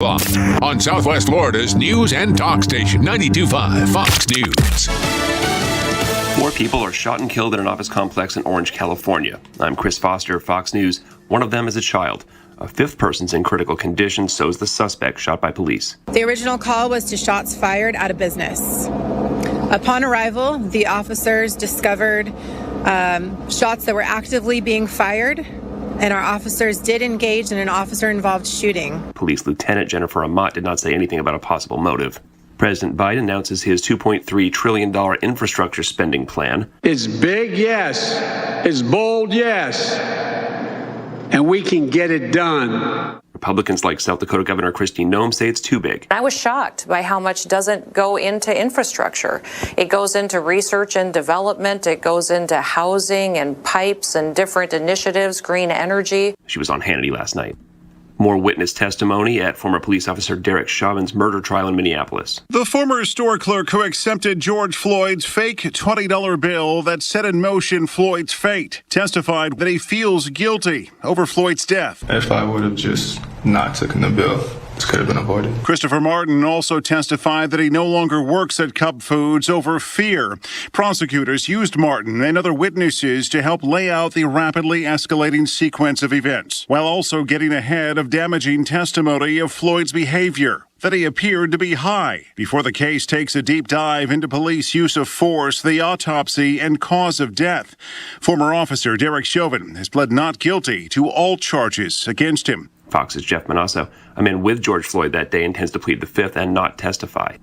On Southwest Florida's news and talk station, 92.5 Fox News. 4 people are shot and killed in an office complex in Orange, California. I'm Chris Foster, Fox News. One of them is a child. A 5th person's in critical condition, so is the suspect shot by police. The original call was to shots fired at a business. Upon arrival, the officers discovered shots that were actively being fired, and our officers did engage in an officer-involved shooting. Police Lieutenant Jennifer Amat did not say anything about a possible motive. President Biden announces his $2.3 trillion infrastructure spending plan. It's big, yes. It's bold, yes. And we can get it done. Republicans like South Dakota Governor Kristi Noem say it's too big. I was shocked by how much doesn't go into infrastructure. It goes into research and development. It goes into housing and pipes and different initiatives, green energy. She was on Hannity last night. More witness testimony at former police officer Derek Chauvin's murder trial in Minneapolis. The former store clerk who accepted George Floyd's fake $20 bill that set in motion Floyd's fate testified that he feels guilty over Floyd's death. If I would have just not taken the bill, this could have been avoided. Christopher Martin also testified that he no longer works at Cub Foods over fear. Prosecutors used Martin and other witnesses to help lay out the rapidly escalating sequence of events, while also getting ahead of damaging testimony of Floyd's behavior, that he appeared to be high. Before the case takes a deep dive into police use of force, the autopsy, and cause of death, former officer Derek Chauvin has pled not guilty to all charges against him. Fox's Jeff Manasso, a man with George Floyd that day, intends to plead the 5th and not testify.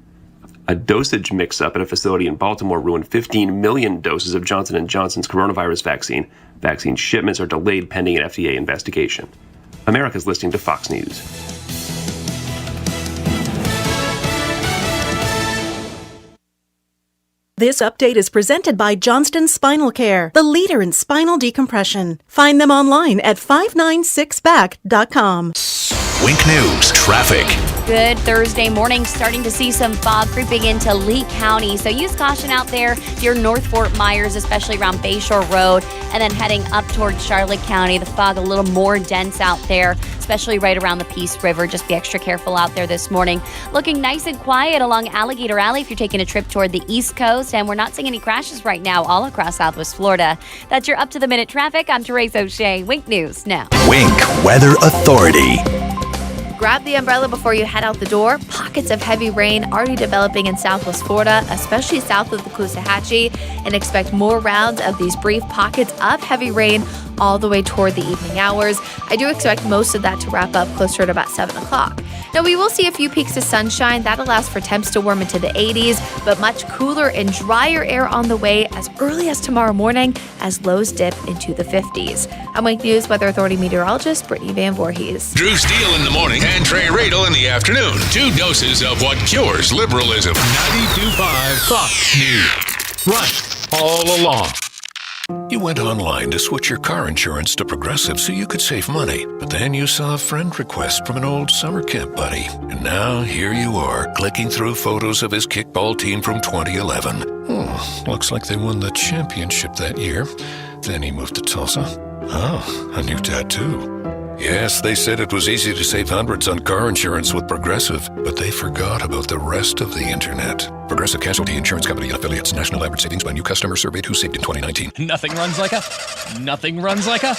A dosage mix-up at a facility in Baltimore ruined 15 million doses of Johnson & Johnson's coronavirus vaccine. Vaccine shipments are delayed pending an FDA investigation. America's listening to Fox News. This update is presented by Johnston Spinal Care, the leader in spinal decompression. Find them online at 596back.com. Wink News traffic. Good Thursday morning, starting to see some fog creeping into Lee County. So use caution out there if you're North Fort Myers, especially around Bayshore Road, and then heading up towards Charlotte County. The fog a little more dense out there, especially right around the Peace River. Just be extra careful out there this morning. Looking nice and quiet along Alligator Alley if you're taking a trip toward the East Coast, and we're not seeing any crashes right now all across Southwest Florida. That's your up-to-the-minute traffic. I'm Therese O'Shea. Wink News now. Wink Weather Authority. Grab the umbrella before you head out the door. Pockets of heavy rain already developing in Southwest Florida, especially south of the Caloosahatchee, and expect more rounds of these brief pockets of heavy rain all the way toward the evening hours. I do expect most of that to wrap up closer to about 7 o'clock. Now, we will see a few peaks of sunshine. That allows for temps to warm into the 80s, but much cooler and drier air on the way as early as tomorrow morning as lows dip into the 50s. I'm Wink News Weather Authority meteorologist Brittany Van Voorhees. Drew Steele in the morning and Trey Radel in the afternoon. 2 doses of what cures liberalism. 92.5 Fox News. Right all along. You went online to switch your car insurance to Progressive so you could save money. But then you saw a friend request from an old summer camp buddy. And now here you are, clicking through photos of his kickball team from 2011. Looks like they won the championship that year. Then he moved to Tulsa. Oh, a new tattoo. Yes, they said it was easy to save hundreds on car insurance with Progressive, but they forgot about the rest of the internet. Progressive Casualty Insurance Company and affiliates. National average savings by new customer surveyed who saved in 2019. Nothing runs like a...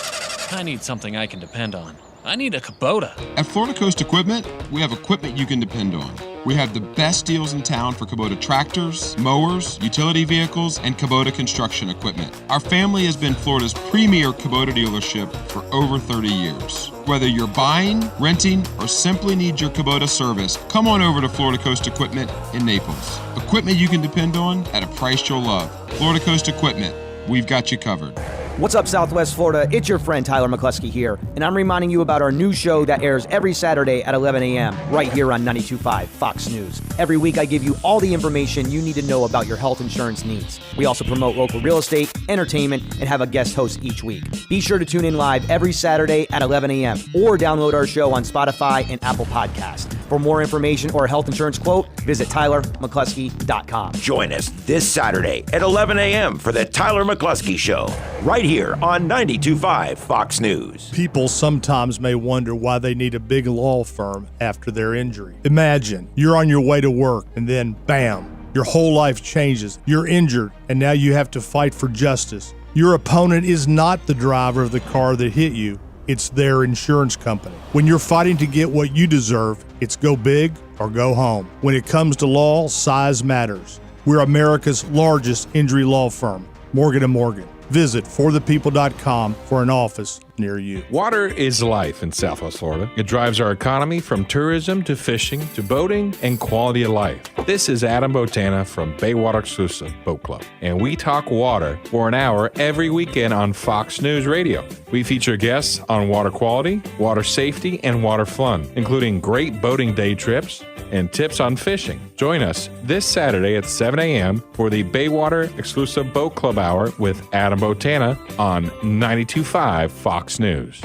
I need something I can depend on. I need a Kubota. At Florida Coast Equipment, we have equipment you can depend on. We have the best deals in town for Kubota tractors, mowers, utility vehicles, and Kubota construction equipment. Our family has been Florida's premier Kubota dealership for over 30 years. Whether you're buying, renting, or simply need your Kubota service, come on over to Florida Coast Equipment in Naples. Equipment you can depend on at a price you'll love. Florida Coast Equipment, we've got you covered. What's up, Southwest Florida? It's your friend Tyler McCluskey here, and I'm reminding you about our new show that airs every Saturday at 11 a.m. right here on 92.5 Fox News. Every week, I give you all the information you need to know about your health insurance needs. We also promote local real estate, entertainment, and have a guest host each week. Be sure to tune in live every Saturday at 11 a.m. or download our show on Spotify and Apple Podcasts. For more information or a health insurance quote, visit TylerMcCluskey.com. Join us this Saturday at 11 a.m. for the Tyler McCluskey Show, right here on 92.5 Fox News. People sometimes may wonder why they need a big law firm after their injury. Imagine you're on your way to work and then, bam, your whole life changes. You're injured, and now you have to fight for justice. Your opponent is not the driver of the car that hit you. It's their insurance company. When you're fighting to get what you deserve, it's go big or go home. When it comes to law, size matters. We're America's largest injury law firm, Morgan & Morgan. Visit forthepeople.com for an office near you. Water is life in Southwest Florida. It drives our economy from tourism to fishing to boating and quality of life. This is Adam Botana from Baywater Exclusive Boat Club, and we talk water for an hour every weekend on Fox News Radio. We feature guests on water quality, water safety, and water fun, including great boating day trips and tips on fishing. Join us this Saturday at 7 a.m. for the Baywater Exclusive Boat Club Hour with Adam Botana on 92.5 Fox News.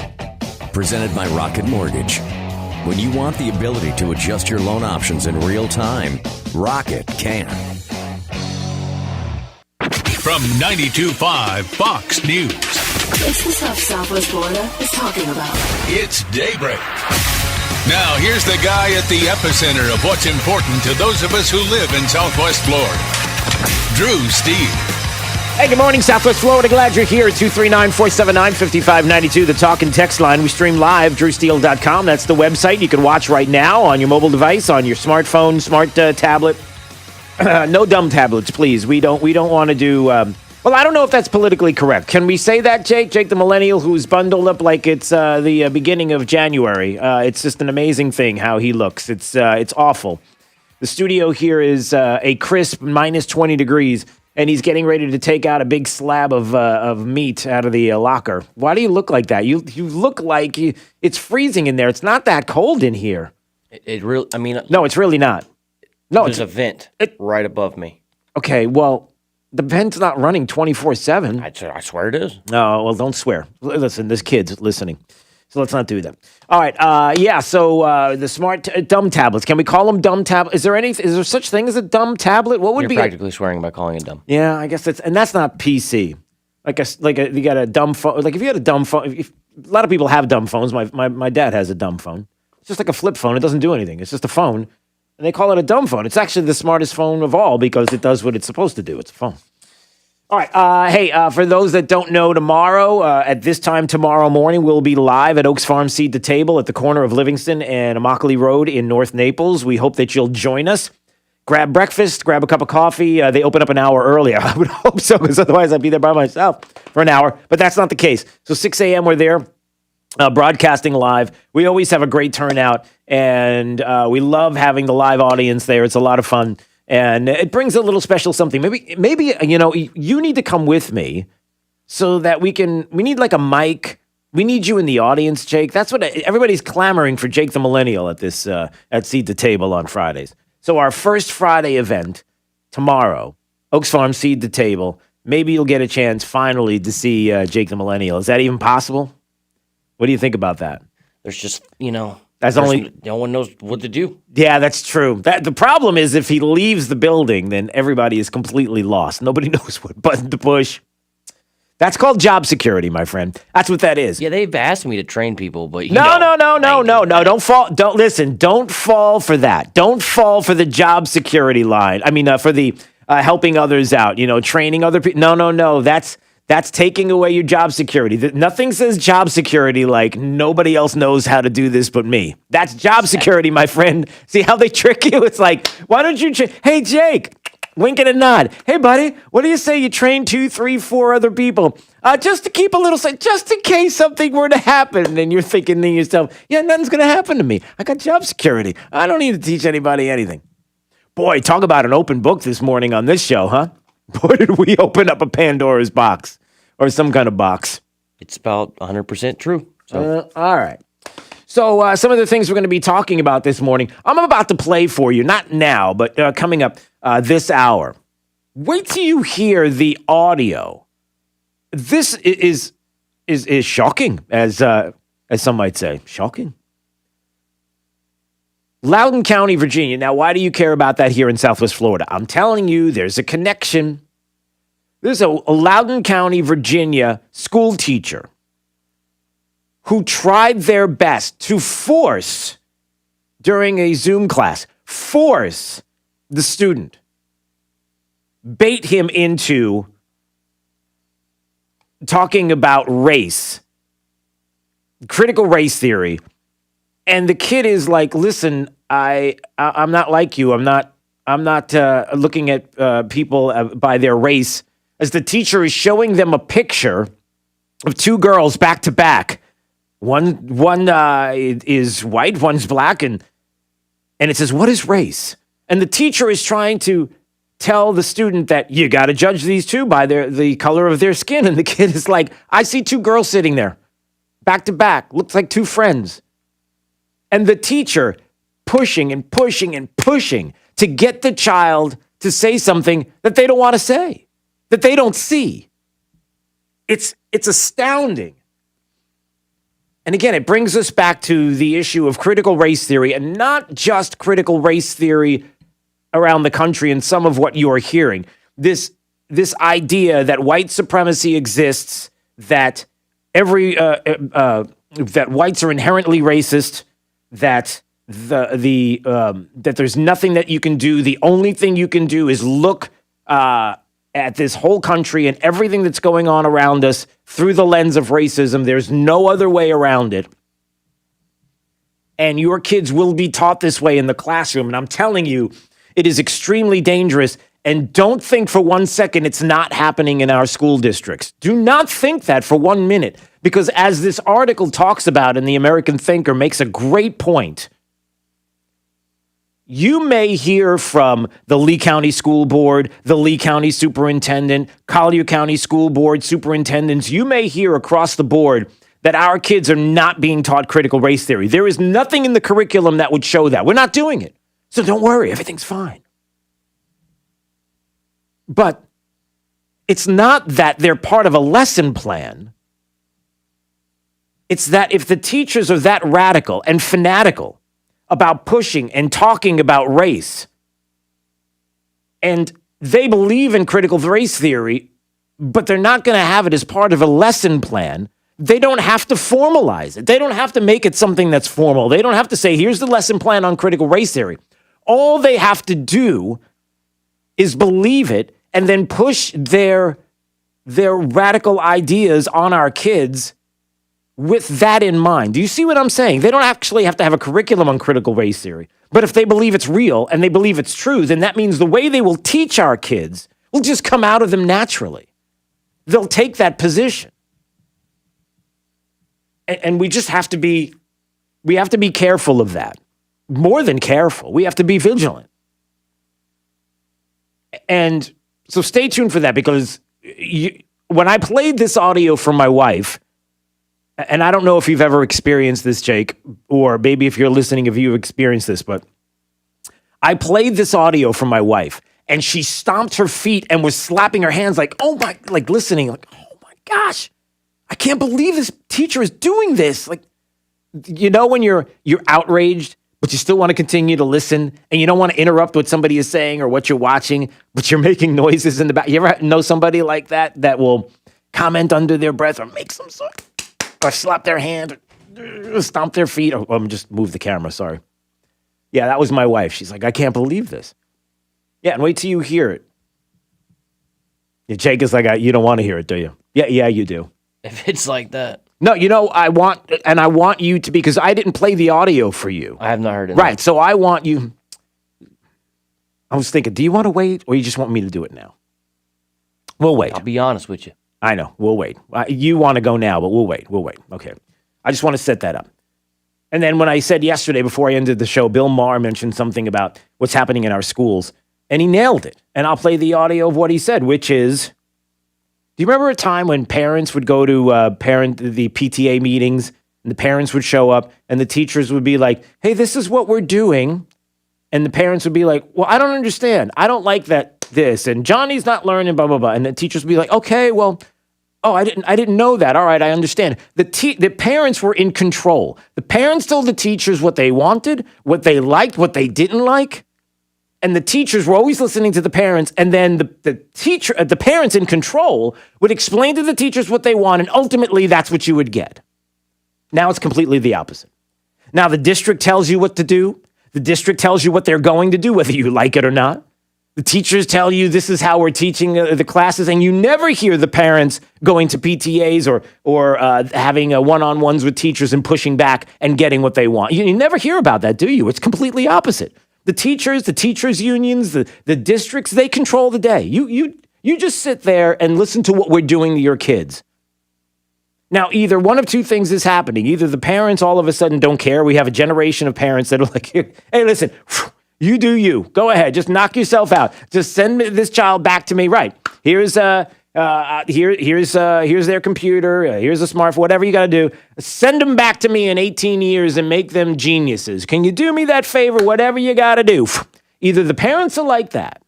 Presented by Rocket Mortgage. When you want the ability to adjust your loan options in real time, Rocket can. From 92.5 Fox News. It's the stuff Southwest Florida is talking about. It's Daybreak. Now, here's the guy at the epicenter of what's important to those of us who live in Southwest Florida. Drew Steele. Hey, good morning, Southwest Florida. Glad you're here at 239-479-5592, the talk and text line. We stream live, drewsteele.com. That's the website. You can watch right now on your mobile device, on your smartphone, smart tablet. No dumb tablets, please. We don't want to do... well, I don't know if that's politically correct. Can we say that, Jake? Jake, the millennial who's bundled up like it's the beginning of January. It's just an amazing thing how he looks. It's awful. The studio here is a crisp minus 20 degrees, and he's getting ready to take out a big slab of meat out of the locker. Why do you look like that? You look like it's freezing in there. It's not that cold in here. It really, I mean... No, it's really not. No, there's a vent right above me. Okay, well... The vent's not running 24/7. I swear it is. No, well, don't swear. Listen, there's kids listening. So let's not do that. All right, so the smart dumb tablets. Can we call them dumb tablets? Is there such thing as a dumb tablet? What would You're practically swearing by calling it dumb. Yeah, I guess that's not PC. You got a dumb phone. Like if you had a dumb phone, a lot of people have dumb phones. My dad has a dumb phone. It's just like a flip phone. It doesn't do anything. It's just a phone. And they call it a dumb phone. It's actually the smartest phone of all because it does what it's supposed to do. It's a phone. All right. For those that don't know, tomorrow, at this time tomorrow morning, we'll be live at Oaks Farm Seed to Table at the corner of Livingston and Immokalee Road in North Naples. We hope that you'll join us. Grab breakfast, grab a cup of coffee. They open up an hour earlier. I would hope so, because otherwise I'd be there by myself for an hour. But that's not the case. So 6 a.m. we're there. Broadcasting live. We always have a great turnout, and we love having the live audience there. It's a lot of fun, and it brings a little special something. Maybe you need to come with me so that we need like a mic. We need you in the audience, Jake. That's what everybody's clamoring for. Jake the Millennial at this at Seed to Table on Fridays. So our first Friday event tomorrow, Oaks Farm Seed to Table. Maybe you'll get a chance finally to see Jake the Millennial. Is that even possible? What do you think about that? There's just, no one knows what to do. Yeah, that's true. The problem is if he leaves the building, then everybody is completely lost. Nobody knows what button to push. That's called job security, my friend. That's what that is. Yeah, they've asked me to train people, but no. Don't fall. Don't fall for that. Don't fall for the job security line. I mean, for the helping others out. Training other people. No. That's taking away your job security. Nothing says job security like nobody else knows how to do this but me. That's job security, my friend. See how they trick you? It's like, why don't you... Hey, Jake, wink and a nod. Hey, buddy, what do you say you train 2, 3, 4 other people? Just to keep a little... Just in case something were to happen. And you're thinking to yourself, yeah, nothing's going to happen to me. I got job security. I don't need to teach anybody anything. Boy, talk about an open book this morning on this show, huh? Boy, did we open up a Pandora's box. Or some kind of box. It's about 100% true. So. All right. So some of the things we're going to be talking about this morning, I'm about to play for you. Not now, but coming up this hour. Wait till you hear the audio. This is shocking, as some might say. Shocking. Loudoun County, Virginia. Now, why do you care about that here in Southwest Florida? I'm telling you, there's a connection. There's a Loudoun County, Virginia school teacher who tried their best to force, during a Zoom class, force the student, bait him into talking about race, critical race theory. And the kid is like, listen, I'm not like you. I'm not looking at people by their race. As the teacher is showing them a picture of two girls back to back. One is white, one's black, and it says, what is race? And the teacher is trying to tell the student that you got to judge these two by the color of their skin. And the kid is like, I see two girls sitting there, back to back, looks like two friends. And the teacher pushing and pushing and pushing to get the child to say something that they don't want to say, that they don't see. It's astounding. And again, it brings us back to the issue of critical race theory, and not just critical race theory around the country and some of what you're hearing. This idea that white supremacy exists, that that whites are inherently racist, that that there's nothing that you can do. The only thing you can do is look at this whole country and everything that's going on around us through the lens of racism. There's no other way around it. And your kids will be taught this way in the classroom. And I'm telling you, it is extremely dangerous. And don't think for 1 second it's not happening in our school districts. Do not think that for 1 minute. Because as this article talks about in the American Thinker, makes a great point. You may hear from the Lee County School Board, the Lee County Superintendent, Collier County School Board Superintendents. You may hear across the board that our kids are not being taught critical race theory. There is nothing in the curriculum that would show that. We're not doing it. So don't worry, everything's fine. But it's not that they're part of a lesson plan. It's that if the teachers are that radical and fanatical about pushing and talking about race, and they believe in critical race theory, but they're not going to have it as part of a lesson plan, they don't have to formalize it. They don't have to make it something that's formal. They don't have to say, here's the lesson plan on critical race theory. All they have to do is believe it and then push their radical ideas on our kids with that in mind. Do you see what I'm saying? They don't actually have to have a curriculum on critical race theory. But if they believe it's real and they believe it's true, then that means the way they will teach our kids will just come out of them naturally. They'll take that position. And we just have to be careful of that. More than careful. We have to be vigilant. And so stay tuned for that, because when I played this audio from my wife, and I don't know if you've ever experienced this, Jake, or maybe if you're listening, if you've experienced this, but I played this audio from my wife, and she stomped her feet and was slapping her hands like, oh my, like listening, like, oh my gosh, I can't believe this teacher is doing this. Like, you know, when you're outraged, but you still want to continue to listen, and you don't want to interrupt what somebody is saying or what you're watching, but you're making noises in the back. You ever know somebody like that will comment under their breath or make some sort of, or slap their hand, or stomp their feet, or just move the camera, sorry. Yeah, that was my wife. She's like, I can't believe this. Yeah, and wait till you hear it. Yeah, Jake is like, you don't want to hear it, do you? Yeah, you do. If it's like that. No, you know, I want you to, because I didn't play the audio for you. I have not heard it. Right, so I want you, I was thinking, do you want to wait, or you just want me to do it now? We'll wait. I'll be honest with you. I know. We'll wait. You want to go now, but we'll wait. We'll wait. Okay. I just want to set that up. And then when I said yesterday before I ended the show, Bill Maher mentioned something about what's happening in our schools, and he nailed it. And I'll play the audio of what he said, which is, do you remember a time when parents would go to the PTA meetings, and the parents would show up, and the teachers would be like, hey, this is what we're doing. And the parents would be like, well, I don't understand. I don't like that this. And Johnny's not learning, blah, blah, blah. And the teachers would be like, okay, well, Oh, I didn't know that. All right, I understand. The parents were in control. The parents told the teachers what they wanted, what they liked, what they didn't like. And the teachers were always listening to the parents, and then the parents in control would explain to the teachers what they want, and ultimately that's what you would get. Now it's completely the opposite. Now the district tells you what to do. The district tells you what they're going to do, whether you like it or not. The teachers tell you this is how we're teaching the classes, and you never hear the parents going to PTAs or having one-on-ones with teachers and pushing back and getting what they want. You never hear about that, do you? It's completely opposite. The teachers' unions, the districts, they control the day. You just sit there and listen to what we're doing to your kids. Now, either one of two things is happening. Either the parents all of a sudden don't care. We have a generation of parents that are like, hey, listen, you do you. Go ahead. Just knock yourself out. Just send this child back to me. Right. Here's their computer. Here's a smartphone. Whatever you got to do. Send them back to me in 18 years and make them geniuses. Can you do me that favor? Whatever you got to do. Either the parents are like that,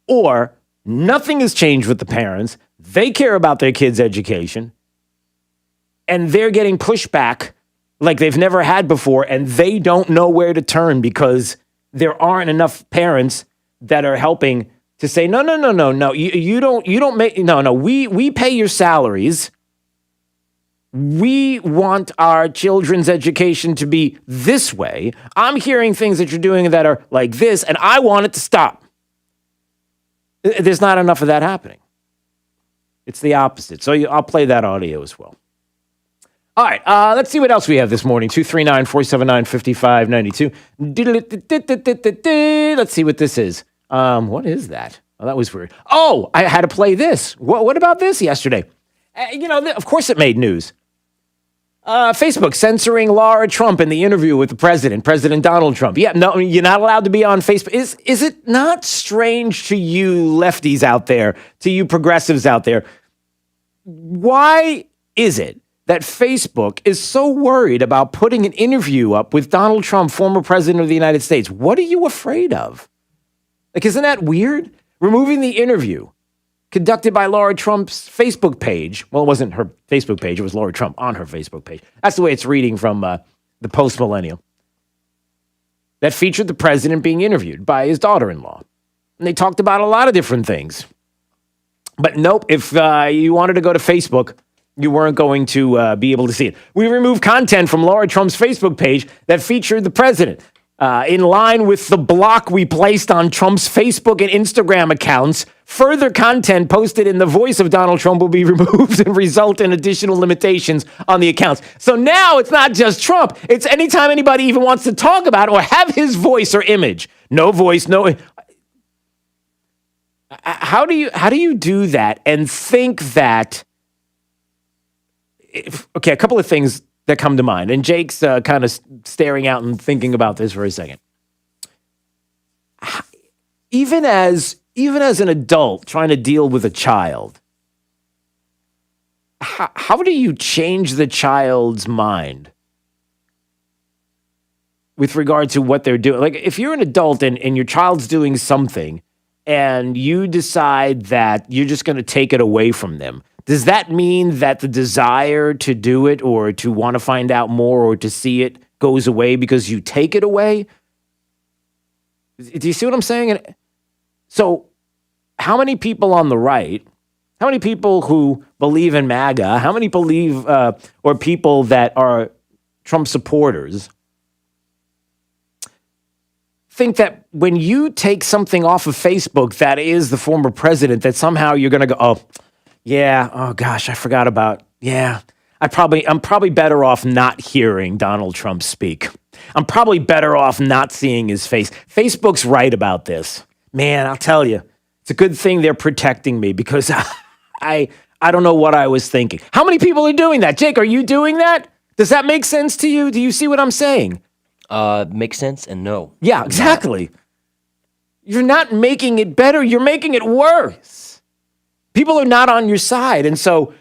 or nothing has changed with the parents. They care about their kids' education, and they're getting pushback like they've never had before, and they don't know where to turn because there aren't enough parents that are helping to say, no, you don't make, we pay your salaries. We want our children's education to be this way. I'm hearing things that you're doing that are like this, and I want it to stop. There's not enough of that happening. It's the opposite. So I'll play that audio as well. All right, let's see what else we have this morning. 239-479-5592. Let's see what this is. What is that? Oh, that was weird. Oh, I had to play this. What about this yesterday? Of course it made news. Facebook censoring Laura Trump in the interview with the president, President Donald Trump. Yeah, no, you're not allowed to be on Facebook. Is it not strange to you lefties out there, to you progressives out there? Why is it that Facebook is so worried about putting an interview up with Donald Trump, former president of the United States? What are you afraid of? Like, isn't that weird? Removing the interview conducted by Laura Trump's Facebook page. Well, it wasn't her Facebook page. It was Laura Trump on her Facebook page. That's the way it's reading from the Post-Millennial. That featured the president being interviewed by his daughter-in-law. And they talked about a lot of different things. But nope, if you wanted to go to Facebook, you weren't going to be able to see it. We removed content from Laura Trump's Facebook page that featured the president. In line with the block we placed on Trump's Facebook and Instagram accounts, further content posted in the voice of Donald Trump will be removed and result in additional limitations on the accounts. So now it's not just Trump. It's anytime anybody even wants to talk about or have his voice or image. No voice, no. How do you do that and think that? Okay, a couple of things that come to mind. And Jake's kind of staring out and thinking about this for a second. Even as an adult trying to deal with a child, how do you change the child's mind with regard to what they're doing? Like, if you're an adult and your child's doing something and you decide that you're just going to take it away from them, does that mean that the desire to do it or to want to find out more or to see it goes away because you take it away? Do you see what I'm saying? So how many people on the right, how many people who believe in MAGA, how many believe or people that are Trump supporters think that when you take something off of Facebook that is the former president, that somehow you're going to go, oh, yeah, oh gosh, I forgot about, yeah, I'm probably better off not hearing Donald Trump speak. I'm probably better off not seeing his face. Facebook's right about this. Man, I'll tell you, it's a good thing they're protecting me because I don't know what I was thinking. How many people are doing that? Jake, are you doing that? Does that make sense to you? Do you see what I'm saying? Makes sense and no. Yeah, exactly. You're not making it better. You're making it worse. People are not on your side. And so,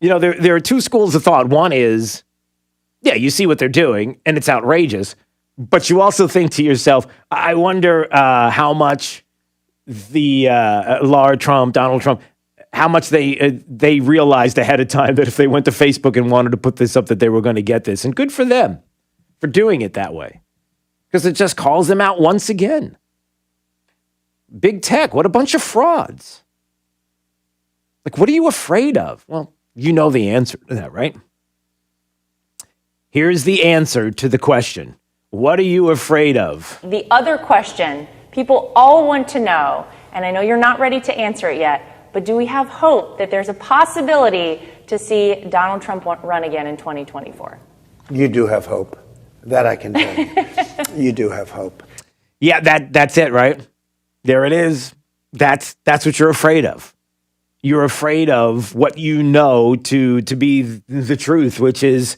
there are two schools of thought. One is, yeah, you see what they're doing, and it's outrageous. But you also think to yourself, I wonder how much the Donald Trump, how much they realized ahead of time that if they went to Facebook and wanted to put this up, that they were going to get this. And good for them for doing it that way, because it just calls them out once again. Big tech, what a bunch of frauds. Like, what are you afraid of? Well, you know the answer to that, right? Here's the answer to the question. What are you afraid of? The other question people all want to know, and I know you're not ready to answer it yet, but do we have hope that there's a possibility to see Donald Trump run again in 2024? You do have hope. That I can tell you. You do have hope. Yeah, that's it, right? There it is. That's what you're afraid of. You're afraid of what you know to be the truth, which is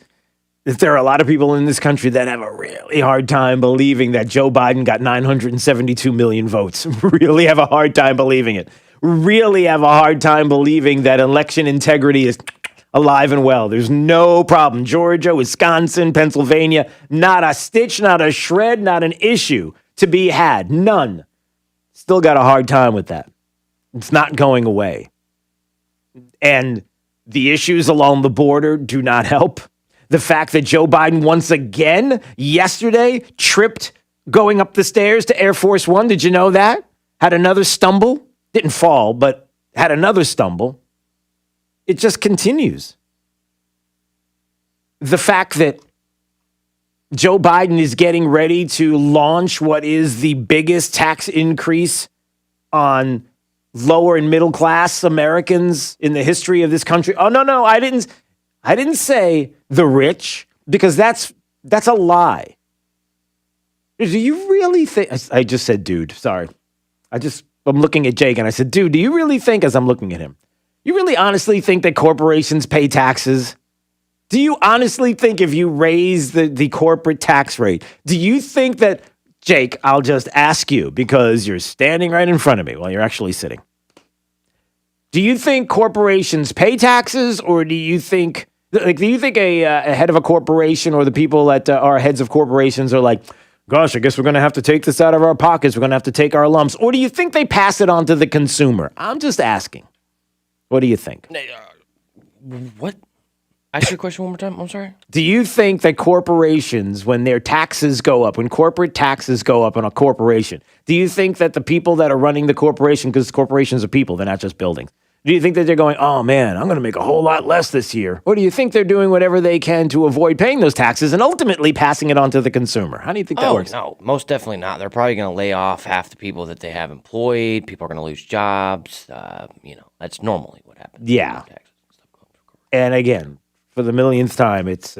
that there are a lot of people in this country that have a really hard time believing that Joe Biden got 972 million votes. Really have a hard time believing it. Really have a hard time believing that election integrity is alive and well. There's no problem. Georgia, Wisconsin, Pennsylvania, not a stitch, not a shred, not an issue to be had. None. Still got a hard time with that. It's not going away. And the issues along the border do not help. The fact that Joe Biden once again yesterday tripped going up the stairs to Air Force One. Did you know that? Had another stumble. Didn't fall, but had another stumble. It just continues. The fact that Joe Biden is getting ready to launch what is the biggest tax increase on lower and middle class Americans in the history of this country. Oh, no, I didn't say the rich, because that's a lie. Do you really think, I just said dude, sorry. I'm looking at Jake and I said, dude, do you really think, as I'm looking at him, you really honestly think that corporations pay taxes? Do you honestly think if you raise the corporate tax rate, do you think that, Jake, I'll just ask you because you're standing right in front of me while you're actually sitting. Do you think corporations pay taxes, or do you think a head of a corporation or the people that are heads of corporations are like, gosh, I guess we're going to have to take this out of our pockets. We're going to have to take our lumps. Or do you think they pass it on to the consumer? I'm just asking. What do you think? What? Ask your question one more time. I'm sorry. Do you think that corporations, when their taxes go up, when corporate taxes go up on a corporation, do you think that the people that are running the corporation, because corporations are people, they're not just buildings, do you think that they're going, oh man, I'm going to make a whole lot less this year? Or do you think they're doing whatever they can to avoid paying those taxes and ultimately passing it on to the consumer? How do you think that works? No, most definitely not. They're probably going to lay off half the people that they have employed. People are going to lose jobs. That's normally what happens. Yeah. And again, for the millionth time, it's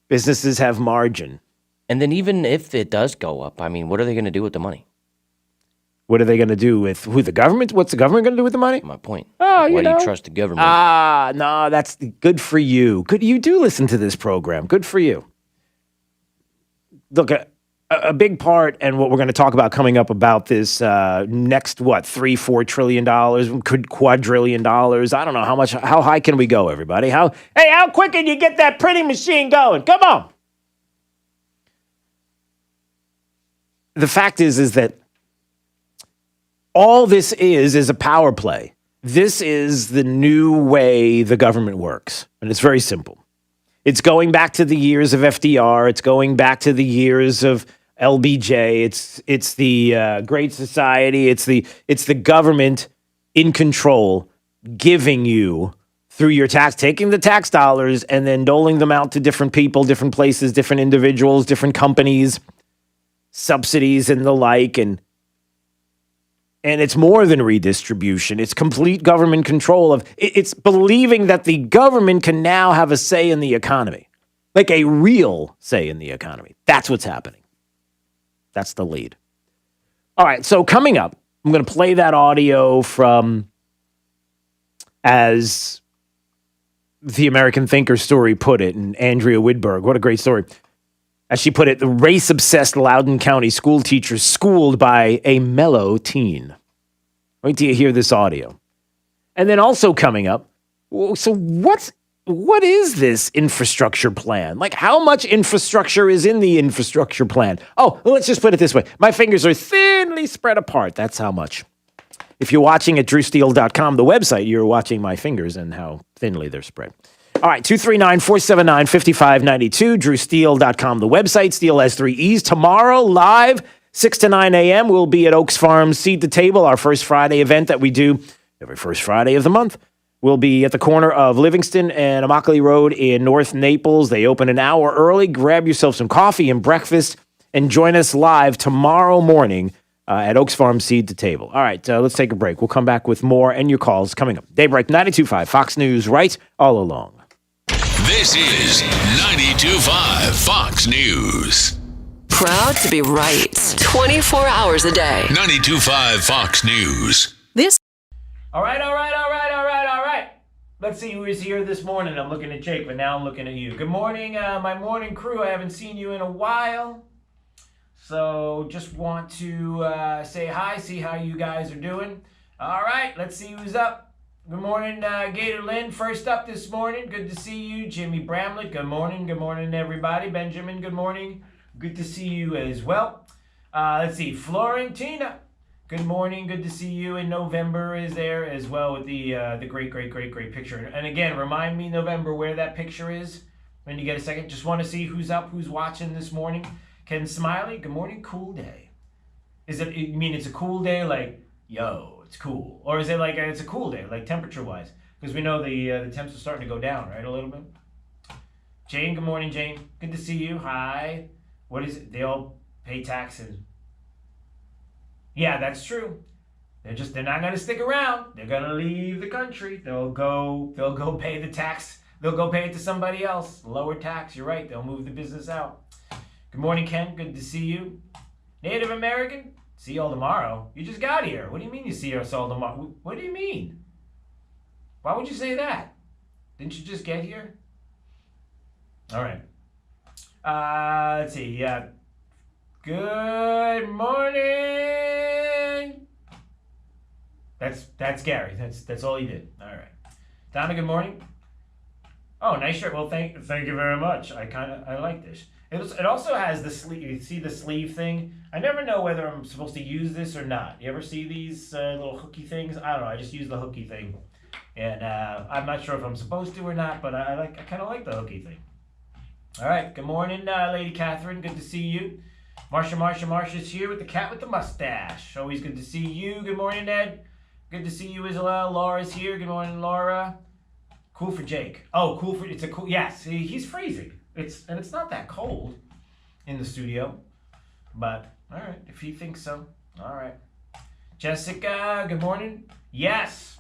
businesses have margin. And then even if it does go up, what are they going to do with the money? What are they going to do with who? The government? What's the government going to do with the money? My point. Oh, Why do you trust the government? No, that's good for you. Good, you do listen to this program. Good for you. Look, a big part, and what we're going to talk about coming up about this next, $3-4 trillion, could quadrillion dollars. I don't know how high can we go, everybody? How quick can you get that printing machine going? Come on. The fact is that all this is a power play. This is the new way the government works, and it's very simple. It's going back to the years of FDR. It's going back to the years of LBJ. It's the Great Society. It's the government in control, giving you through your tax, taking the tax dollars and then doling them out to different people, different places, different individuals, different companies, subsidies and the like, and it's more than redistribution. It's complete government control of. It's believing that the government can now have a say in the economy, like a real say in the economy. That's what's happening. That's the lead. All right, so coming up, I'm going to play that audio from, as the American Thinker story put it, and Andrea Widberg. What a great story. As she put it, the race-obsessed Loudoun County school teacher schooled by a mellow teen. Wait till you hear this audio. And then also coming up, so what is this infrastructure plan? Like, how much infrastructure is in the infrastructure plan? Oh, well, let's just put it this way. My fingers are thinly spread apart. That's how much. If you're watching at drewsteele.com, the website, you're watching my fingers and how thinly they're spread. All right, 239-479-5592, drewsteele.com, the website. Steele has 3 E's. Tomorrow, live, 6 to 9 a.m., we'll be at Oaks Farm Seed to Table, our first Friday event that we do every first Friday of the month. We'll be at the corner of Livingston and Immokalee Road in North Naples. They open an hour early. Grab yourself some coffee and breakfast and join us live tomorrow morning at Oaks Farm Seed to Table. All right, let's take a break. We'll come back with more and your calls coming up. Daybreak 92.5, Fox News, right all along. This is 92.5 Fox News. Proud to be right 24 hours a day. 92.5 Fox News. This. All right. Let's see who is here this morning. I'm looking at Jake, but now I'm looking at you. Good morning, my morning crew. I haven't seen you in a while. So just want to say hi, see how you guys are doing. All right, let's see who's up. Good morning, Gator Lynn. First up this morning. Good to see you. Jimmy Bramlett, good morning. Good morning, everybody. Benjamin, good morning. Good to see you as well. Let's see, Florentina. Good morning. Good to see you. And November is there as well with the great picture. And again, remind me, November, where that picture is when you get a second. Just want to see who's up, who's watching this morning. Ken Smiley, good morning. Cool day. You mean it's a cool day like, yo, it's cool? Or is it like it's a cool day, like temperature-wise? Because we know the temps are starting to go down, right, a little bit. Jane, good morning, Jane. Good to see you. Hi. What is it? They all pay taxes. Yeah, that's true. They're not going to stick around. They're going to leave the country. They'll go pay the tax. They'll go pay it to somebody else. Lower tax. You're right. They'll move the business out. Good morning, Ken. Good to see you. Native American. See y'all tomorrow. You just got here. What do you mean you see us all tomorrow? What do you mean? Why would you say that? Didn't you just get here? All right. Let's see. Yeah. Good morning. That's Gary. That's all he did. All right. Donna, good morning. Oh, nice shirt. Well, thank you very much. I like this. It also has the sleeve. You see the sleeve thing? I never know whether I'm supposed to use this or not. You ever see these little hooky things? I don't know. I just use the hooky thing, and I'm not sure if I'm supposed to or not. But I kind of like the hooky thing. All right. Good morning, Lady Catherine. Good to see you. Marsha's here with the cat with the mustache. Always good to see you. Good morning, Ed. Good to see you as well. Laura's here. Good morning, Laura. Cool for Jake. Oh, cool for it's a cool. Yes, he's freezing. It's not that cold in the studio, but all right, if he thinks so. All right. Jessica, good morning. Yes.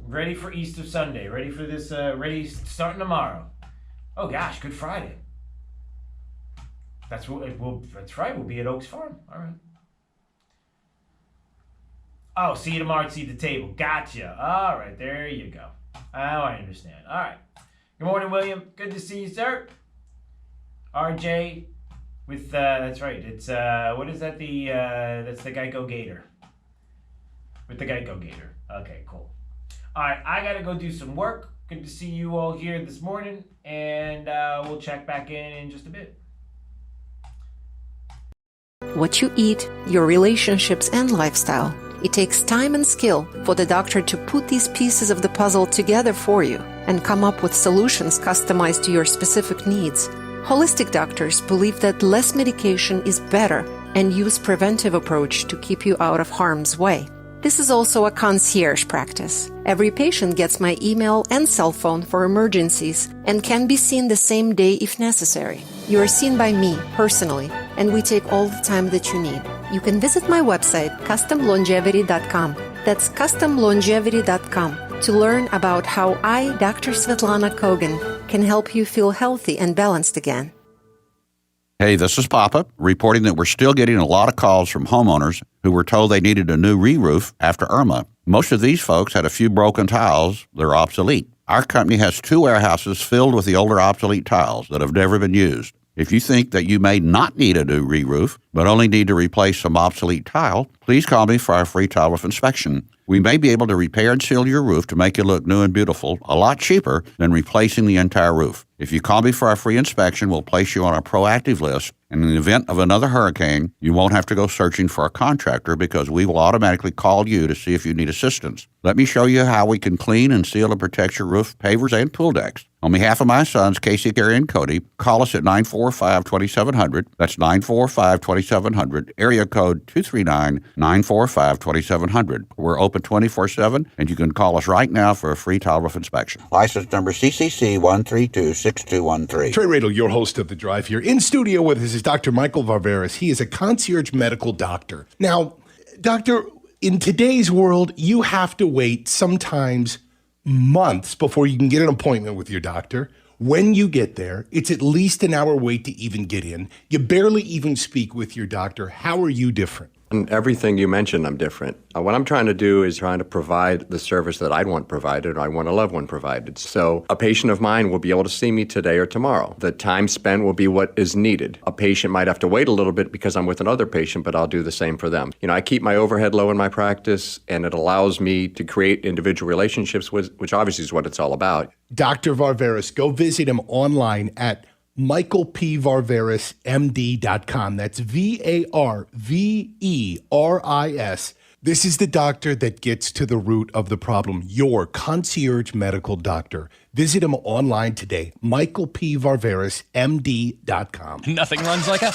Ready for Easter Sunday. Ready for this. Ready starting tomorrow. Oh gosh, Good Friday. That's right. We'll be at Oaks Farm. All right. Oh, see you tomorrow at Seed the Table. Gotcha. All right, there you go. Oh, I understand. All right. Good morning, William. Good to see you, sir. RJ with that's right. It's what is that? That's the Geico Gator. With the Geico Gator. Okay, cool. All right, I gotta go do some work. Good to see you all here this morning, and we'll check back in just a bit. What you eat, your relationships, and lifestyle. It takes time and skill for the doctor to put these pieces of the puzzle together for you and come up with solutions customized to your specific needs. Holistic doctors believe that less medication is better and use preventive approach to keep you out of harm's way. This is also a concierge practice. Every patient gets my email and cell phone for emergencies and can be seen the same day if necessary. You are seen by me personally, and we take all the time that you need. You can visit my website, customlongevity.com. That's customlongevity.com to learn about how I, Dr. Svetlana Kogan, can help you feel healthy and balanced again. Hey, this is Papa, reporting that we're still getting a lot of calls from homeowners who were told they needed a new re-roof after Irma. Most of these folks had a few broken tiles that are obsolete. Our company has 2 warehouses filled with the older obsolete tiles that have never been used. If you think that you may not need a new re-roof, but only need to replace some obsolete tile, please call me for our free tile roof inspection. We may be able to repair and seal your roof to make it look new and beautiful, a lot cheaper than replacing the entire roof. If you call me for a free inspection, we'll place you on a proactive list. And in the event of another hurricane, you won't have to go searching for a contractor because we will automatically call you to see if you need assistance. Let me show you how we can clean and seal and protect your roof, pavers, and pool decks. On behalf of my sons, Casey, Gary, and Cody, call us at 945-2700. That's 945-2700, area code 239-945-2700. We're open 24/7, and you can call us right now for a free tile roof inspection. License number CCC 1326213. Trey Radel, your host of The Drive here. In studio with us is Dr. Michael Varvaris. He is a concierge medical doctor. Now, doctor, in today's world, you have to wait sometimes months before you can get an appointment with your doctor. When you get there, it's at least an hour wait to even get in. You barely even speak with your doctor. How are you different? And everything you mentioned, I'm different. What I'm trying to do is trying to provide the service that I'd want provided or I want a loved one provided. So a patient of mine will be able to see me today or tomorrow. The time spent will be what is needed. A patient might have to wait a little bit because I'm with another patient, but I'll do the same for them. You know, I keep my overhead low in my practice, and it allows me to create individual relationships, which obviously is what it's all about. Dr. Varvaris, go visit him online at michaelpvarvarismd.com. That's VARVERIS. This is the doctor that gets to the root of the problem, your concierge medical doctor. Visit him online today, michaelpvarvarismd.com. Nothing runs like a...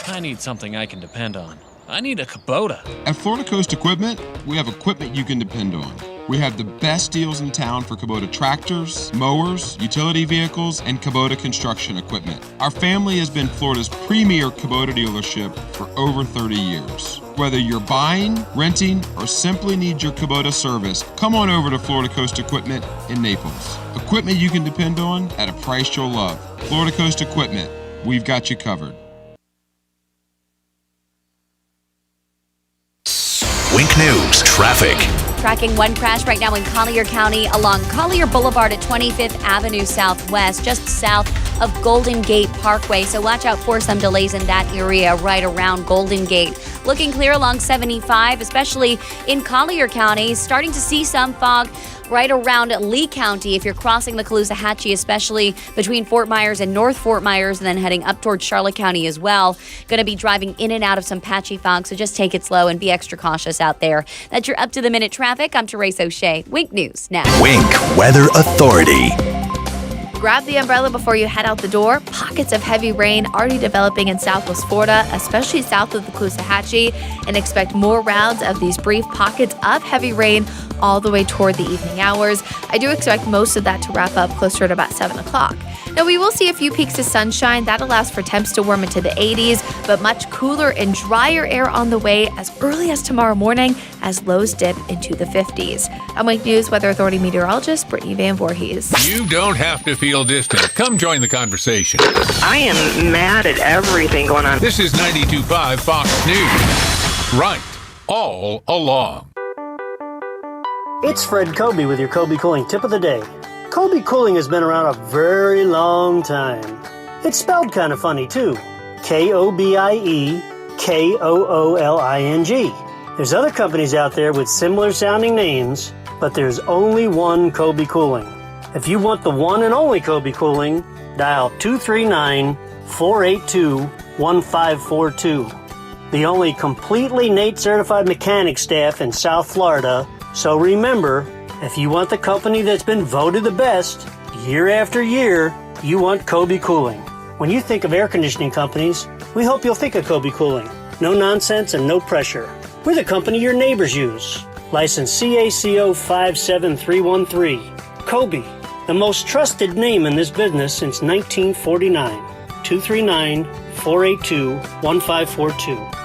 I need something I can depend on. I need a Kubota. At Florida Coast Equipment, we have equipment you can depend on. We have the best deals in town for Kubota tractors, mowers, utility vehicles, and Kubota construction equipment. Our family has been Florida's premier Kubota dealership for over 30 years. Whether you're buying, renting, or simply need your Kubota service, come on over to Florida Coast Equipment in Naples. Equipment you can depend on at a price you'll love. Florida Coast Equipment, we've got you covered. Wink News Traffic. Tracking one crash right now in Collier County along Collier Boulevard at 25th Avenue Southwest, just south of Golden Gate Parkway. So watch out for some delays in that area right around Golden Gate. Looking clear along 75, especially in Collier County. Starting to see some fog right around Lee County if you're crossing the Caloosahatchee, especially between Fort Myers and North Fort Myers, and then heading up towards Charlotte County as well. Going to be driving in and out of some patchy fog, so just take it slow and be extra cautious out there. That's your up-to-the-minute traffic. I'm Therese O'Shea. Wink News now. Wink Weather Authority. Grab the umbrella before you head out the door. Pockets of heavy rain already developing in southwest Florida, especially south of the Caloosahatchee, and expect more rounds of these brief pockets of heavy rain all the way toward the evening hours. I do expect most of that to wrap up closer to about 7 o'clock. Now, we will see a few peaks of sunshine. That allows for temps to warm into the 80s, but much cooler and drier air on the way as early as tomorrow morning as lows dip into the 50s. I'm Wink News Weather Authority meteorologist Brittany Van Voorhees. You don't have to feel distant. Come join the conversation. I am mad at everything going on. This is 92.5 Fox News. Right. All along. It's Fred Kobe with your Kobe Cooling Tip of the Day. Kobe Cooling has been around a very long time. It's spelled kind of funny, too. K-O-B-I-E-K-O-O-L-I-N-G. There's other companies out there with similar sounding names, but there's only one Kobe Cooling. If you want the one and only Kobe Cooling, dial 239-482-1542. The only completely NATE certified mechanic staff in South Florida. So remember, if you want the company that's been voted the best year after year, you want Kobe Cooling. When you think of air conditioning companies, we hope you'll think of Kobe Cooling. No nonsense and no pressure. We're the company your neighbors use. License CACO 57313. Kobe, the most trusted name in this business since 1949. 239-482-1542.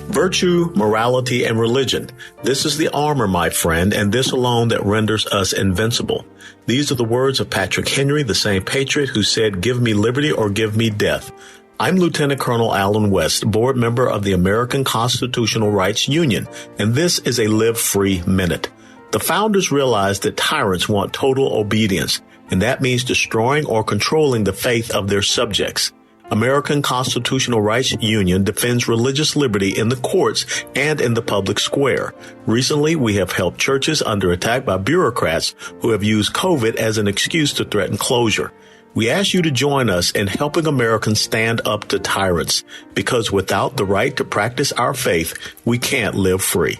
Virtue, morality, and religion. This is the armor, my friend, and this alone that renders us invincible. These are the words of Patrick Henry, the same patriot who said, "Give me liberty or give me death." I'm Lieutenant Colonel Alan West, board member of the American Constitutional Rights Union, and this is a Live Free Minute. The founders realized that tyrants want total obedience, and that means destroying or controlling the faith of their subjects. American Constitutional Rights Union defends religious liberty in the courts and in the public square. Recently, we have helped churches under attack by bureaucrats who have used COVID as an excuse to threaten closure. We ask you to join us in helping Americans stand up to tyrants, because without the right to practice our faith, we can't live free.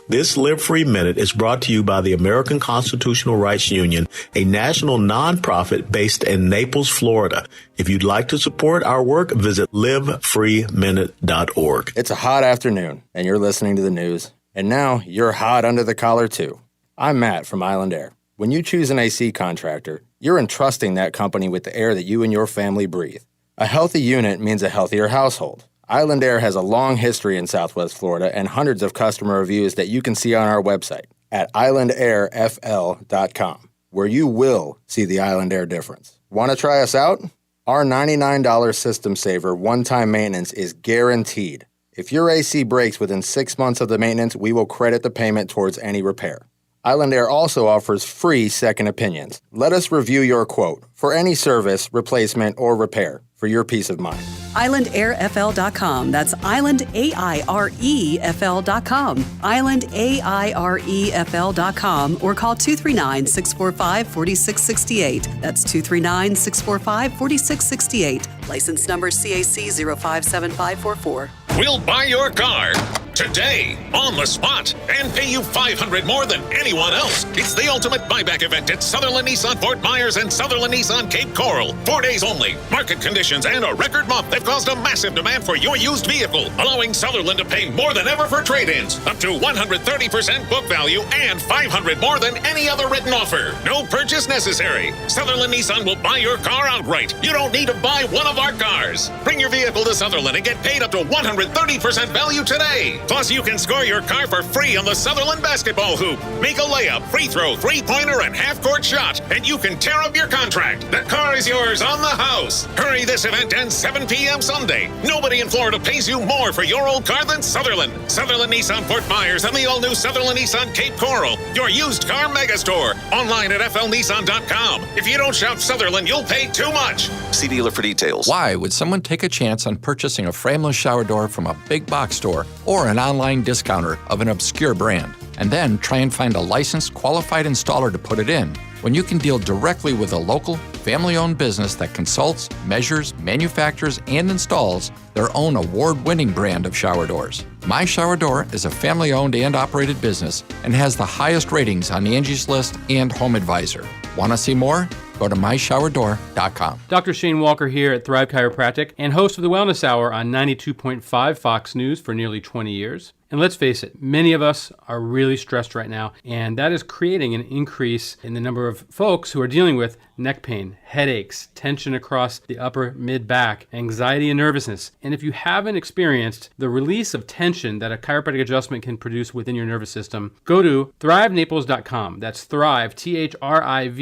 This Live Free Minute is brought to you by the American Constitutional Rights Union, a national nonprofit based in Naples, Florida. If you'd like to support our work, visit livefreeminute.org. It's a hot afternoon, and you're listening to the news. And now you're hot under the collar, too. I'm Matt from Island Air. When you choose an AC contractor, you're entrusting that company with the air that you and your family breathe. A healthy unit means a healthier household. Island Air has a long history in Southwest Florida and hundreds of customer reviews that you can see on our website at islandairfl.com, where you will see the Island Air difference. Want to try us out? Our $99 System Saver one-time maintenance is guaranteed. If your AC breaks within 6 months of the maintenance, we will credit the payment towards any repair. Island Air also offers free second opinions. Let us review your quote for any service, replacement, or repair for your peace of mind. IslandAirFL.com. That's IslandAirefL.com. IslandAirefL.com or call 239-645-4668. That's 239-645-4668. License number CAC 057544. We'll buy your car today, on the spot, and pay you $500 more than anyone else. It's the ultimate buyback event at Sutherland Nissan Fort Myers and Sutherland Nissan Cape Coral. 4 days only. Market conditions and a record month have caused a massive demand for your used vehicle, allowing Sutherland to pay more than ever for trade-ins, up to 130% book value and $500 more than any other written offer. No purchase necessary. Sutherland Nissan will buy your car outright. You don't need to buy one of our cars. Bring your vehicle to Sutherland and get paid up to 130% value today. Plus, you can score your car for free on the Sutherland basketball hoop. Make a layup, free throw, three-pointer, and half-court shot, and you can tear up your contract. The car is yours on the house. Hurry, this event ends 7 p.m. Sunday. Nobody in Florida pays you more for your old car than Sutherland. Sutherland Nissan Fort Myers and the all-new Sutherland Nissan Cape Coral, your used car megastore. Online at flnissan.com. If you don't shop Sutherland, you'll pay too much. See dealer for details. Why would someone take a chance on purchasing a frameless shower door from a big box store or an online discounter of an obscure brand, and then try and find a licensed, qualified installer to put it in, when you can deal directly with a local, family-owned business that consults, measures, manufactures, and installs their own award-winning brand of shower doors? My Shower Door is a family-owned and operated business and has the highest ratings on Angie's List and Home Advisor. Want to see more? Go to myshowerdor.com. Dr. Shane Walker here at Thrive Chiropractic and host of the Wellness Hour on 92.5 Fox News for nearly 20 years. And let's face it, many of us are really stressed right now, and that is creating an increase in the number of folks who are dealing with neck pain, headaches, tension across the upper mid-back, anxiety and nervousness. And if you haven't experienced the release of tension that a chiropractic adjustment can produce within your nervous system, go to thrivenaples.com. That's Thrive, Thrive,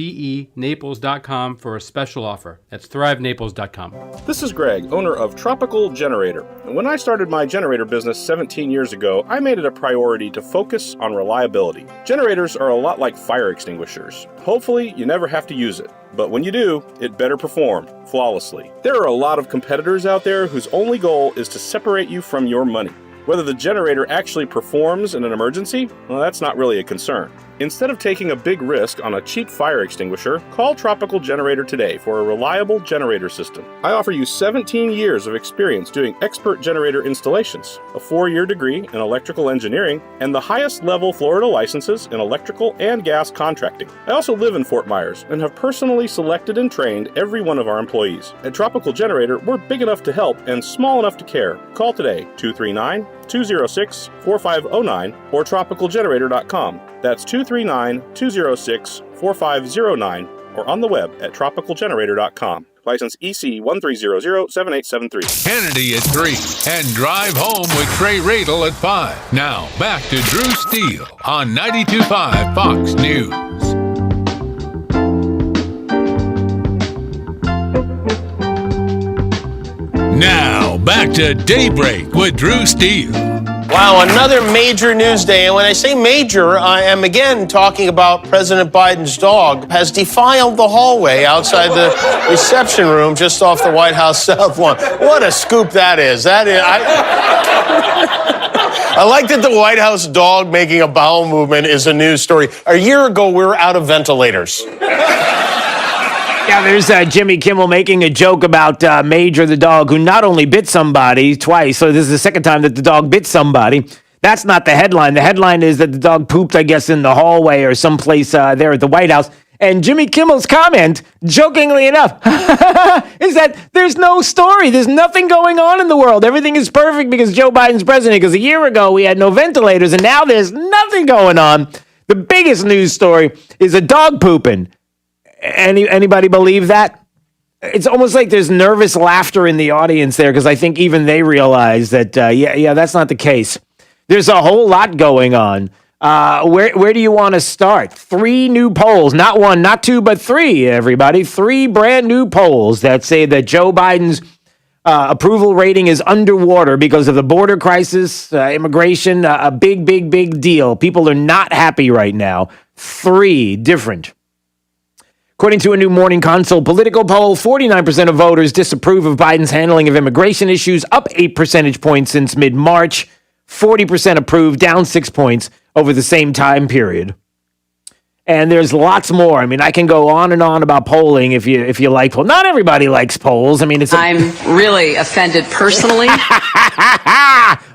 Naples.com for a special offer. That's thrivenaples.com. This is Greg, owner of Tropical Generator. And when I started my generator business 17 years ago, I made it a priority to focus on reliability. Generators are a lot like fire extinguishers. Hopefully, you never have to use it. But when you do, it better perform flawlessly. There are a lot of competitors out there whose only goal is to separate you from your money. Whether the generator actually performs in an emergency, well, that's not really a concern. Instead of taking a big risk on a cheap fire extinguisher, call Tropical Generator today for a reliable generator system. I offer you 17 years of experience doing expert generator installations, a 4-year degree in electrical engineering, and the highest level Florida licenses in electrical and gas contracting. I also live in Fort Myers and have personally selected and trained every one of our employees. At Tropical Generator, we're big enough to help and small enough to care. Call today, 239-206-4509 or tropicalgenerator.com. That's 239-206-4509 or on the web at tropicalgenerator.com. License EC 13007873. Kennedy at 3 and Drive Home with Trey Radel at 5. Now, back to Drew Steele on 92.5 Fox News. Now, back to Daybreak with Drew Steele. Wow, another major news day. And when I say major, I am again talking about President Biden's dog has defiled the hallway outside the reception room just off the White House South Lawn. What a scoop that is. I like that the White House dog making a bowel movement is a news story. A year ago, we were out of ventilators. Yeah, there's Jimmy Kimmel making a joke about Major the dog, who not only bit somebody twice, so this is the second time that the dog bit somebody. That's not the headline. The headline is that the dog pooped, I guess, in the hallway or someplace there at the White House. And Jimmy Kimmel's comment, jokingly enough, is that there's no story. There's nothing going on in the world. Everything is perfect because Joe Biden's president. Because a year ago, we had no ventilators, and now there's nothing going on. The biggest news story is a dog pooping. Anybody believe that? It's almost like there's nervous laughter in the audience there because I think even they realize that, that's not the case. There's a whole lot going on. Where do you want to start? 3 new polls, not 1, not 2, but 3, everybody. 3 brand new polls that say that Joe Biden's approval rating is underwater because of the border crisis, immigration, a big, big, big deal. People are not happy right now. 3 different. According to a new Morning Consult political poll, 49% of voters disapprove of Biden's handling of immigration issues, up 8 percentage points since mid-March. 40% approve, down 6 points over the same time period. And there's lots more. I mean, I can go on and on about polling if you like polls. Not everybody likes polls. I mean, I'm really offended personally.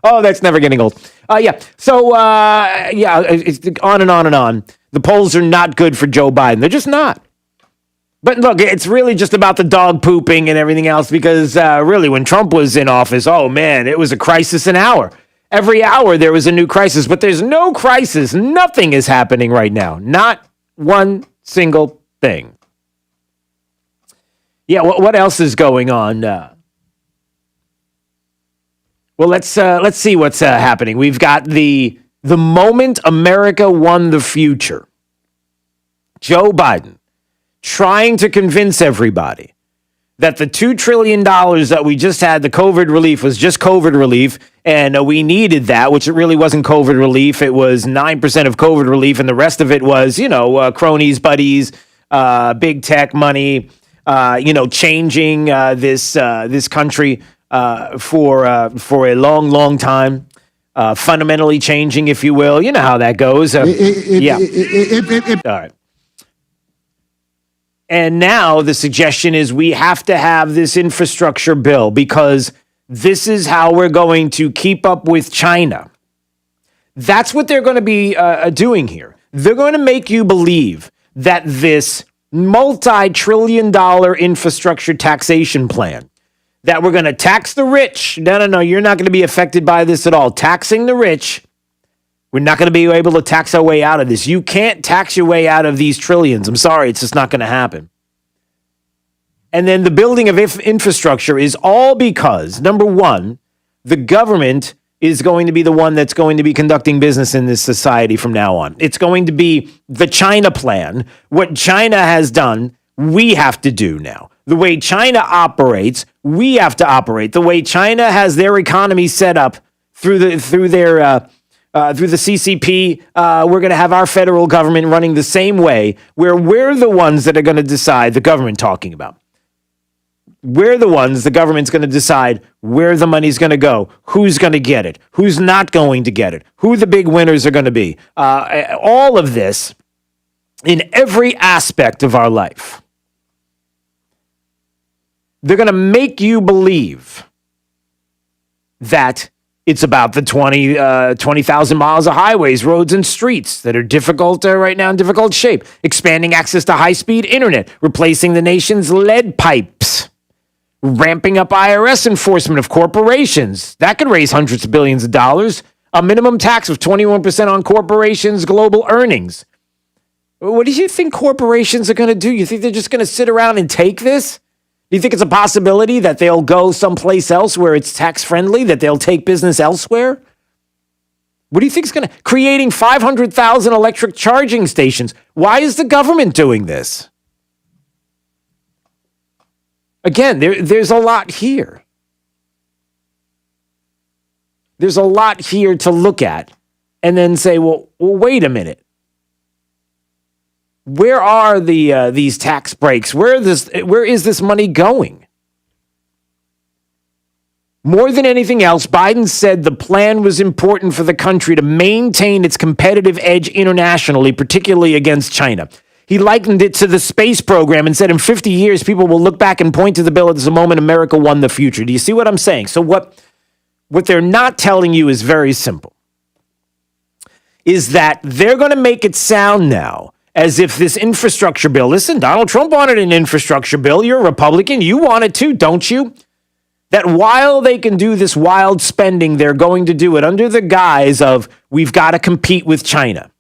Oh, that's never getting old. It's on and on and on. The polls are not good for Joe Biden. They're just not. But look, it's really just about the dog pooping and everything else because really when Trump was in office, oh man, it was a crisis an hour. Every hour there was a new crisis, but there's no crisis. Nothing is happening right now. Not one single thing. Yeah, what else is going on? Well, let's see what's happening. We've got the moment America won the future. Joe Biden trying to convince everybody that the $2 trillion that we just had, the COVID relief, was just COVID relief, and we needed that, which it really wasn't COVID relief. It was 9% of COVID relief, and the rest of it was, cronies, buddies, big tech money, changing this country for a long, long time, fundamentally changing, if you will. You know how that goes. All right. And now the suggestion is we have to have this infrastructure bill because this is how we're going to keep up with China. That's what they're going to be doing here. They're going to make you believe that this multi-trillion-dollar infrastructure taxation plan, that we're going to tax the rich. No, you're not going to be affected by this at all. Taxing the rich. We're not going to be able to tax our way out of this. You can't tax your way out of these trillions. I'm sorry, it's just not going to happen. And then the building of infrastructure is all because, number one, the government is going to be the one that's going to be conducting business in this society from now on. It's going to be the China plan. What China has done, we have to do now. The way China operates, we have to operate. The way China has their economy set up through the CCP, we're going to have our federal government running the same way, where we're the ones that are going to decide, the government talking about. We're the ones, the government's going to decide where the money's going to go, who's going to get it, who's not going to get it, who the big winners are going to be. All of this in every aspect of our life. They're going to make you believe that it's about the 20,000 miles of highways, roads, and streets that are difficult right now in difficult shape. Expanding access to high-speed internet. Replacing the nation's lead pipes. Ramping up IRS enforcement of corporations. That could raise hundreds of billions of dollars. A minimum tax of 21% on corporations' global earnings. What do you think corporations are going to do? You think they're just going to sit around and take this? Do you think it's a possibility that they'll go someplace else where it's tax-friendly, that they'll take business elsewhere? What do you think is going to... Creating 500,000 electric charging stations. Why is the government doing this? Again, there's a lot here. There's a lot here to look at and then say, well wait a minute. Where are these tax breaks? Where is this money going? More than anything else, Biden said the plan was important for the country to maintain its competitive edge internationally, particularly against China. He likened it to the space program and said in 50 years, people will look back and point to the bill as the moment America won the future. Do you see what I'm saying? So what they're not telling you is very simple, is that they're going to make it sound now as if this infrastructure bill, listen, Donald Trump wanted an infrastructure bill. You're a Republican. You want it too, don't you? That while they can do this wild spending, they're going to do it under the guise of we've got to compete with China.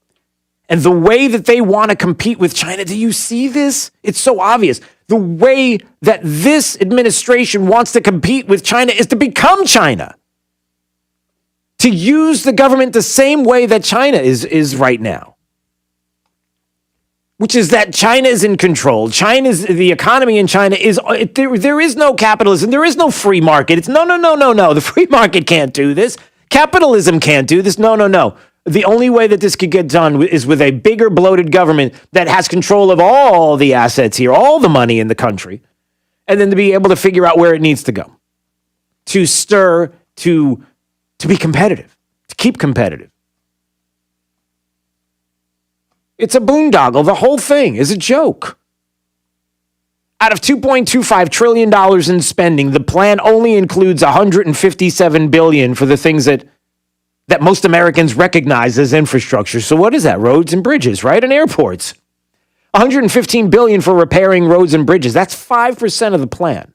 And the way that they want to compete with China, do you see this? It's so obvious. The way that this administration wants to compete with China is to become China. To use the government the same way that China is right now. Which is that China is in control. The economy in China is, there is no capitalism. There is no free market. It's no. The free market can't do this. Capitalism can't do this. No. The only way that this could get done is with a bigger, bloated government that has control of all the assets here, all the money in the country, and then to be able to figure out where it needs to go. To stir, to be competitive, to keep competitive. It's a boondoggle. The whole thing is a joke. Out of $2.25 trillion in spending, the plan only includes $157 billion for the things that most Americans recognize as infrastructure. So what is that? Roads and bridges, right? And airports. $115 billion for repairing roads and bridges. That's 5% of the plan.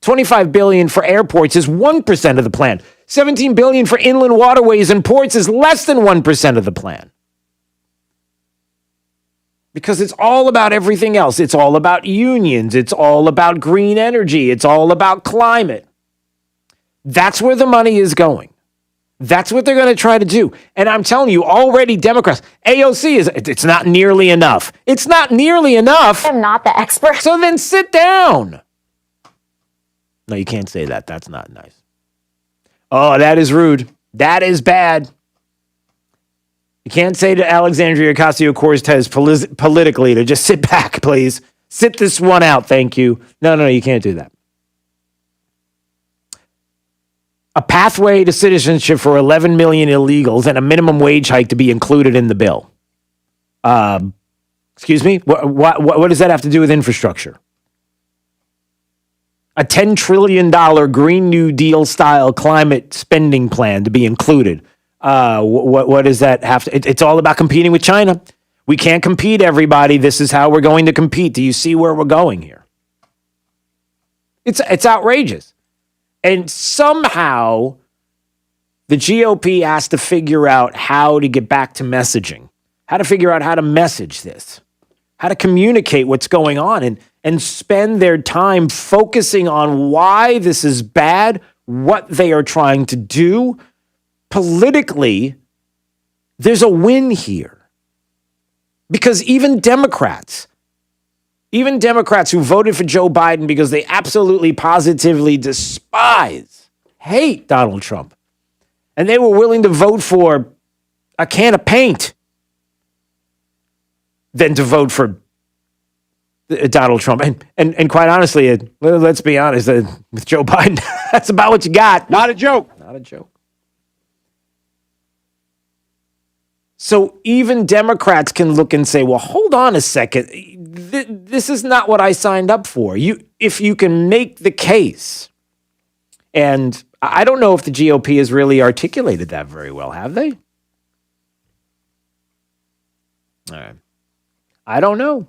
$25 billion for airports is 1% of the plan. $17 billion for inland waterways and ports is less than 1% of the plan. Because it's all about everything else. It's all about unions. It's all about green energy. It's all about climate. That's where the money is going. That's what they're going to try to do. And I'm telling you, already Democrats, AOC it's not nearly enough. It's not nearly enough. I'm not the expert. So then sit down. No, you can't say that. That's not nice. Oh, that is rude. That is bad. You can't say to Alexandria Ocasio-Cortez politically to just sit back, please. Sit this one out, thank you. No, you can't do that. A pathway to citizenship for 11 million illegals and a minimum wage hike to be included in the bill. Excuse me? What does that have to do with infrastructure? A $10 trillion Green New Deal style climate spending plan to be included. What does that have to? It's all about competing with China. We can't compete, everybody. This is how we're going to compete. Do you see where we're going here? It's outrageous. And somehow the GOP has to figure out how to get back to messaging, how to figure out how to message this, how to communicate what's going on and spend their time focusing on why this is bad, what they are trying to do. Politically, there's a win here. Because even Democrats who voted for Joe Biden because they absolutely positively hate Donald Trump, and they were willing to vote for a can of paint than to vote for Donald Trump. And quite honestly, let's be honest, with Joe Biden, that's about what you got. Not a joke. Not a joke. So even Democrats can look and say, well, hold on a second. This is not what I signed up for. If you can make the case. And I don't know if the GOP has really articulated that very well, have they? All right. I don't know.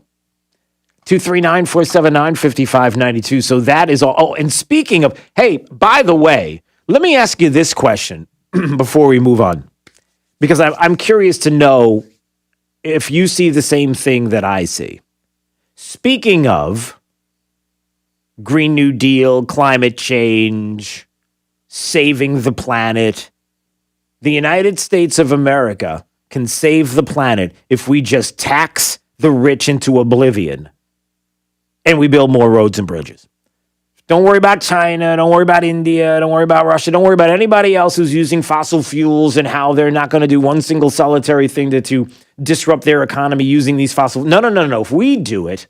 239-479-5592. So that is all. Oh, and speaking of, hey, by the way, let me ask you this question before we move on. Because I'm curious to know if you see the same thing that I see. Speaking of Green New Deal, climate change, saving the planet, the United States of America can save the planet if we just tax the rich into oblivion and we build more roads and bridges. Don't worry about China. Don't worry about India. Don't worry about Russia. Don't worry about anybody else who's using fossil fuels and how they're not going to do one single solitary thing to disrupt their economy using these fossil. No. If we do it,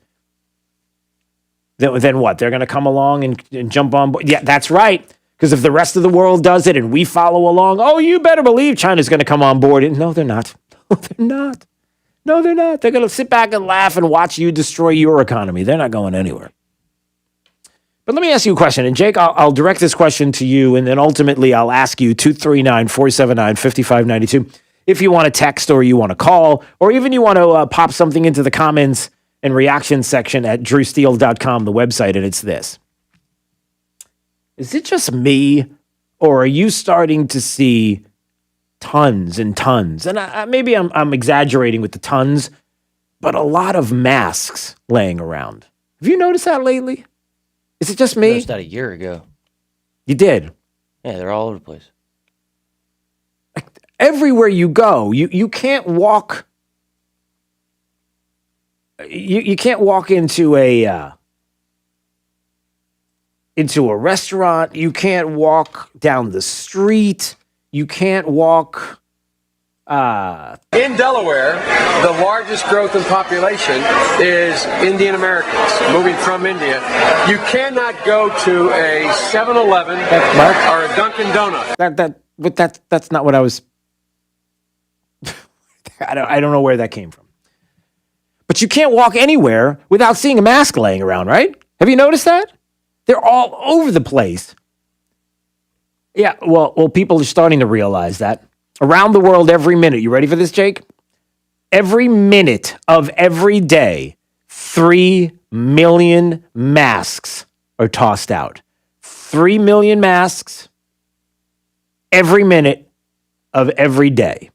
then what? They're going to come along and jump on board. Yeah, that's right. Because if the rest of the world does it and we follow along, oh, you better believe China's going to come on board. No, they're not. No, they're not. No, they're not. They're going to sit back and laugh and watch you destroy your economy. They're not going anywhere. But let me ask you a question. And Jake, I'll direct this question to you, and then ultimately I'll ask you 239-479-5592 if you want to text or you want to call, or even you want to pop something into the comments and reaction section at drewsteele.com, the website, and it's this. Is it just me, or are you starting to see tons and tons, and maybe I'm exaggerating with the tons, but a lot of masks laying around? Have you noticed that lately? Is it just me? I noticed that a year ago. You did? Yeah, they're all over the place. Like, everywhere you go, you can't walk. You can't walk into a restaurant. You can't walk down the street. You can't walk. In Delaware, the largest growth in population is Indian Americans moving from India. You cannot go to a 7-Eleven or a Dunkin' Donut. That's not what I was. I don't know where that came from. But you can't walk anywhere without seeing a mask laying around, right? Have you noticed that? They're all over the place. Yeah, well, people are starting to realize that. Around the world, every minute. You ready for this, Jake? Every minute of every day, 3 million masks are tossed out. 3 million masks every minute of every day.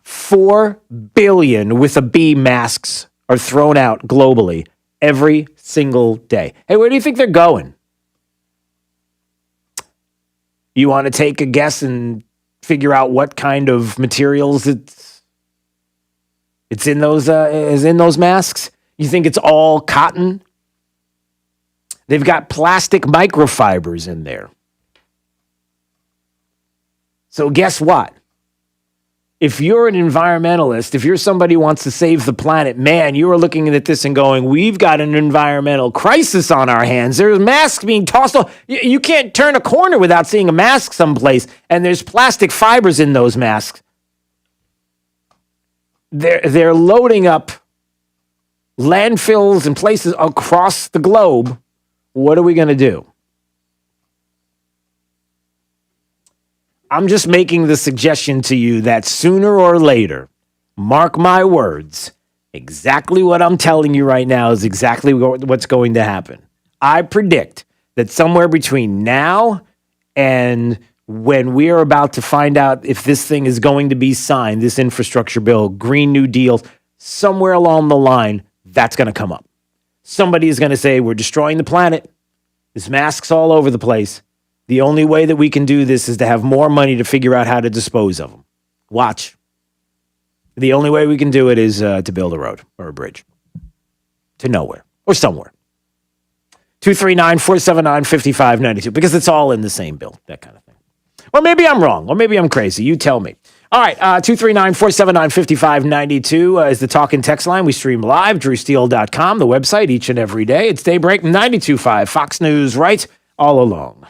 4 billion with a B masks are thrown out globally every single day. Hey, where do you think they're going? You want to take a guess and figure out what kind of materials it's in those masks? You think it's all cotton? They've got plastic microfibers in there. So guess what? If you're an environmentalist, if you're somebody who wants to save the planet, man, you are looking at this and going, we've got an environmental crisis on our hands. There's masks being tossed off. You can't turn a corner without seeing a mask someplace, and there's plastic fibers in those masks. They're loading up landfills and places across the globe. What are we going to do? I'm just making the suggestion to you that sooner or later, mark my words, exactly what I'm telling you right now is exactly what's going to happen. I predict that somewhere between now and when we are about to find out if this thing is going to be signed, this infrastructure bill, Green New Deal, somewhere along the line, that's going to come up. Somebody is going to say, we're destroying the planet. There's masks all over the place. The only way that we can do this is to have more money to figure out how to dispose of them. Watch. The only way we can do it is to build a road or a bridge to nowhere or somewhere. 239-479-5592, because it's all in the same bill, that kind of thing. Or maybe I'm wrong, or maybe I'm crazy. You tell me. All right, 239-479-5592 is the talk and text line. We stream live, drewsteele.com, the website, each and every day. It's Daybreak 92.5, Fox News, right all along.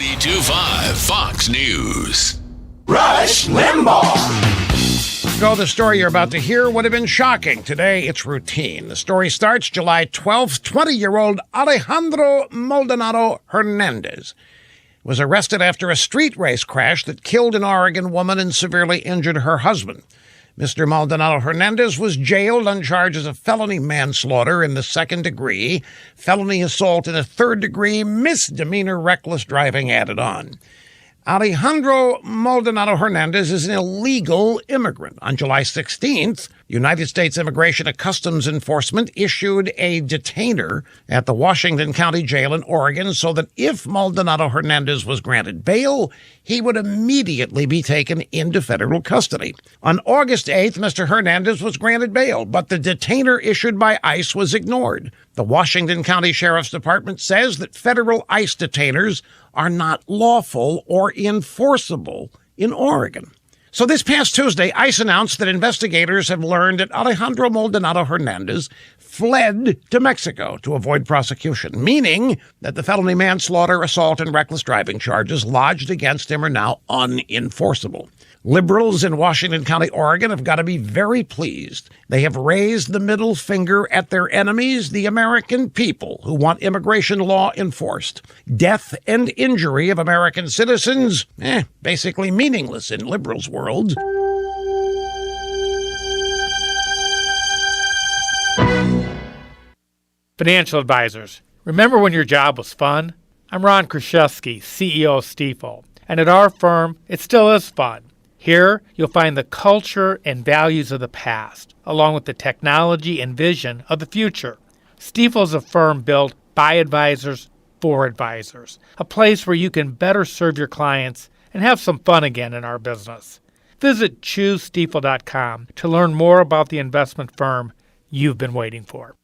92.5 Fox News. Rush Limbaugh. No, the story you're about to hear would have been shocking. Today, it's routine. The story starts July 12th. 20-year-old Alejandro Maldonado Hernandez was arrested after a street race crash that killed an Oregon woman and severely injured her husband. Mr. Maldonado Hernandez was jailed on charges of felony manslaughter in the second degree, felony assault in the third degree, misdemeanor reckless driving added on. Alejandro Maldonado Hernandez is an illegal immigrant. On July 16th, United States Immigration and Customs Enforcement issued a detainer at the Washington County Jail in Oregon so that if Maldonado Hernandez was granted bail, he would immediately be taken into federal custody. On August 8th, Mr. Hernandez was granted bail, but the detainer issued by ICE was ignored. The Washington County Sheriff's Department says that federal ICE detainers are not lawful or enforceable in Oregon. So this past Tuesday, ICE announced that investigators have learned that Alejandro Maldonado Hernandez fled to Mexico to avoid prosecution, meaning that the felony manslaughter, assault, and reckless driving charges lodged against him are now unenforceable. Liberals in Washington County, Oregon have got to be very pleased. They have raised the middle finger at their enemies, the American people, who want immigration law enforced. Death and injury of American citizens, basically meaningless in liberals' worlds. Financial advisors, remember when your job was fun? I'm Ron Kraszewski, CEO of Stifel, and at our firm, it still is fun. Here, you'll find the culture and values of the past, along with the technology and vision of the future. Stifel is a firm built by advisors for advisors, a place where you can better serve your clients and have some fun again in our business. Visit ChooseStifel.com to learn more about the investment firm you've been waiting for.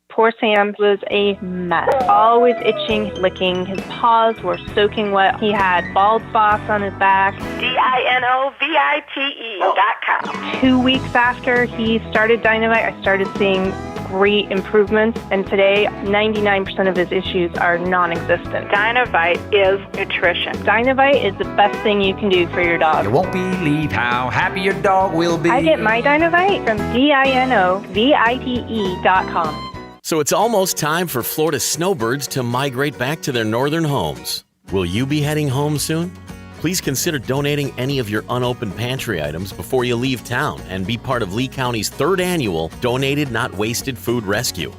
Poor Sam was a mess. Always itching, licking. His paws were soaking wet. He had bald spots on his back. DINOVITE.com. 2 weeks after he started Dynamite, I started seeing great improvements, and today 99% of his issues are non-existent. Dynamite is nutrition. Dynamite is the best thing you can do for your dog. You won't believe how happy your dog will be. I get my Dynamite from DINOVITE.com. So it's almost time for Florida snowbirds to migrate back to their northern homes. Will you be heading home soon? Please consider donating any of your unopened pantry items before you leave town and be part of Lee County's 3rd annual Donated Not Wasted Food Rescue.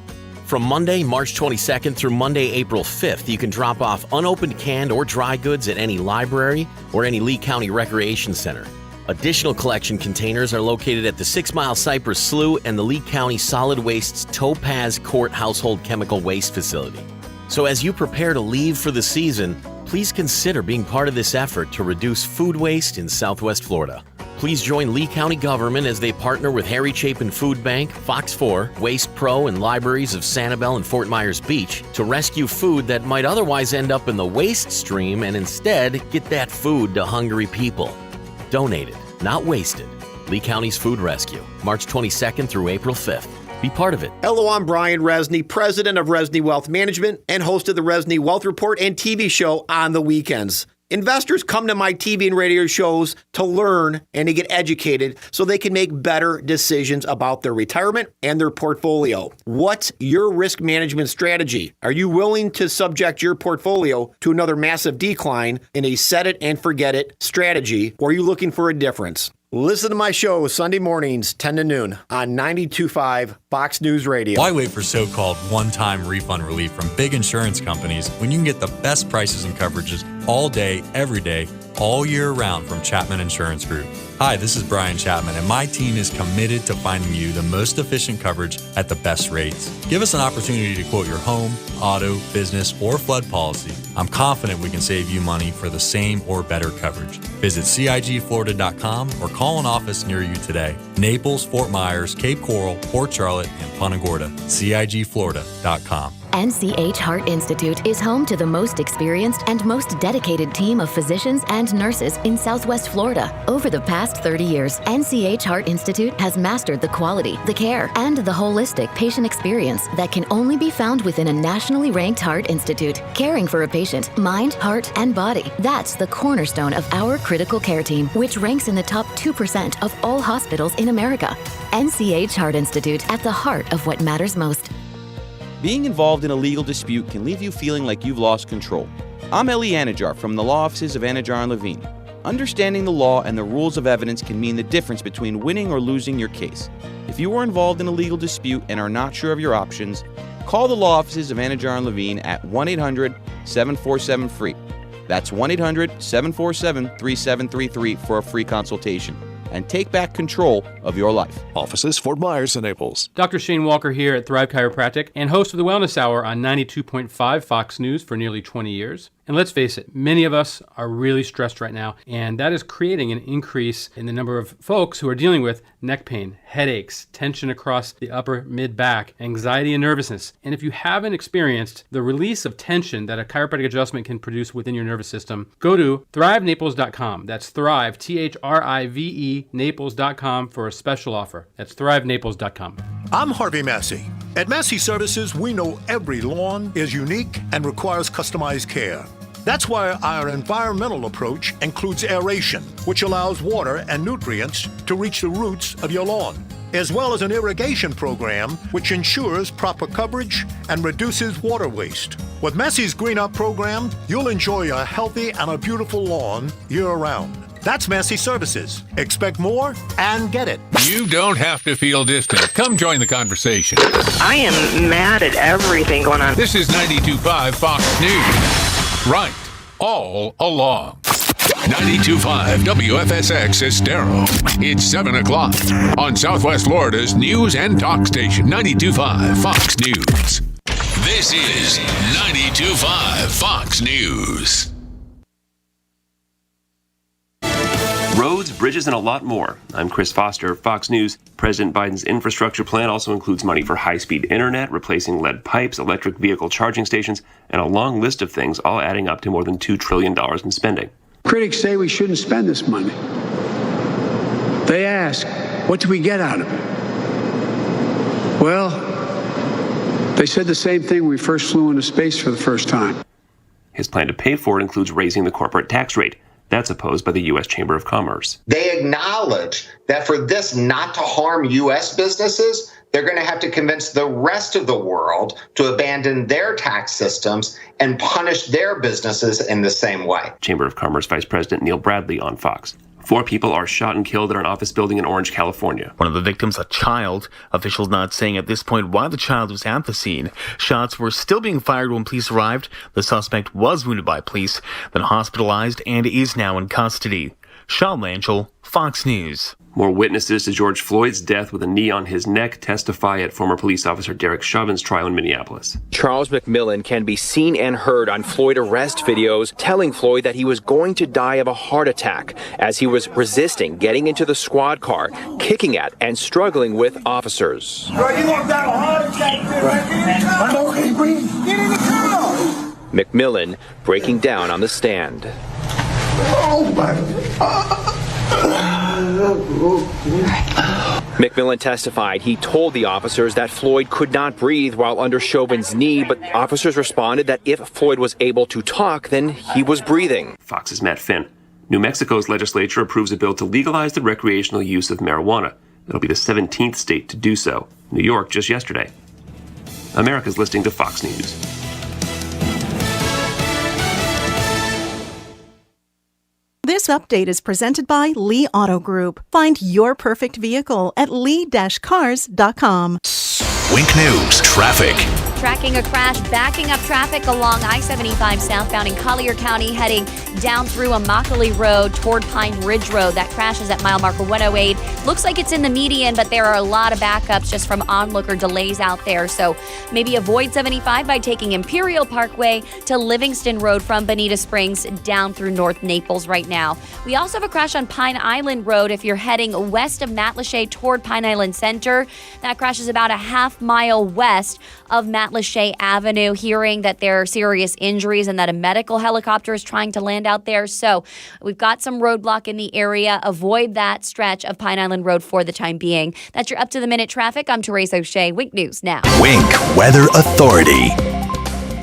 From Monday, March 22nd through Monday, April 5th, you can drop off unopened canned or dry goods at any library or any Lee County Recreation Center. Additional collection containers are located at the 6 Mile Cypress Slough and the Lee County Solid Waste's Topaz Court Household Chemical Waste Facility. So as you prepare to leave for the season, please consider being part of this effort to reduce food waste in Southwest Florida. Please join Lee County government as they partner with Harry Chapin Food Bank, Fox 4, Waste Pro, and libraries of Sanibel and Fort Myers Beach to rescue food that might otherwise end up in the waste stream and instead get that food to hungry people. Donated, not wasted. Lee County's Food Rescue, March 22nd through April 5th. Be part of it. Hello, I'm Brian Resney, president of Resney Wealth Management and host of the Resney Wealth Report and TV show on the weekends. Investors come to my TV and radio shows to learn and to get educated so they can make better decisions about their retirement and their portfolio. What's your risk management strategy? Are you willing to subject your portfolio to another massive decline in a set it and forget it strategy, or are you looking for a difference? Listen to my show Sunday mornings, 10 to noon on 92.5 Fox News Radio. Why wait for so-called one-time refund relief from big insurance companies when you can get the best prices and coverages all day, every day, all year round from Chapman Insurance Group? Hi, this is Brian Chapman, and my team is committed to finding you the most efficient coverage at the best rates. Give us an opportunity to quote your home, auto, business, or flood policy. I'm confident we can save you money for the same or better coverage. Visit CIGFlorida.com or call an office near you today. Naples, Fort Myers, Cape Coral, Port Charlotte, and Punta Gorda. CIGFlorida.com. NCH Heart Institute is home to the most experienced and most dedicated team of physicians and nurses in Southwest Florida. Over the past 30 years, NCH Heart Institute has mastered the quality, the care, and the holistic patient experience that can only be found within a nationally ranked heart institute. Caring for a patient, mind, heart, and body. That's the cornerstone of our critical care team, which ranks in the top 2% of all hospitals in America. NCH Heart Institute, at the heart of what matters most. Being involved in a legal dispute can leave you feeling like you've lost control. I'm Eli Anajar from the law offices of Anajar and Levine. Understanding the law and the rules of evidence can mean the difference between winning or losing your case. If you are involved in a legal dispute and are not sure of your options, call the law offices of Anajar and Levine at 1-800-747-FREE. That's 1-800-747-3733 for a free consultation. and take back control of your life. Offices Fort Myers and Naples. Dr. Shane Walker here at Thrive Chiropractic and host of the Wellness Hour on 92.5 Fox News for nearly 20 years. And let's face it, many of us are really stressed right now, and that is creating an increase in the number of folks who are dealing with neck pain, headaches, tension across the upper mid-back, anxiety and nervousness. And if you haven't experienced the release of tension that a chiropractic adjustment can produce within your nervous system, go to thrivenaples.com. That's Thrive, Thrive, Naples.com for a special offer. That's thrivenaples.com. I'm Harvey Massey. At Massey Services, we know every lawn is unique and requires customized care. That's why our environmental approach includes aeration, which allows water and nutrients to reach the roots of your lawn, as well as an irrigation program which ensures proper coverage and reduces water waste. With Massey's Green Up program, you'll enjoy a healthy and a beautiful lawn year-round. That's Massey Services. Expect more and get it. You don't have to feel distant. Come join the conversation. I am mad at everything going on. This is 92.5 Fox News. Right. All along. 92.5 WFSX Estero. It's 7 o'clock on Southwest Florida's news and talk station, 92.5 Fox News. This is 92.5 Fox News. Roads, bridges, and a lot more. I'm Chris Foster, Fox News. President Biden's infrastructure plan also includes money for high-speed internet, replacing lead pipes, electric vehicle charging stations, and a long list of things, all adding up to more than $2 trillion in spending. Critics say we shouldn't spend this money. They ask, what do we get out of it? Well, they said the same thing when we first flew into space for the first time. His plan to pay for it includes raising the corporate tax rate. That's opposed by the U.S. Chamber of Commerce. They acknowledge that for this not to harm U.S. businesses, they're going to have to convince the rest of the world to abandon their tax systems and punish their businesses in the same way. Chamber of Commerce Vice President Neil Bradley on Fox. 4 people are shot and killed at an office building in Orange, California. One of the victims, a child. Officials not saying at this point why the child was at the scene. Shots were still being fired when police arrived. The suspect was wounded by police, then hospitalized, and is now in custody. Sean Lanchel, Fox News. More witnesses to George Floyd's death with a knee on his neck testify at former police officer Derek Chauvin's trial in Minneapolis. Charles McMillan can be seen and heard on Floyd arrest videos telling Floyd that he was going to die of a heart attack as he was resisting getting into the squad car, kicking at and struggling with officers. McMillan breaking down on the stand. McMillan testified he told the officers that Floyd could not breathe while under Chauvin's knee, but officers responded that if Floyd was able to talk, then he was breathing. Fox's Matt Finn. New Mexico's legislature approves a bill to legalize the recreational use of marijuana. It'll be the 17th state to do so. New York just yesterday. America's listening to Fox News. This update is presented by Lee Auto Group. Find your perfect vehicle at lee-cars.com. Wink News traffic. Tracking a crash, backing up traffic along I-75 southbound in Collier County, heading down through Immokalee Road toward Pine Ridge Road. That crash is at mile marker 108. Looks like it's in the median, but there are a lot of backups just from onlooker delays out there. So maybe avoid 75 by taking Imperial Parkway to Livingston Road from Bonita Springs down through North Naples right now. We also have a crash on Pine Island Road if you're heading west of Matlacha toward Pine Island Center. That crash is about a half mile west of Matlacha Avenue, hearing that there are serious injuries and that a medical helicopter is trying to land out there. So we've got some roadblock in the area. Avoid that stretch of Pine Island Road for the time being. That's your up-to-the-minute traffic. I'm Therese O'Shea. Wink News now. Wink Weather Authority.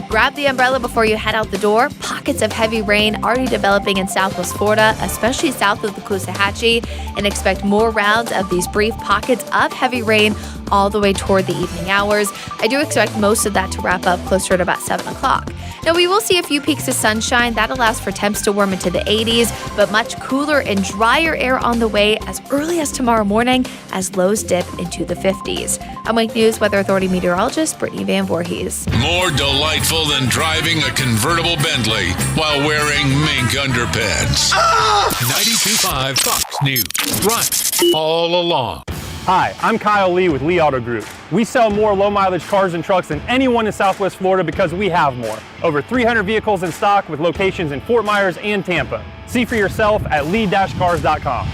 Grab the umbrella before you head out the door. Pockets of heavy rain already developing in southwest Florida, especially south of the Caloosahatchee, and expect more rounds of these brief pockets of heavy rain all the way toward the evening hours. I do expect most of that to wrap up closer to about 7 o'clock. Now, we will see a few peaks of sunshine. That allows for temps to warm into the 80s, but much cooler and drier air on the way as early as tomorrow morning as lows dip into the 50s. I'm Wink News Weather Authority meteorologist Brittany Van Voorhees. More delightful than driving a convertible Bentley. while wearing mink underpants. 92.5 Fox News. Right all along. Hi, I'm Kyle Lee with Lee Auto Group. We sell more low-mileage cars and trucks than anyone in Southwest Florida because we have more. Over 300 vehicles in stock with locations in Fort Myers and Tampa. See for yourself at lee-cars.com.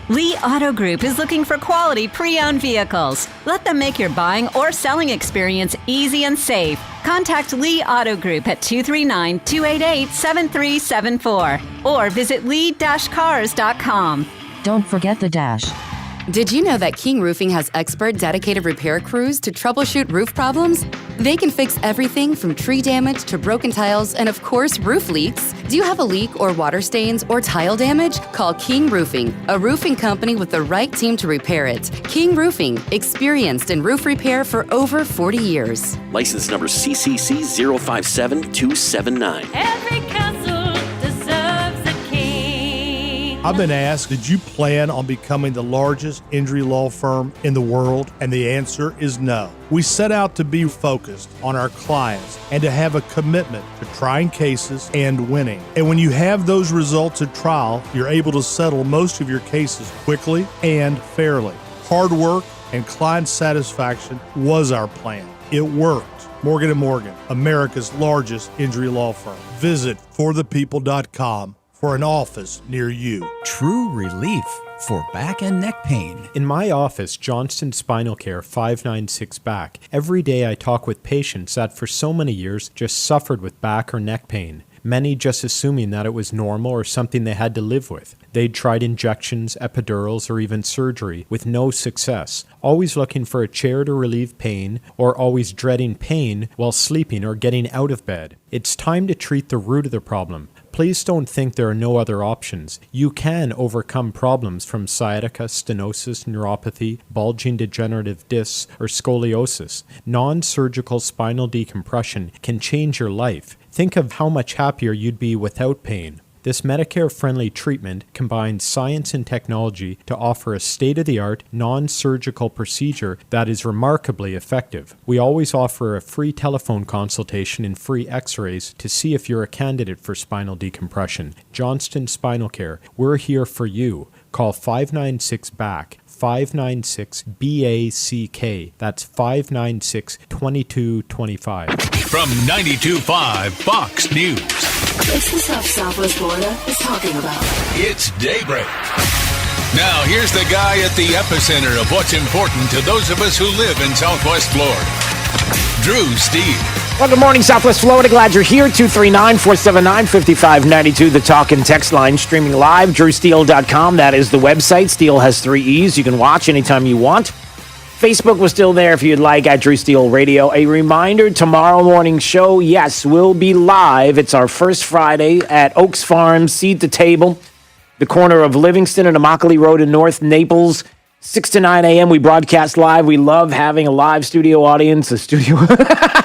Lee Auto Group is looking for quality pre-owned vehicles. Let them make your buying or selling experience easy and safe. Contact Lee Auto Group at 239-288-7374 or visit lee-cars.com. Don't forget the dash. Did you know that King Roofing has expert dedicated repair crews to troubleshoot roof problems? They can fix everything from tree damage to broken tiles and, of course, roof leaks. Do you have a leak or water stains or tile damage? Call King Roofing, a roofing company with the right team to repair it. King Roofing, experienced in roof repair for over 40 years. License number CCC 057279. Every castle deserves a king. I've been asked, did you plan on becoming the largest injury law firm in the world? And the answer is no. We set out to be focused on our clients and to have a commitment to trying cases and winning. And when you have those results at trial, you're able to settle most of your cases quickly and fairly. Hard work and client satisfaction was our plan. It worked. Morgan & Morgan, America's largest injury law firm. Visit forthepeople.com for an office near you. True relief for back and neck pain. In my office, Johnston Spinal Care 596 Back, every day I talk with patients that for so many years just suffered with back or neck pain. Many just assuming that it was normal or something they had to live with. They'd tried injections, epidurals, or even surgery with no success, always looking for a chair to relieve pain or always dreading pain while sleeping or getting out of bed. It's time to treat the root of the problem. Please don't think there are no other options. You can overcome problems from sciatica, stenosis, neuropathy, bulging degenerative discs, or scoliosis. Non-surgical spinal decompression can change your life. Think of how much happier you'd be without pain. This Medicare-friendly treatment combines science and technology to offer a state-of-the-art, non-surgical procedure that is remarkably effective. We always offer a free telephone consultation and free x-rays to see if you're a candidate for spinal decompression. Johnston Spinal Care, we're here for you. Call 596-BACK, 596-BACK. That's 596-2225. From 92.5 Fox News. It's the stuff Southwest Florida is talking about. It's Daybreak. Now, here's the guy at the epicenter of what's important to those of us who live in Southwest Florida. Drew Steele. Well, good morning, Southwest Florida. Glad you're here. 239-479-5592, the talk and text line. Streaming live, drewsteele.com. That is the website. Steele has 3 E's. You can watch anytime you want. Facebook was still there if you'd like, at Drew Steele Radio. A reminder, tomorrow morning's show, yes, will be live. It's our first Friday at Oaks Farm, Seed to Table, the corner of Livingston and Immokalee Road in North Naples. 6 to 9 a.m. we broadcast live. We love having a live studio audience. I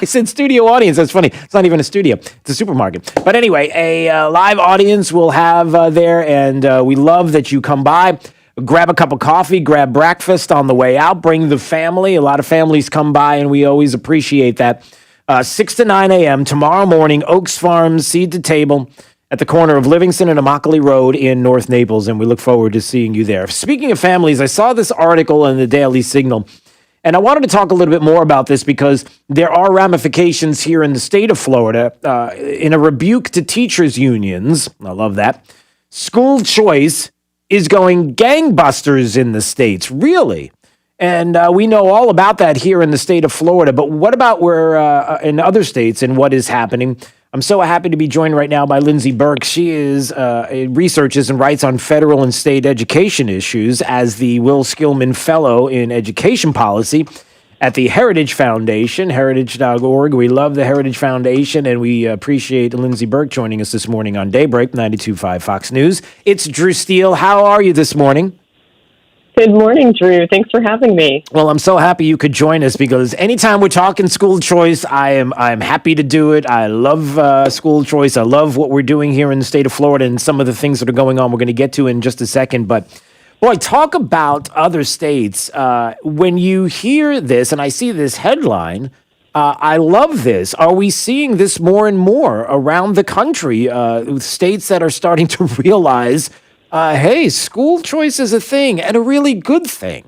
said studio audience. That's funny. It's not even a studio. It's a supermarket. But anyway, a live audience we'll have there, and we love that you come by. Grab a cup of coffee, grab breakfast on the way out, bring the family. A lot of families come by, and we always appreciate that. 6 to 9 a.m. tomorrow morning, Oaks Farm, Seed to Table, at the corner of Livingston and Immokalee Road in North Naples, and we look forward to seeing you there. Speaking of families, I saw this article in the Daily Signal, and I wanted to talk a little bit more about this because there are ramifications here in the state of Florida in a rebuke to teachers' unions. I love that. School choice is going gangbusters in the states, really. And we know all about that here in the state of Florida. But what about where in other states and what is happening? I'm so happy to be joined right now by Lindsay Burke. She is researches and writes on federal and state education issues as the Will Skillman Fellow in Education Policy at the Heritage Foundation, heritage.org. We love the Heritage Foundation, and we appreciate Lindsay Burke joining us this morning on Daybreak, 92.5 Fox News. It's Drew Steele. How are you this morning? Good morning, Drew. Thanks for having me. Well, I'm so happy you could join us because anytime we're talking school choice, I'm happy to do it. I love school choice. I love what we're doing here in the state of Florida and some of the things that are going on we're going to get to in just a second. But boy, talk about other states. When you hear this, and I see this headline, I love this. Are we seeing this more and more around the country? With states that are starting to realize, hey, school choice is a thing and a really good thing.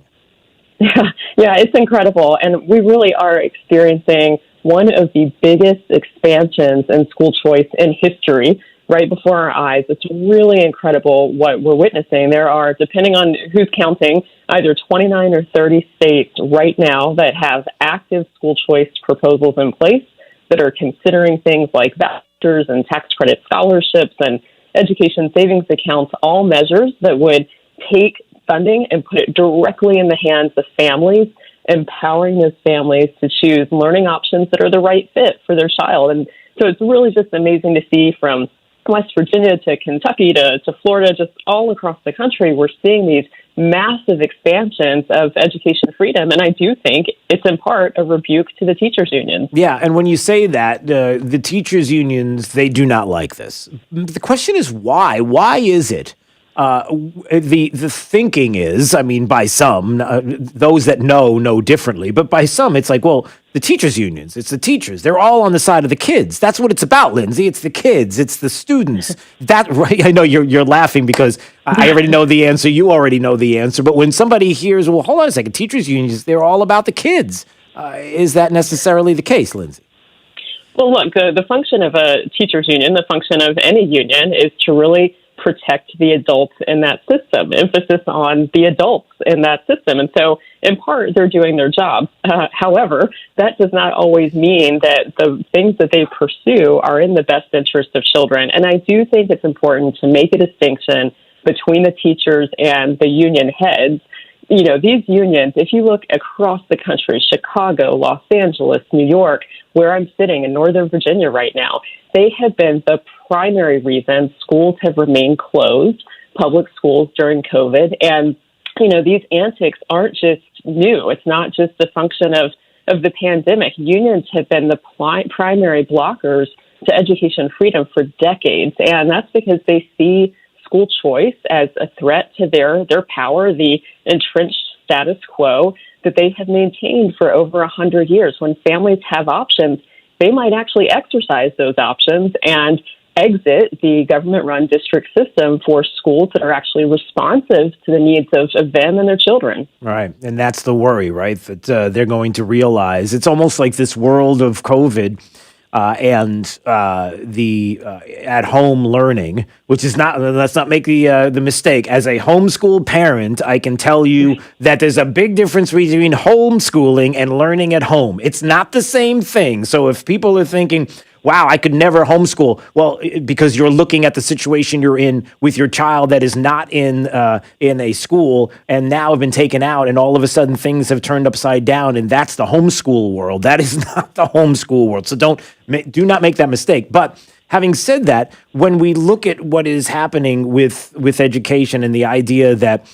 Yeah, it's incredible. And we really are experiencing one of the biggest expansions in school choice in history right before our eyes. It's really incredible what we're witnessing. There are, depending on who's counting, either 29 or 30 states right now that have active school choice proposals in place that are considering things like vouchers and tax credit scholarships and education savings accounts, all measures that would take funding and put it directly in the hands of families, empowering those families to choose learning options that are the right fit for their child. And so it's really just amazing to see from West Virginia to Kentucky to Florida, just all across the country, we're seeing these massive expansions of education freedom. And I do think it's in part a rebuke to the teachers' unions. Yeah, and when you say that, the teachers' unions, they do not like this. The question is why? Why is it? The thinking is, I mean, by some, those that know differently, but by some, it's like, well, the teachers' unions, it's the teachers. They're all on the side of the kids. That's what it's about, Lindsay. It's the kids. It's the students. That, right? I know you're laughing because I already know the answer. You already know the answer. But when somebody hears, well, hold on a second, teachers' unions, they're all about the kids. Is that necessarily the case, Lindsay? Well, look, the function of a teachers' union, the function of any union is to really protect the adults in that system, emphasis on the adults in that system. And so, in part, they're doing their job. However, that does not always mean that the things that they pursue are in the best interest of children. And I do think it's important to make a distinction between the teachers and the union heads. You know, these unions, if you look across the country, Chicago, Los Angeles, New York, where I'm sitting in Northern Virginia right now, they have been the primary reason schools have remained closed, public schools during COVID. And, you know, these antics aren't just new. It's not just the function of the pandemic. Unions have been the primary blockers to education freedom for decades. And that's because they see school choice as a threat to their power, the entrenched status quo that they have maintained for over 100 years. When families have options, they might actually exercise those options and exit the government-run district system for schools that are actually responsive to the needs of them and their children. Right, and that's the worry, right, that they're going to realize. It's almost like this world of COVID and the at-home learning, which is not, let's not make the mistake. As a homeschool parent, I can tell you that there's a big difference between homeschooling and learning at home. It's not the same thing. So if people are thinking, wow, I could never homeschool. Well, because you're looking at the situation you're in with your child that is not in a school and now have been taken out, and all of a sudden things have turned upside down, and that's the homeschool world. That is not the homeschool world. So do not make that mistake. But having said that, when we look at what is happening with education and the idea that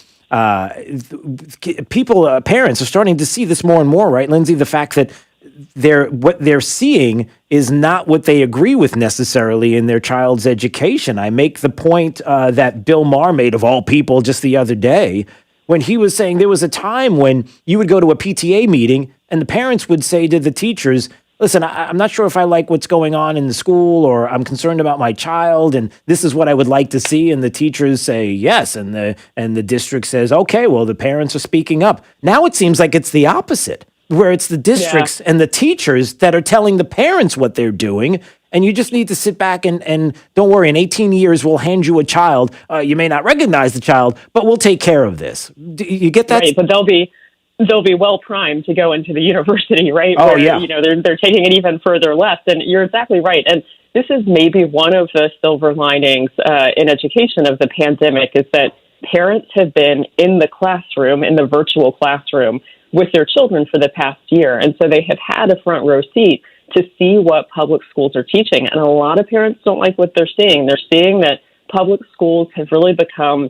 parents are starting to see this more and more, right, Lindsay? The fact that what they're seeing is not what they agree with necessarily in their child's education. I make the point that Bill Maher made, of all people, just the other day, when he was saying there was a time when you would go to a PTA meeting and the parents would say to the teachers, listen, I'm not sure if I like what's going on in the school, or I'm concerned about my child, and this is what I would like to see. And the teachers say yes, and the district says, okay, well, the parents are speaking up. Now it seems like it's the opposite, where it's the districts and the teachers that are telling the parents what they're doing. And you just need to sit back and don't worry, in 18 years, we'll hand you a child. You may not recognize the child, but we'll take care of this. Do you get that? Right, but they'll be well primed to go into the university, right? Oh, where, yeah. You know, they're taking it even further left. And you're exactly right. And this is maybe one of the silver linings in education of the pandemic, is that parents have been in the classroom, in the virtual classroom, with their children for the past year. And so they have had a front row seat to see what public schools are teaching. And a lot of parents don't like what they're seeing. They're seeing that public schools have really become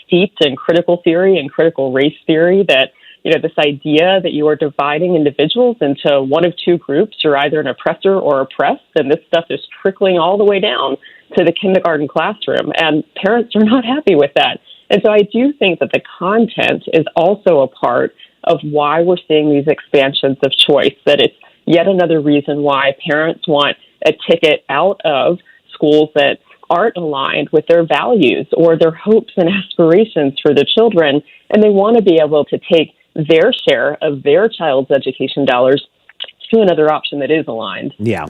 steeped in critical theory and critical race theory, that, you know, this idea that you are dividing individuals into one of two groups. You're either an oppressor or oppressed, and this stuff is trickling all the way down to the kindergarten classroom. And parents are not happy with that. And so I do think that the content is also a part of why we're seeing these expansions of choice, that yet another reason why parents want a ticket out of schools that aren't aligned with their values or their hopes and aspirations for the children, and they want to be able to take their share of their child's education dollars to another option that is aligned. Yeah.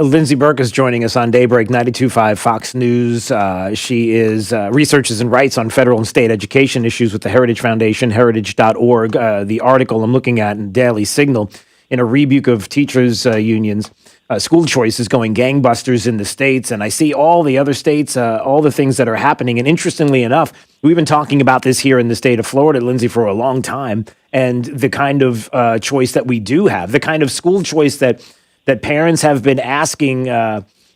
Lindsay Burke is joining us on Daybreak 92.5 Fox News. She is researches and writes on federal and state education issues with the Heritage Foundation, heritage.org. The article I'm looking at in Daily Signal, in a rebuke of teachers' unions, school choice is going gangbusters in the states. And I see all the other states, all the things that are happening. And interestingly enough, we've been talking about this here in the state of Florida, Lindsay, for a long time. And the kind of choice that we do have, the kind of school choice that parents have been asking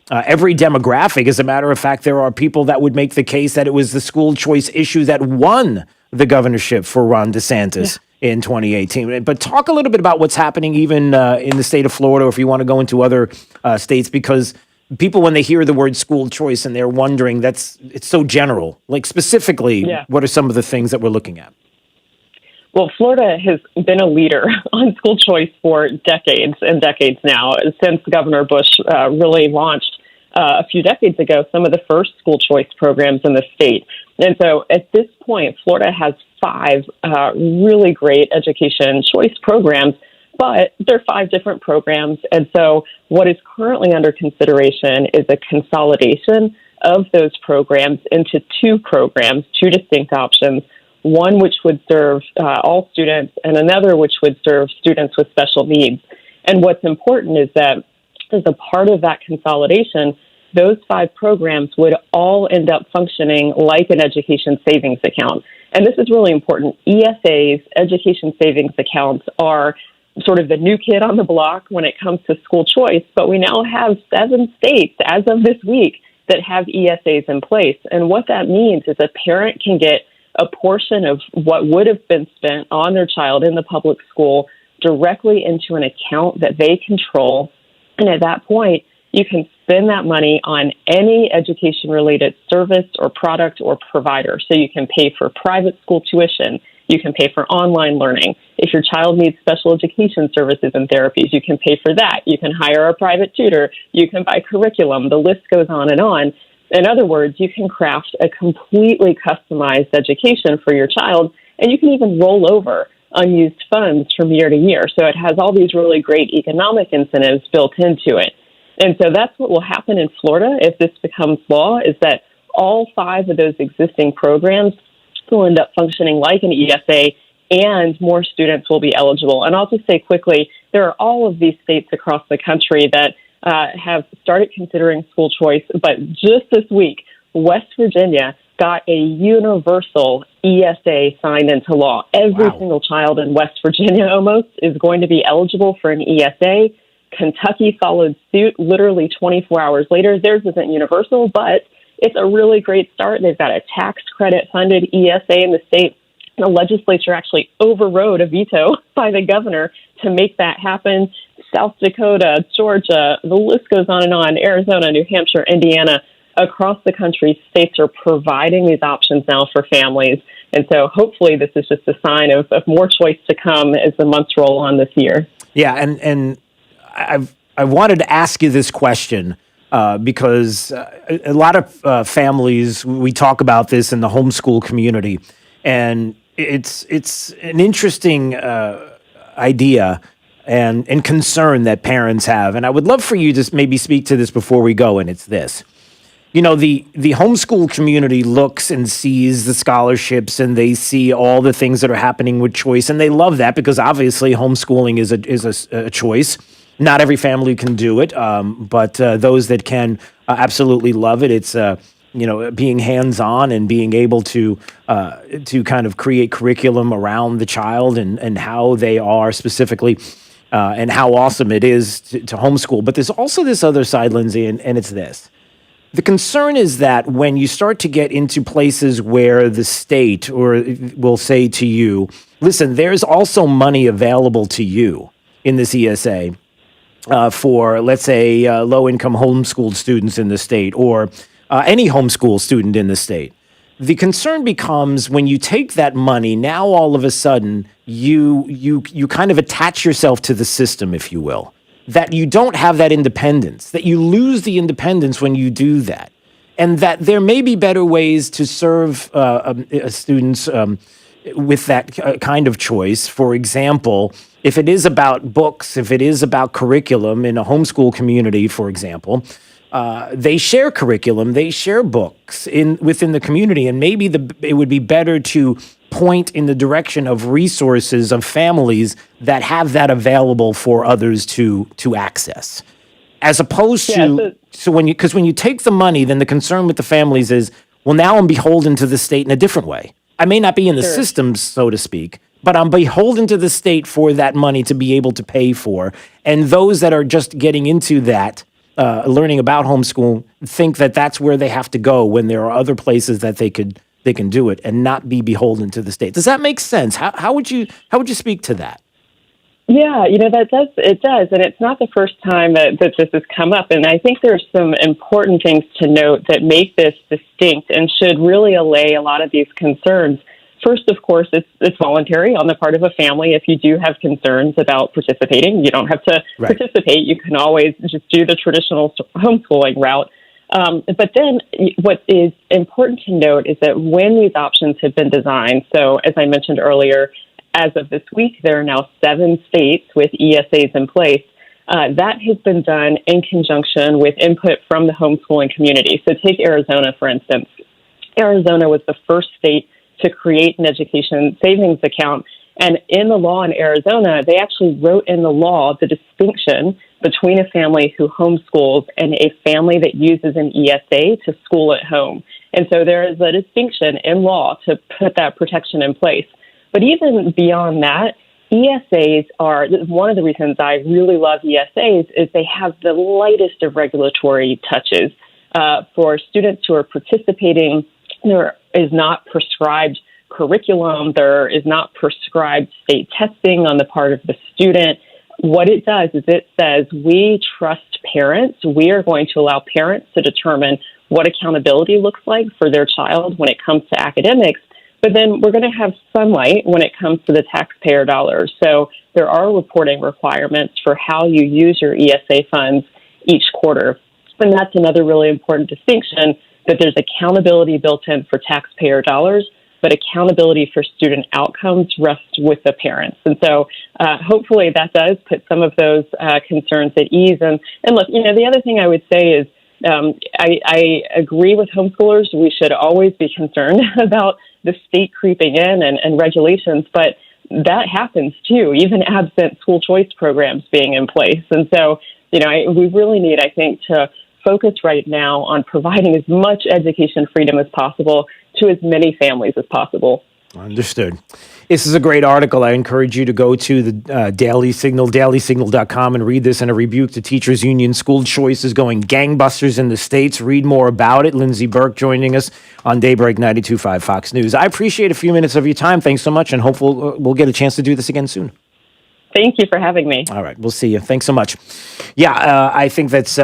every demographic. As a matter of fact, there are people that would make the case that it was the school choice issue that won the governorship for Ron DeSantis in 2018. But talk a little bit about what's happening even in the state of Florida, or if you want to go into other states, because people, when they hear the word school choice and they're wondering, it's so general. Like specifically, what are some of the things that we're looking at? Well, Florida has been a leader on school choice for decades and decades now, since Governor Bush really launched a few decades ago some of the first school choice programs in the state. And so at this point, Florida has 5 really great education choice programs, but they're 5 different programs. And so what is currently under consideration is a consolidation of those programs into 2 programs, 2 distinct options. One which would serve all students, and another which would serve students with special needs. And what's important is that as a part of that consolidation, those 5 programs would all end up functioning like an education savings account. And this is really important. ESAs, education savings accounts, are sort of the new kid on the block when it comes to school choice, but we now have 7 states as of this week that have ESAs in place. And what that means is a parent can get a portion of what would have been spent on their child in the public school directly into an account that they control. And at that point, you can spend that money on any education-related service or product or provider. So you can pay for private school tuition. You can pay for online learning. If your child needs special education services and therapies, you can pay for that. You can hire a private tutor. You can buy curriculum. The list goes on and on. In other words, you can craft a completely customized education for your child, and you can even roll over unused funds from year to year. So it has all these really great economic incentives built into it. And so that's what will happen in Florida if this becomes law, is that all 5 of those existing programs will end up functioning like an ESA, and more students will be eligible. And I'll just say quickly, there are all of these states across the country that have started considering school choice, but just this week, West Virginia got a universal ESA signed into law. Every single child in West Virginia almost is going to be eligible for an ESA. Kentucky followed suit literally 24 hours later. Theirs isn't universal, but it's a really great start. They've got a tax credit funded ESA in the state. The legislature actually overrode a veto by the governor to make that happen. South Dakota, Georgia, the list goes on and on, Arizona, New Hampshire, Indiana, across the country, states are providing these options now for families. And so hopefully this is just a sign of more choice to come as the months roll on this year. Yeah, and I wanted to ask you this question because a lot of families, we talk about this in the homeschool community, and it's an interesting idea and concern that parents have. And I would love for you to maybe speak to this before we go, and it's this. You know, the homeschool community looks and sees the scholarships, and they see all the things that are happening with choice, and they love that because obviously homeschooling is a choice. Not every family can do it, but those that can absolutely love it. It's being hands-on and being able to kind of create curriculum around the child and how they are specifically. And how awesome it is to homeschool. But there's also this other side, Lindsay, and it's this. The concern is that when you start to get into places where the state will say to you, listen, there's also money available to you in this ESA for, let's say, low-income homeschooled students in the state, or any homeschool student in the state. The concern becomes when you take that money, now all of a sudden you kind of attach yourself to the system, if you will, that you don't have that independence, that you lose the independence when you do that, and that there may be better ways to serve students with that kind of choice. For example, if it is about books, if it is about curriculum in a homeschool community, for example, they share curriculum, they share books within the community, and maybe it would be better to point in the direction of resources of families that have that available for others to access, as opposed to when you take the money, then the concern with the families is, well, now I'm beholden to the state in a different way. I may not be in the systems, so to speak, but I'm beholden to the state for that money to be able to pay for, and those that are just getting into that. Learning about homeschool, think that that's where they have to go when there are other places that they can do it and not be beholden to the state. Does that make sense? How would you speak to that? Yeah, it does, and it's not the first time that this has come up. And I think there's some important things to note that make this distinct and should really allay a lot of these concerns. First, of course, it's voluntary on the part of a family. If you do have concerns about participating, you don't have to participate. You can always just do the traditional homeschooling route. But then what is important to note is that when these options have been designed, so as I mentioned earlier, as of this week, there are now 7 states with ESAs in place. That has been done in conjunction with input from the homeschooling community. So take Arizona, for instance. Arizona was the first state to create an education savings account. And in the law in Arizona, they actually wrote in the law the distinction between a family who homeschools and a family that uses an ESA to school at home. And so there is a distinction in law to put that protection in place. But even beyond that, ESAs are, one of the reasons I really love ESAs is they have the lightest of regulatory touches. For students who are participating, there is not prescribed curriculum. There is not prescribed state testing on the part of the student. What it does is it says we trust parents. We are going to allow parents to determine what accountability looks like for their child when it comes to academics. But then we're going to have sunlight when it comes to the taxpayer dollars. So there are reporting requirements for how you use your ESA funds each quarter. And that's another really important distinction, that there's accountability built in for taxpayer dollars, but accountability for student outcomes rests with the parents. And so hopefully that does put some of those concerns at ease. And look, the other thing I would say is I agree with homeschoolers. We should always be concerned about the state creeping in and regulations, but that happens too, even absent school choice programs being in place. And so, we really need, I think, to focus right now on providing as much education freedom as possible to as many families as possible. Understood. This is a great article. I encourage you to go to the Daily Signal, dailysignal.com, and read this in a rebuke to teachers union. School choice is going gangbusters in the states. Read more about it. Lindsay Burke joining us on Daybreak 92.5 Fox News. I appreciate a few minutes of your time. Thanks so much, and hopefully we'll get a chance to do this again soon. Thank you for having me. All right. We'll see you. Thanks so much. Yeah, I think that's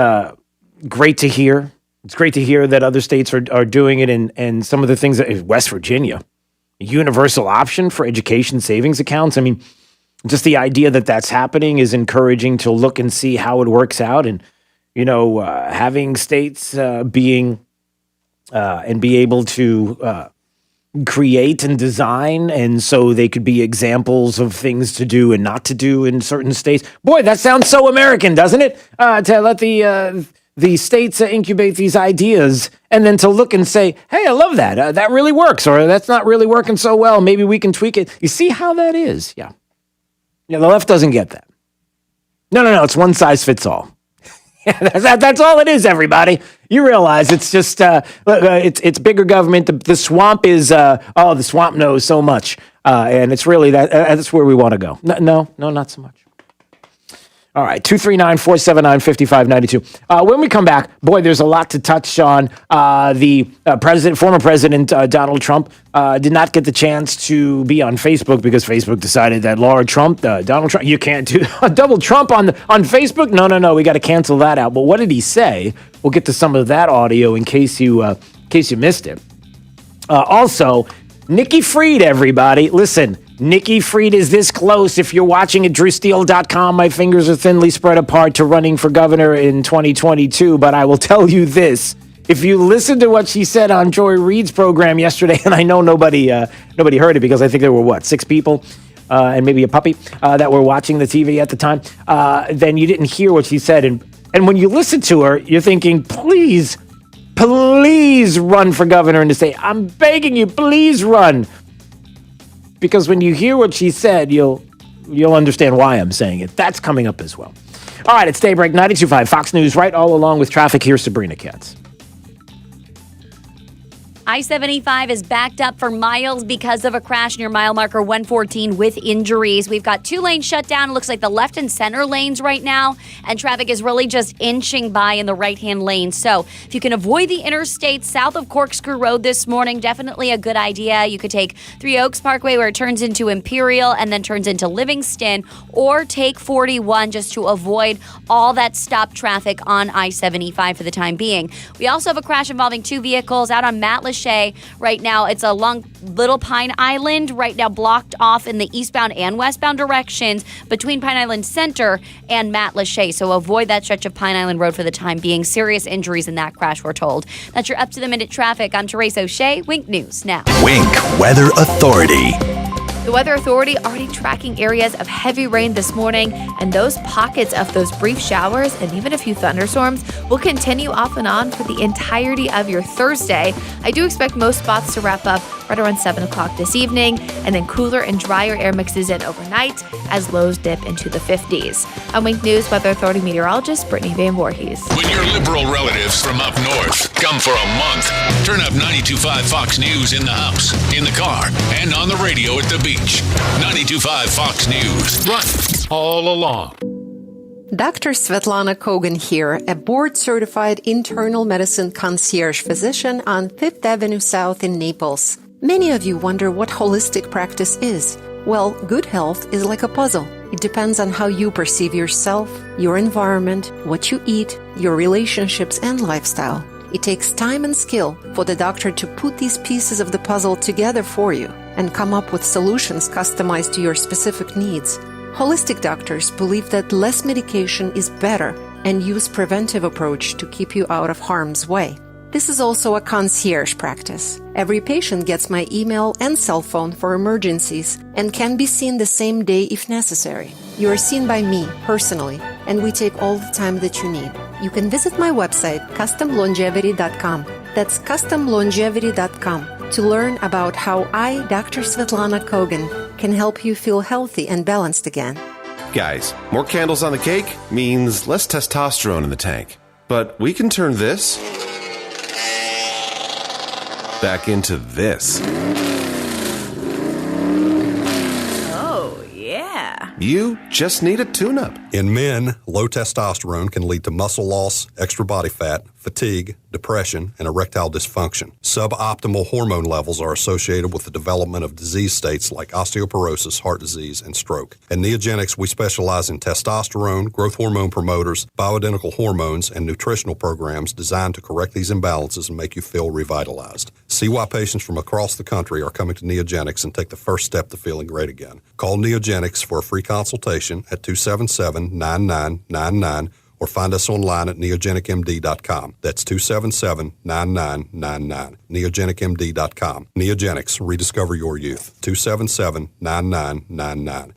great to hear. It's great to hear that other states are doing it, and some of the things that West Virginia, a universal option for education savings accounts. I mean, just the idea that that's happening is encouraging to look and see how it works out. And, having states being and be able to create and design, and so they could be examples of things to do and not to do in certain states. Boy, that sounds so American, doesn't it? To let the states incubate these ideas, and then to look and say, hey, I love that. That really works, or that's not really working so well. Maybe we can tweak it. You see how that is? Yeah. The left doesn't get that. No. It's one size fits all. That's all it is, everybody. You realize it's just, it's bigger government. The swamp is, the swamp knows so much. And it's really that's where we want to go. No, not so much. All right, 239-479-5592. When we come back, boy, there's a lot to touch on. The former president, Donald Trump, did not get the chance to be on Facebook because Facebook decided that Donald Trump, you can't do double Trump on Facebook. No, we got to cancel that out. But what did he say? We'll get to some of that audio in case you missed it. Also, Nikki Fried, everybody. Listen, Nikki Fried is this close. If you're watching at drewsteele.com, my fingers are thinly spread apart to running for governor in 2022. But I will tell you this. If you listen to what she said on Joy Reid's program yesterday, and I know nobody heard it because I think there were, 6 people and maybe a puppy that were watching the TV at the time, then you didn't hear what she said. And when you listen to her, you're thinking, please run for governor in the state. I'm begging you, please run. Because when you hear what she said, you'll understand why I'm saying it. That's coming up as well. All right, it's Daybreak 92.5 Fox News, right all along with traffic. Here's Sabrina Katz. I-75 is backed up for miles because of a crash near mile marker 114 with injuries. We've got 2 lanes shut down. It looks like the left and center lanes right now, and traffic is really just inching by in the right-hand lane. So if you can avoid the interstate south of Corkscrew Road this morning, definitely a good idea. You could take 3 Oaks Parkway where it turns into Imperial and then turns into Livingston, or take 41 just to avoid all that stop traffic on I-75 for the time being. We also have a crash involving 2 vehicles out on Matlash right now. It's along Little Pine Island, right now blocked off in the eastbound and westbound directions between Pine Island Center and Matlash. So avoid that stretch of Pine Island Road for the time being. Serious injuries in that crash, we're told. That's your up-to-the-minute traffic. I'm Therese O'Shea. Wink News now. Wink Weather Authority. The Weather Authority already tracking areas of heavy rain this morning, and those pockets of those brief showers and even a few thunderstorms will continue off and on for the entirety of your Thursday. I do expect most spots to wrap up right around 7 o'clock this evening, and then cooler and drier air mixes in overnight as lows dip into the 50s. I'm Wink News Weather Authority meteorologist Brittany Van Voorhees. When your liberal relatives from up north come for a month, turn up 92.5 Fox News in the house, in the car, and on the radio at the beach. 92.5 Fox News. Right all along. Dr. Svetlana Kogan here, a board-certified internal medicine concierge physician on 5th Avenue South in Naples. Many of you wonder what holistic practice is. Well, good health is like a puzzle. It depends on how you perceive yourself, your environment, what you eat, your relationships, and lifestyle. It takes time and skill for the doctor to put these pieces of the puzzle together for you and come up with solutions customized to your specific needs. Holistic doctors believe that less medication is better and use preventive approach to keep you out of harm's way. This is also a concierge practice. Every patient gets my email and cell phone for emergencies and can be seen the same day if necessary. You are seen by me personally, and we take all the time that you need. You can visit my website, customlongevity.com. That's customlongevity.com to learn about how I, Dr. Svetlana Kogan, can help you feel healthy and balanced again. Guys, more candles on the cake means less testosterone in the tank. But we can turn this back into this. Oh, yeah. You just need a tune-up. In men, low testosterone can lead to muscle loss, extra body fat, fatigue, depression, and erectile dysfunction. Suboptimal hormone levels are associated with the development of disease states like osteoporosis, heart disease, and stroke. At Neogenics, we specialize in testosterone, growth hormone promoters, bioidentical hormones, and nutritional programs designed to correct these imbalances and make you feel revitalized. See why patients from across the country are coming to Neogenics and take the first step to feeling great again. Call Neogenics for a free consultation at 277-9999 or find us online at neogenicmd.com. That's 277-9999. neogenicmd.com. Neogenics, rediscover your youth. 277-9999.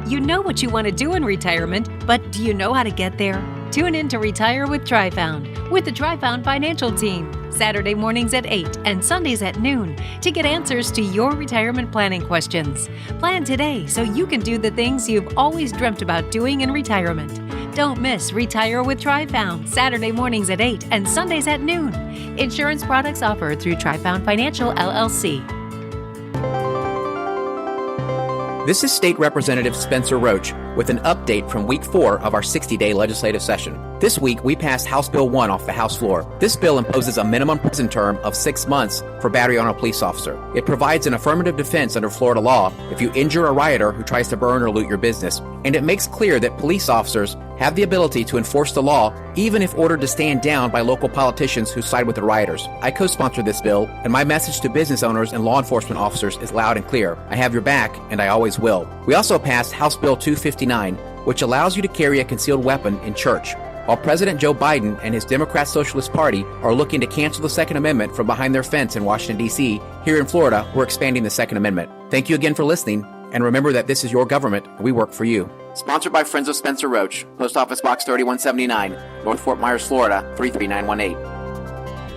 You know what you want to do in retirement, but do you know how to get there? Tune in to Retire with TriFound with the TriFound Financial Team, Saturday mornings at 8 and Sundays at noon to get answers to your retirement planning questions. Plan today so you can do the things you've always dreamt about doing in retirement. Don't miss Retire with TriFound, Saturday mornings at 8 and Sundays at noon. Insurance products offered through TriFound Financial, LLC. This is State Representative Spencer Roach, with an update from week 4 of our 60-day legislative session. This week, we passed House Bill 1 off the House floor. This bill imposes a minimum prison term of 6 months for battery on a police officer. It provides an affirmative defense under Florida law if you injure a rioter who tries to burn or loot your business. And it makes clear that police officers have the ability to enforce the law even if ordered to stand down by local politicians who side with the rioters. I co-sponsored this bill, and my message to business owners and law enforcement officers is loud and clear. I have your back, and I always will. We also passed House Bill 259, which allows you to carry a concealed weapon in church. While President Joe Biden and his Democrat Socialist Party are looking to cancel the Second Amendment from behind their fence in Washington, D.C., here in Florida, we're expanding the Second Amendment. Thank you again for listening, and remember that this is your government, and we work for you. Sponsored by Friends of Spencer Roach, Post Office Box 3179, North Fort Myers, Florida, 33918.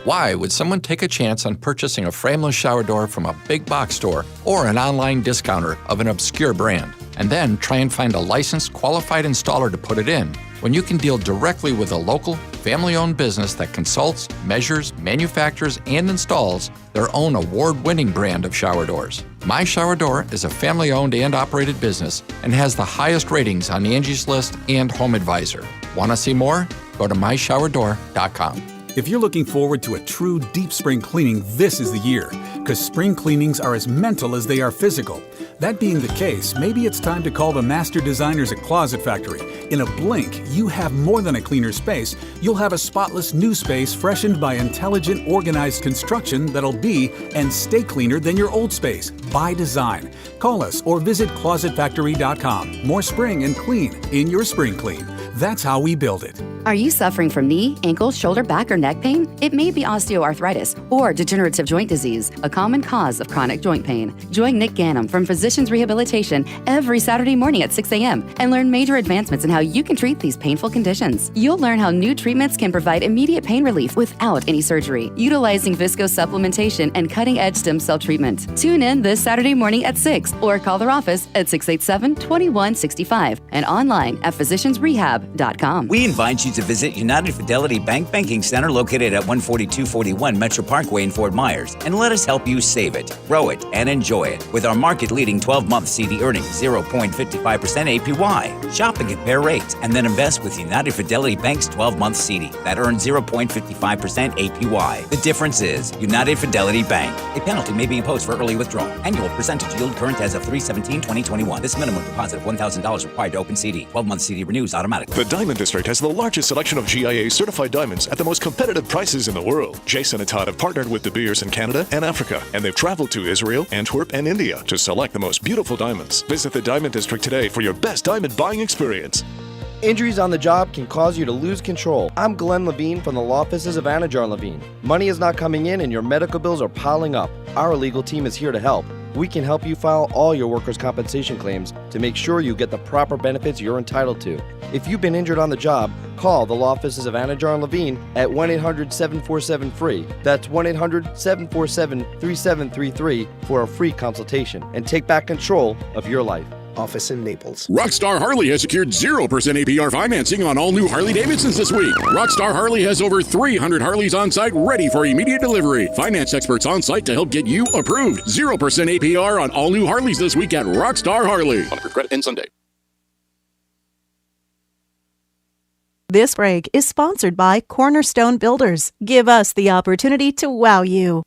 Why would someone take a chance on purchasing a frameless shower door from a big box store or an online discounter of an obscure brand, and then try and find a licensed, qualified installer to put it in, when you can deal directly with a local, family-owned business that consults, measures, manufactures, and installs their own award-winning brand of shower doors? My Shower Door is a family-owned and operated business and has the highest ratings on Angie's List and Home Advisor. Want to see more? Go to myshowerdor.com. If you're looking forward to a true deep spring cleaning, this is the year, because spring cleanings are as mental as they are physical. That being the case, maybe it's time to call the master designers at Closet Factory. In a blink, you have more than a cleaner space. You'll have a spotless new space freshened by intelligent, organized construction that'll be and stay cleaner than your old space, by design. Call us or visit closetfactory.com. More spring and clean in your spring clean. That's how we build it. Are you suffering from knee, ankle, shoulder, back, or neck pain? It may be osteoarthritis or degenerative joint disease, a common cause of chronic joint pain. Join Nick Gannum from Physicians Rehabilitation every Saturday morning at 6 a.m. and learn major advancements in how you can treat these painful conditions. You'll learn how new treatments can provide immediate pain relief without any surgery, utilizing viscose supplementation and cutting-edge stem cell treatment. Tune in this Saturday morning at 6 or call their office at 687-2165 and online at physiciansrehab.com. We invite you to visit United Fidelity Bank Banking Center located at 14241 Metro Parkway in Fort Myers, and let us help you save it, grow it, and enjoy it with our market-leading 12-month CD earning 0.55% APY. Shop and compare rates, and then invest with United Fidelity Bank's 12-month CD that earns 0.55% APY. The difference is United Fidelity Bank. A penalty may be imposed for early withdrawal. Annual percentage yield current as of 3/17/2021. This minimum deposit of $1,000 required to open CD. 12-month CD renews automatically. The Diamond District has the largest selection of GIA certified diamonds at the most competitive prices in the world. Jason and Todd have partnered with De Beers in Canada and Africa, and they've traveled to Israel, Antwerp, and India to select the most beautiful diamonds. Visit the Diamond District today for your best diamond buying experience. Injuries on the job can cause you to lose control. I'm Glenn Levine from the law offices of Anajar Levine. Money is not coming in and your medical bills are piling up. Our legal team is here to help. We can help you file all your workers' compensation claims to make sure you get the proper benefits you're entitled to. If you've been injured on the job, call the law offices of Anajar Levine at 1-800-747-FREE. That's 1-800-747-3733 for a free consultation and take back control of your life. Office in Naples. Rockstar Harley has secured 0% APR financing on all new Harley-Davidsons this week. Rockstar Harley has over 300 Harleys on site ready for immediate delivery. Finance experts on site to help get you approved. 0% APR on all new Harleys this week at Rockstar Harley. On credit ends Sunday. This break is sponsored by Cornerstone Builders. Give us the opportunity to wow you.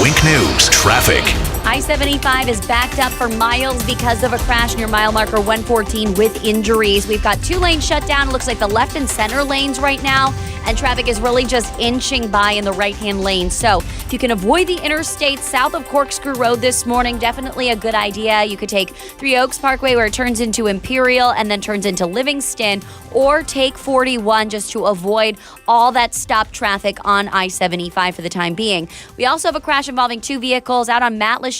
Wink News Traffic. I-75 is backed up for miles because of a crash near mile marker 114 with injuries. We've got 2 lanes shut down. It looks like the left and center lanes right now, and traffic is really just inching by in the right-hand lane. So if you can avoid the interstate south of Corkscrew Road this morning, definitely a good idea. You could take 3 Oaks Parkway where it turns into Imperial and then turns into Livingston, or take 41 just to avoid all that stopped traffic on I-75 for the time being. We also have a crash involving 2 vehicles out on Matlacha.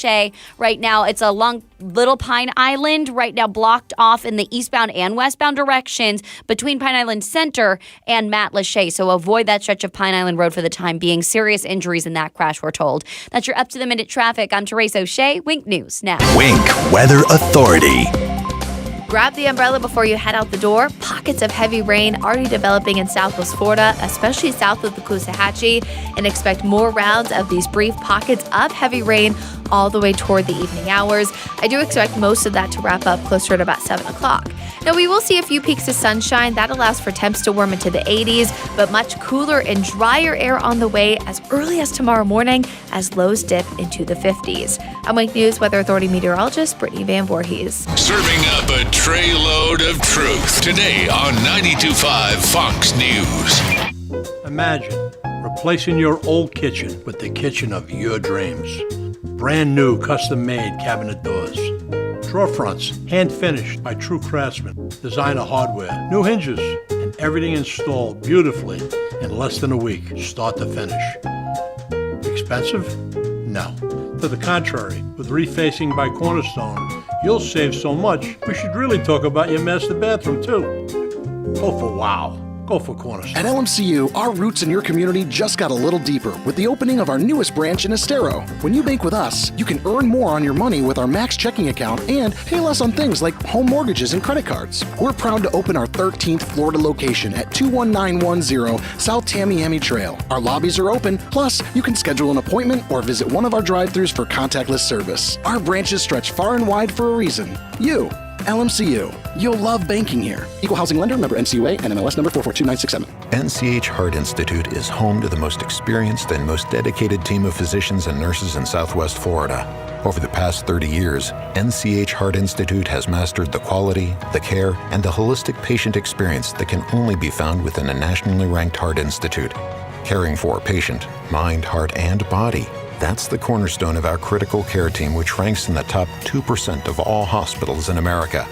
Right now, it's along Little Pine Island, right now blocked off in the eastbound and westbound directions between Pine Island Center and Matlacha. So avoid that stretch of Pine Island Road for the time being. Serious injuries in that crash, we're told. That's your up-to-the-minute traffic. I'm Therese O'Shea. Wink News now. Wink Weather Authority. Grab the umbrella before you head out the door. Pockets of heavy rain already developing in southwest Florida, especially south of the Coosawhatchee, and expect more rounds of these brief pockets of heavy rain all the way toward the evening hours. I do expect most of that to wrap up closer to about 7 o'clock. Now, we will see a few peaks of sunshine. That allows for temps to warm into the 80s, but much cooler and drier air on the way as early as tomorrow morning as lows dip into the 50s. I'm Wake News Weather Authority meteorologist Brittany Van Voorhees. Serving up a tray load of truth today on 92.5 Fox News. Imagine replacing your old kitchen with the kitchen of your dreams. Brand new custom-made cabinet doors. Drawer fronts, hand-finished by true craftsmen. Designer hardware, new hinges, and everything installed beautifully in less than a week, start to finish. Expensive? No. To the contrary, with refacing by Cornerstone, you'll save so much, we should really talk about your master bathroom too. Go for wow. Go for Cornerstone. At LMCU, our roots in your community just got a little deeper with the opening of our newest branch in Estero. When you bank with us, you can earn more on your money with our Max checking account and pay less on things like home mortgages and credit cards. We're proud to open our 13th Florida location at 21910 South Tamiami Trail. Our lobbies are open, plus you can schedule an appointment or visit one of our drive-thrus for contactless service. Our branches stretch far and wide for a reason. You. LMCU. You'll love banking here. Equal housing lender, member NCUA, and MLS number 442967. NCH Heart Institute is home to the most experienced and most dedicated team of physicians and nurses in Southwest Florida. Over the past 30 years, NCH Heart Institute has mastered the quality, the care, and the holistic patient experience that can only be found within a nationally ranked heart institute. Caring for a patient, mind, heart, and body. That's the cornerstone of our critical care team, which ranks in the top 2% of all hospitals in America.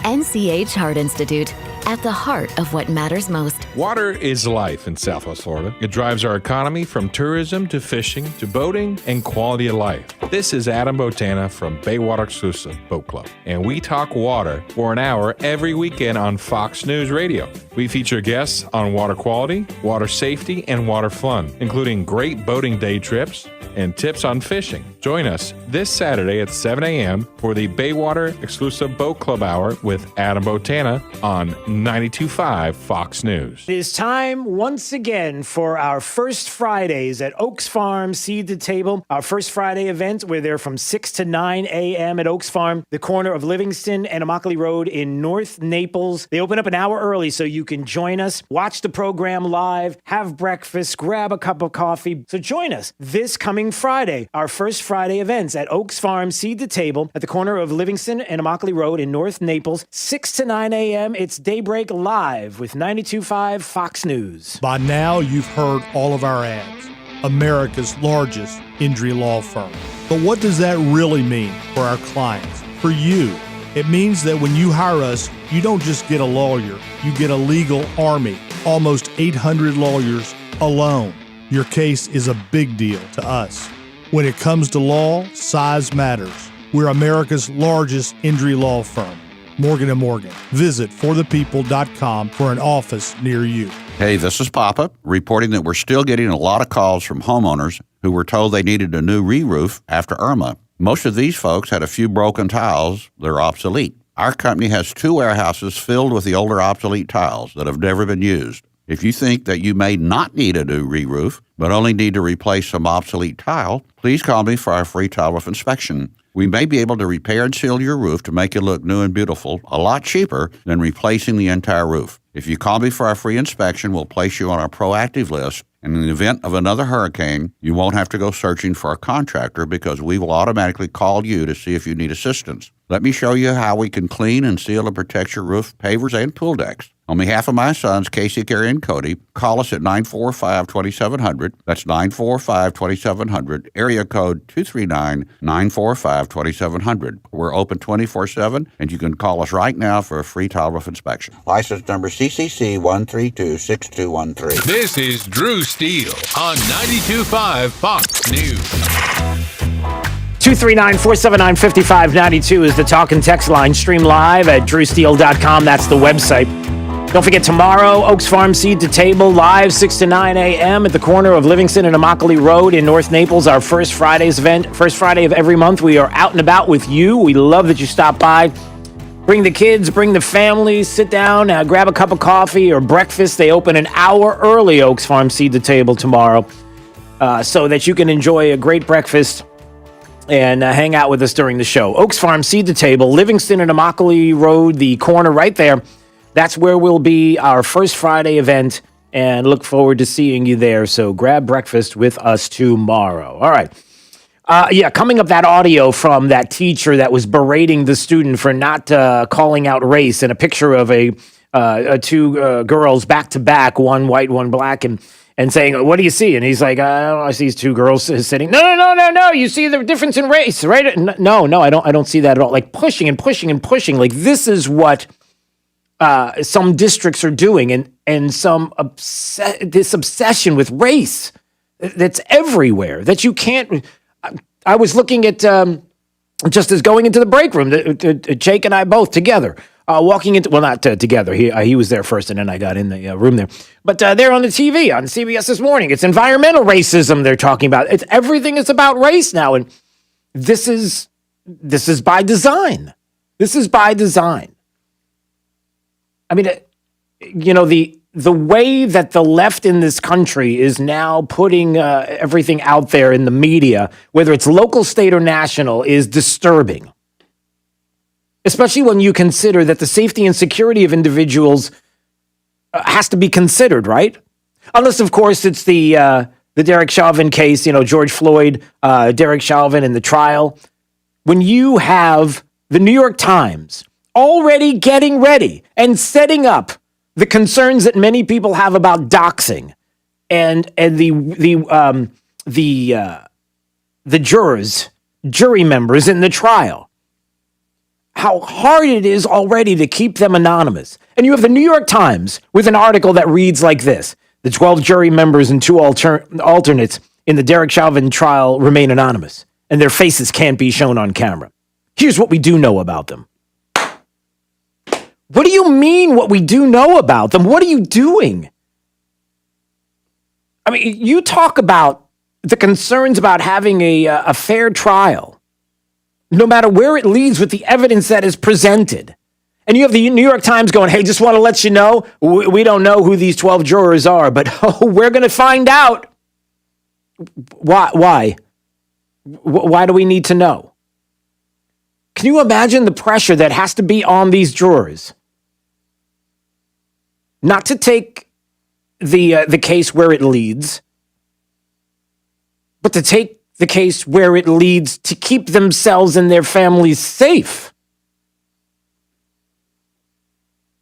NCH Heart Institute, at the heart of what matters most. Water is life in Southwest Florida. It drives our economy from tourism to fishing to boating and quality of life. This is Adam Botana from Baywater Exclusive Boat Club, and we talk water for an hour every weekend on Fox News Radio. We feature guests on water quality, water safety, and water fun, including great boating day trips and tips on fishing. Join us this Saturday at 7 a.m. for the Baywater Exclusive Boat Club Hour with Adam Botana on 92.5 Fox News. It is time once again for our First Fridays at Oaks Farm Seed to Table. Our First Friday event, we're there from 6 to 9 a.m. at Oaks Farm, the corner of Livingston and Immokalee Road in North Naples. They open up an hour early so you can join us, watch the program live, have breakfast, grab a cup of coffee. So join us this coming Friday, our First Friday events at Oaks Farm Seed to Table at the corner of Livingston and Immokalee Road in North Naples, 6 to 9 a.m. It's Daybreak Live with 92.5 Fox News. By now, you've heard all of our ads. America's largest injury law firm. But what does that really mean for our clients, for you? It means that when you hire us, you don't just get a lawyer, you get a legal army, almost 800 lawyers alone. Your case is a big deal to us. When it comes to law, size matters. We're America's largest injury law firm. Morgan & Morgan. Visit forthepeople.com for an office near you. Hey, this is Papa, reporting that we're still getting a lot of calls from homeowners who were told they needed a new re-roof after Irma. Most of these folks had a few broken tiles that are obsolete. Our company has 2 warehouses filled with the older obsolete tiles that have never been used. If you think that you may not need a new re-roof, but only need to replace some obsolete tile, please call me for our free tile roof inspection. We may be able to repair and seal your roof to make it look new and beautiful, a lot cheaper than replacing the entire roof. If you call me for our free inspection, we'll place you on our proactive list. And in the event of another hurricane, you won't have to go searching for a contractor because we will automatically call you to see if you need assistance. Let me show you how we can clean and seal and protect your roof, pavers, and pool decks. On behalf of my sons, Casey, Gary, and Cody, call us at 945-2700. That's 945-2700, area code 239-945-2700. We're open 24/7, and you can call us right now for a free tile roof inspection. License number CCC 1326213. This is Drew Steele on 92.5 Fox News. 239-479-5592 is the talk and text line. Stream live at drewsteele.com. That's the website. Don't forget, tomorrow, Oaks Farm Seed to Table, live 6 to 9 a.m. at the corner of Livingston and Immokalee Road in North Naples, our First Fridays event. First Friday of every month, we are out and about with you. We love that you stop by. Bring the kids, bring the family, sit down, grab a cup of coffee or breakfast. They open an hour early, Oaks Farm Seed to Table tomorrow, so that you can enjoy a great breakfast and hang out with us during the show. Oaks Farm, Seed to Table, Livingston and Immokalee Road, the corner right there. That's where we'll be, our first Friday event, and look forward to seeing you there. So grab breakfast with us tomorrow. All right. Coming up, that audio from that teacher that was berating the student for not calling out race, and a picture of two girls back to back, one white, one black, and saying, "What do you see?" And he's like, "I see these two girls sitting." No. You see the difference in race, right? No, I don't see that at all. Like pushing and pushing and pushing. Like this is what some districts are doing, and this obsession with race that's everywhere that you can't. I was looking at just as going into the break room, Jake and I both together, walking into, well, not together. He was there first, and then I got in the room there. But they're on the TV on CBS this morning. It's environmental racism they're talking about. Everything is about race now, and this is by design. This is by design. I mean, the way that the left in this country is now putting everything out there in the media, whether it's local, state, or national, is disturbing. Especially when you consider that the safety and security of individuals has to be considered, right? Unless, of course, it's the Derek Chauvin case, George Floyd, Derek Chauvin and the trial. When you have the New York Times already getting ready and setting up the concerns that many people have about doxing and the jury members in the trial, how hard it is already to keep them anonymous. And you have the New York Times with an article that reads like this: the 12 jury members and 2 alternates in the Derek Chauvin trial remain anonymous, and their faces can't be shown on camera. Here's what we do know about them. What do you mean what we do know about them? What are you doing? I mean, you talk about the concerns about having a fair trial, no matter where it leads with the evidence that is presented. And you have the New York Times going, "Hey, just want to let you know, we don't know who these 12 jurors are, but we're going to find out." Why? Why do we need to know? Can you imagine the pressure that has to be on these jurors? Not to take the case where it leads, but to take the case where it leads to keep themselves and their families safe.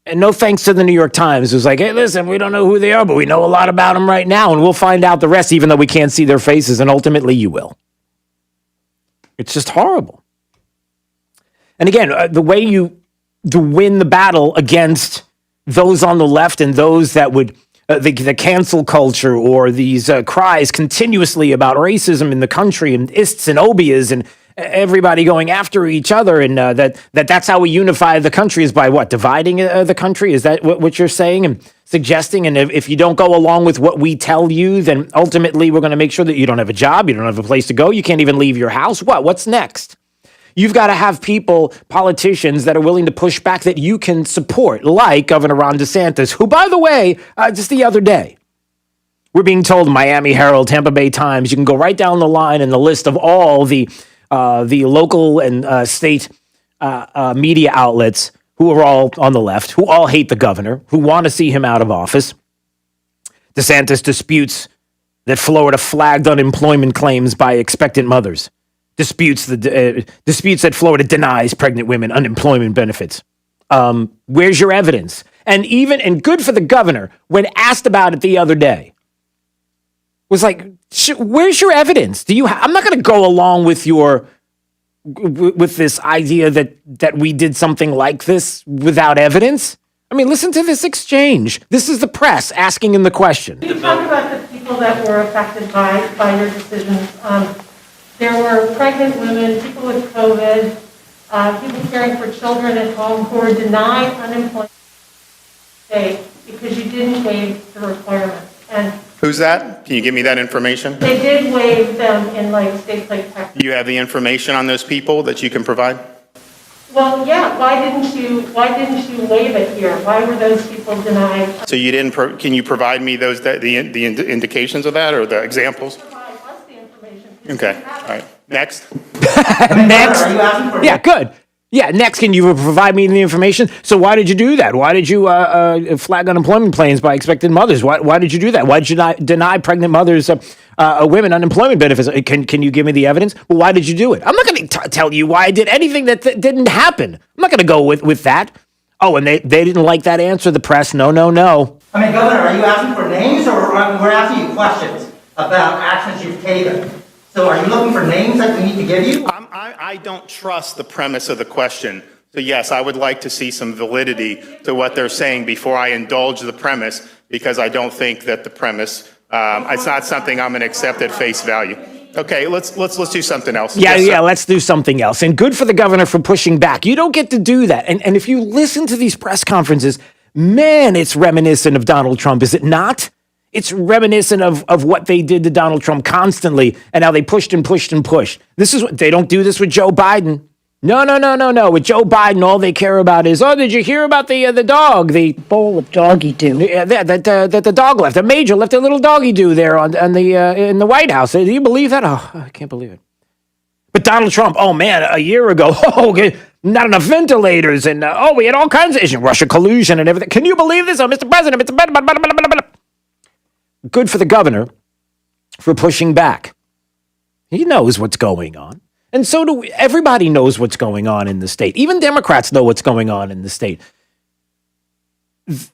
And no thanks to the New York Times, who's like, "Hey, listen, we don't know who they are, but we know a lot about them right now, and we'll find out the rest, even though we can't see their faces, and ultimately you will." It's just horrible. And again, the way to win the battle against those on the left and those that would, the cancel culture or these cries continuously about racism in the country and ists and obias and everybody going after each other, and that's how we unify the country, is by what? Dividing the country? Is that what you're saying and suggesting? And if you don't go along with what we tell you, then ultimately we're going to make sure that you don't have a job, you don't have a place to go, you can't even leave your house. What's next? You've got to have people, politicians, that are willing to push back, that you can support, like Governor Ron DeSantis, who, by the way, just the other day, we're being told, Miami Herald, Tampa Bay Times, you can go right down the line in the list of all the local and state media outlets who are all on the left, who all hate the governor, who want to see him out of office. DeSantis disputes that Florida flagged unemployment claims by expectant mothers. Disputes that Florida denies pregnant women unemployment benefits. Where's your evidence? And good for the governor, when asked about it the other day, was like, "Where's your evidence? I'm not going to go along with this idea that we did something like this without evidence." I mean, listen to this exchange. This is the press asking him the question. You talk about the people that were affected by your decisions. There were pregnant women, people with COVID, people caring for children at home who were denied unemployment because you didn't waive the requirements. And who's that? Can you give me that information? They did waive them in states like Texas. You have the information on those people that you can provide? Well, yeah. Why didn't you waive it here? Why were those people denied? So you didn't. Can you provide me the indications of that or the examples? Provide us the information. Okay. All right. Next. Next. Are you asking for Yeah, good. Yeah, next, can you provide me the information? So why did you do that? Why did you flag unemployment plans by expected mothers? Why did you do that? Why did you not deny pregnant mothers, women unemployment benefits? Can you give me the evidence? Well, why did you do it? I'm not going to tell you why I did anything that didn't happen. I'm not going to go with that. Oh, and they didn't like that answer, the press. No. I mean, Governor, are you asking for names, or we're asking you questions about actions you've taken? So are you looking for names that we need to give you? I don't trust the premise of the question. So yes, I would like to see some validity to what they're saying before I indulge the premise, because I don't think that the premise, it's not something I'm going to accept at face value. Okay, let's do something else. Yeah, let's do something else. And good for the governor for pushing back. You don't get to do that. And if you listen to these press conferences, man, it's reminiscent of Donald Trump, is it not? It's reminiscent of what they did to Donald Trump constantly, and how they pushed and pushed and pushed. This is what they don't do this with Joe Biden. No. With Joe Biden, all they care about is, oh, did you hear about the dog, the bowl of doggy doo? Yeah, that the dog left. The major left a little doggy doo there on the in the White House. Do you believe that? Oh, I can't believe it. But Donald Trump, oh man, a year ago, not enough ventilators, and we had all kinds of issues, Russia collusion and everything. Can you believe this? Oh, Mr. President, good for the governor for pushing back. He knows what's going on. And so do we. Everybody knows what's going on in the state. Even Democrats know what's going on in the state.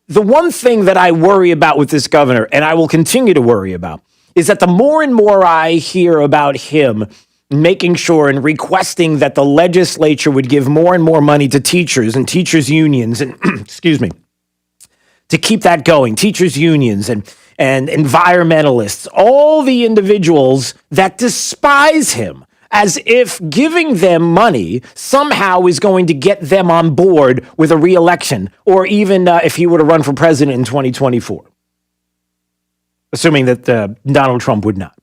The one thing that I worry about with this governor, and I will continue to worry about, is that the more and more I hear about him making sure and requesting that the legislature would give more and more money to teachers and teachers unions and, excuse me, to keep that going, teachers unions and environmentalists, all the individuals that despise him, as if giving them money somehow is going to get them on board with a re-election, or even if he were to run for president in 2024, assuming that Donald Trump would not.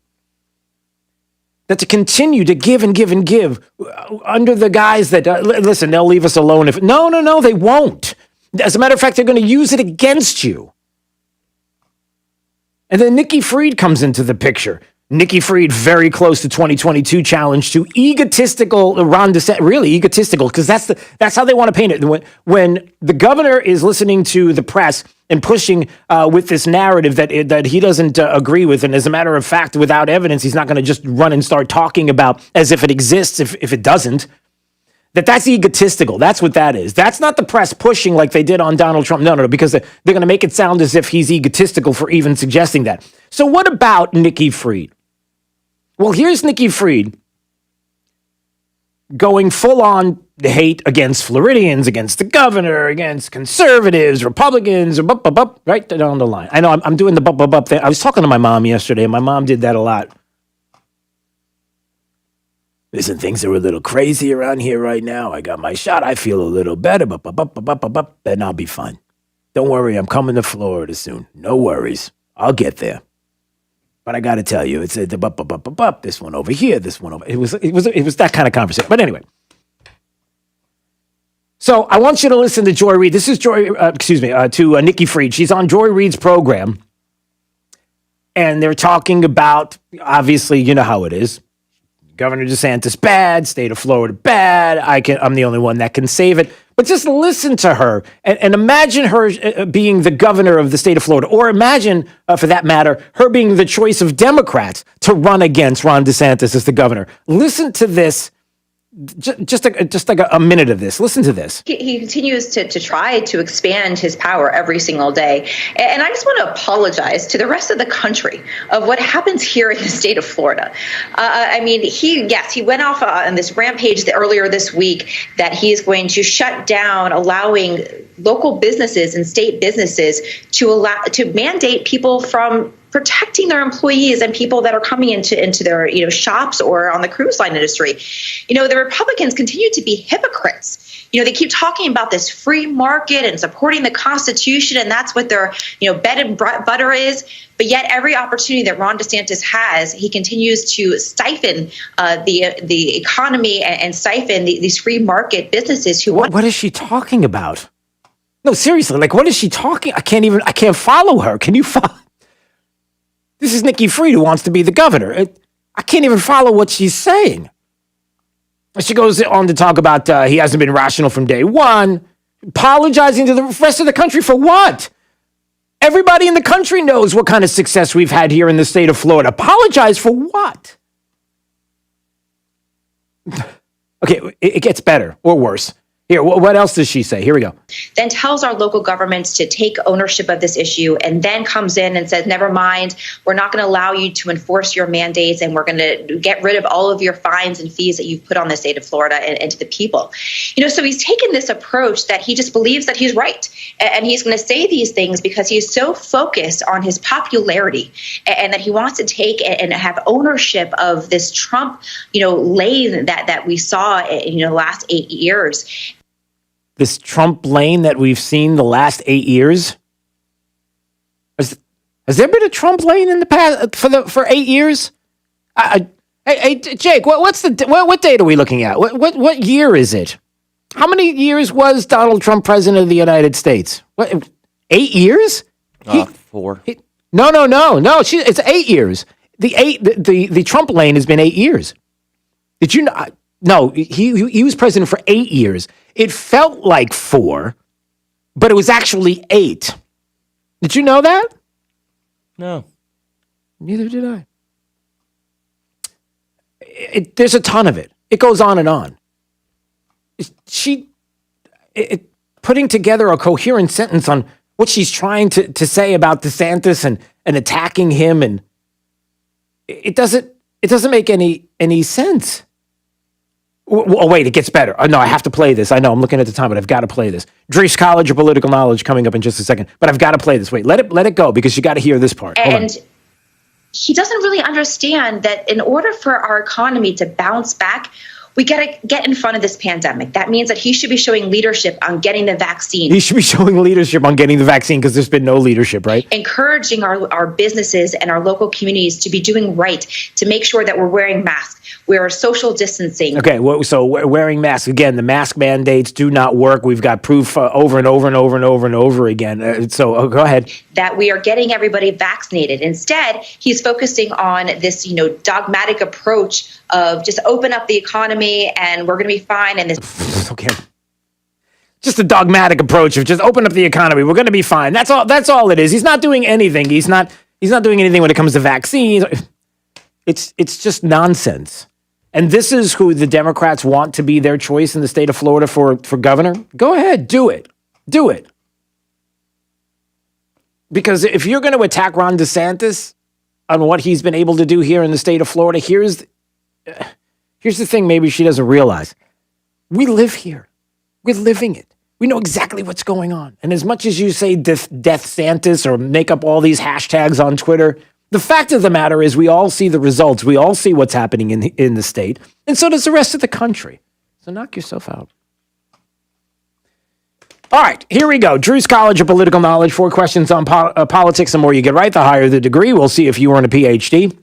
That to continue to give and give and give under the guise that, listen, they'll leave us alone if... No, they won't. As a matter of fact, they're going to use it against you. And then Nikki Fried comes into the picture. Nikki Fried, very close to 2022 challenge to egotistical Ron DeSantis, really egotistical, because that's how they want to paint it. When the governor is listening to the press and pushing with this narrative that he doesn't agree with, and as a matter of fact, without evidence, he's not going to just run and start talking about as if it exists if it doesn't. That's egotistical. That's what that is. That's not the press pushing like they did on Donald Trump. No, because they're going to make it sound as if he's egotistical for even suggesting that. So what about Nikki Fried? Well, here's Nikki Fried going full on hate against Floridians, against the governor, against conservatives, Republicans, right down the line. I know I'm doing the thing. I was talking to my mom yesterday, and my mom did that a lot. Listen, things are a little crazy around here right now. I got my shot. I feel a little better, and I'll be fine. Don't worry, I'm coming to Florida soon. No worries. I'll get there. But I got to tell you, it's a this one over here, this one over. It was that kind of conversation. But anyway. So I want you to listen to Joy Reid. This is to Nikki Fried. She's on Joy Reid's program. And they're talking about, obviously, you know how it is. Governor DeSantis bad, state of Florida bad. I'm the only one that can save it. But just listen to her and imagine her being the governor of the state of Florida, or imagine, for that matter, her being the choice of Democrats to run against Ron DeSantis as the governor. Listen to this. Just like a minute of this. Listen to this. He continues to try to expand his power every single day. And I just want to apologize to the rest of the country of what happens here in the state of Florida. He went off on this rampage earlier this week that he is going to shut down allowing local businesses and state businesses to mandate people from protecting their employees and people that are coming into their shops or on the cruise line industry. The Republicans continue to be hypocrites. They keep talking about this free market and supporting the Constitution, and that's what their bread and butter is. But yet every opportunity that Ron DeSantis has, he continues to stifle the economy and stifle these free market businesses who want. What is she talking about? No, seriously, what is she talking? I can't follow her. Can you follow? This is Nikki Fried who wants to be the governor. I can't even follow what she's saying. She goes on to talk about he hasn't been rational from day one. Apologizing to the rest of the country for what? Everybody in the country knows what kind of success we've had here in the state of Florida. Apologize for what? Okay, it gets better or worse. Here, what else does she say? Here we go. Then tells our local governments to take ownership of this issue and then comes in and says, never mind, we're not going to allow you to enforce your mandates and we're going to get rid of all of your fines and fees that you've put on the state of Florida and to the people. So he's taken this approach that he just believes that he's right. And he's going to say these things because he's so focused on his popularity and that he wants to take and have ownership of this Trump, lane that we saw in the last 8 years. This Trump lane that we've seen the last 8 years? Has there been a Trump lane in the past for 8 years? Hey, Jake, what date are we looking at? What year is it? How many years was Donald Trump president of the United States? 8 years? 4. No. It's 8 years. The Trump lane has been 8 years. Did you know? No, he was president for 8 years. It felt like 4, but it was actually 8. Did you know that? No. Neither did I. There's a ton of it. It goes on and on. Putting together a coherent sentence on what she's trying to say about DeSantis and attacking him, and it doesn't make any sense. Oh, wait, it gets better. No, I have to play this. I know, I'm looking at the time, but I've got to play this. Drees College of Political Knowledge coming up in just a second, but I've got to play this. Wait, let it go because you got to hear this part. And he doesn't really understand that in order for our economy to bounce back, we got to get in front of this pandemic. That means that he should be showing leadership on getting the vaccine. He should be showing leadership on getting the vaccine because there's been no leadership, right? Encouraging our businesses and our local communities to be doing right, to make sure that we're wearing masks, we're social distancing. Okay, so wearing masks. Again, the mask mandates do not work. We've got proof over and over and over and over and over again. So go ahead. That we are getting everybody vaccinated. Instead, he's focusing on this, dogmatic approach of just open up the economy and we're going to be fine. And this. Okay. Just a dogmatic approach of just open up the economy. We're going to be fine. That's all it is. He's not doing anything. He's not doing anything when it comes to vaccines. It's just nonsense. And this is who the Democrats want to be their choice in the state of Florida for governor. Go ahead, do it. Do it. Because if you're going to attack Ron DeSantis on what he's been able to do here in the state of Florida, here's the thing maybe she doesn't realize. We live here. We're living it. We know exactly what's going on. And as much as you say Death Santis or make up all these hashtags on Twitter, the fact of the matter is we all see the results. We all see what's happening in the state. And so does the rest of the country. So knock yourself out. All right, here we go. Drees College of Political Knowledge. 4 questions on politics. The more you get right, the higher the degree. We'll see if you earn a PhD.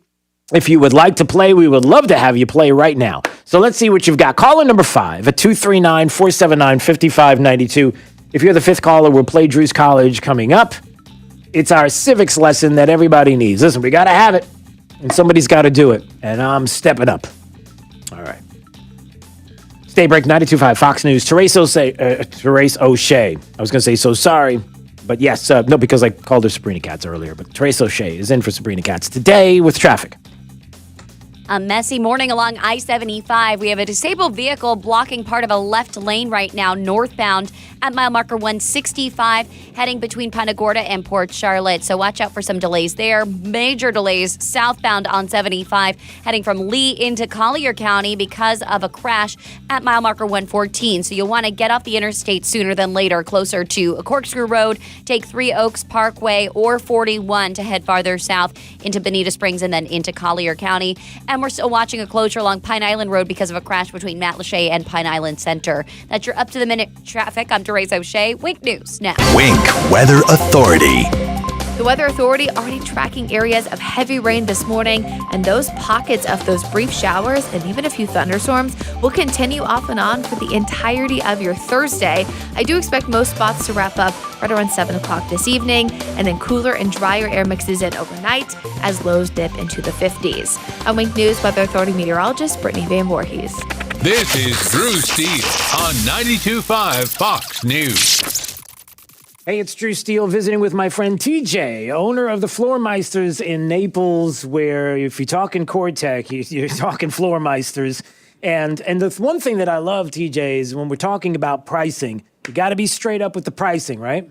If you would like to play, we would love to have you play right now. So let's see what you've got. Caller number 5 at 239-479-5592. If you're the 5th caller, we'll play Drees College coming up. It's our civics lesson that everybody needs. Listen, we got to have it, and somebody's got to do it, and I'm stepping up. All right. Daybreak 92.5 Fox News. Therese O'Shea. I was going to say so sorry, but yes, no, because I called her Sabrina Katz earlier, but Therese O'Shea is in for Sabrina Katz today with traffic. A messy morning along I-75. We have a disabled vehicle blocking part of a left lane right now, northbound at mile marker 165, heading between Punta Gorda and Port Charlotte. So watch out for some delays there. Major delays southbound on 75, heading from Lee into Collier County because of a crash at mile marker 114. So you'll want to get off the interstate sooner than later, closer to Corkscrew Road. Take 3 Oaks Parkway or 41 to head farther south into Bonita Springs and then into Collier County. And we're still watching a closure along Pine Island Road because of a crash between Matlacha and Pine Island Center. That's your up-to-the-minute traffic. I'm Therese O'Shea. Wink News now. Wink Weather Authority. The Weather Authority already tracking areas of heavy rain this morning, and those pockets of those brief showers and even a few thunderstorms will continue off and on for the entirety of your Thursday. I do expect most spots to wrap up right around 7 o'clock this evening, and then cooler and drier air mixes in overnight as lows dip into the 50s. I'm Wink News Weather Authority meteorologist Brittany Van Voorhees. This is Drew Steele on 92.5 Fox News. Hey, it's Drew Steele visiting with my friend TJ, owner of the Floormeisters in Naples, where if you're talking Cortec, you're talking Floormeisters. And the one thing that I love, TJ, is when we're talking about pricing, you got to be straight up with the pricing, right?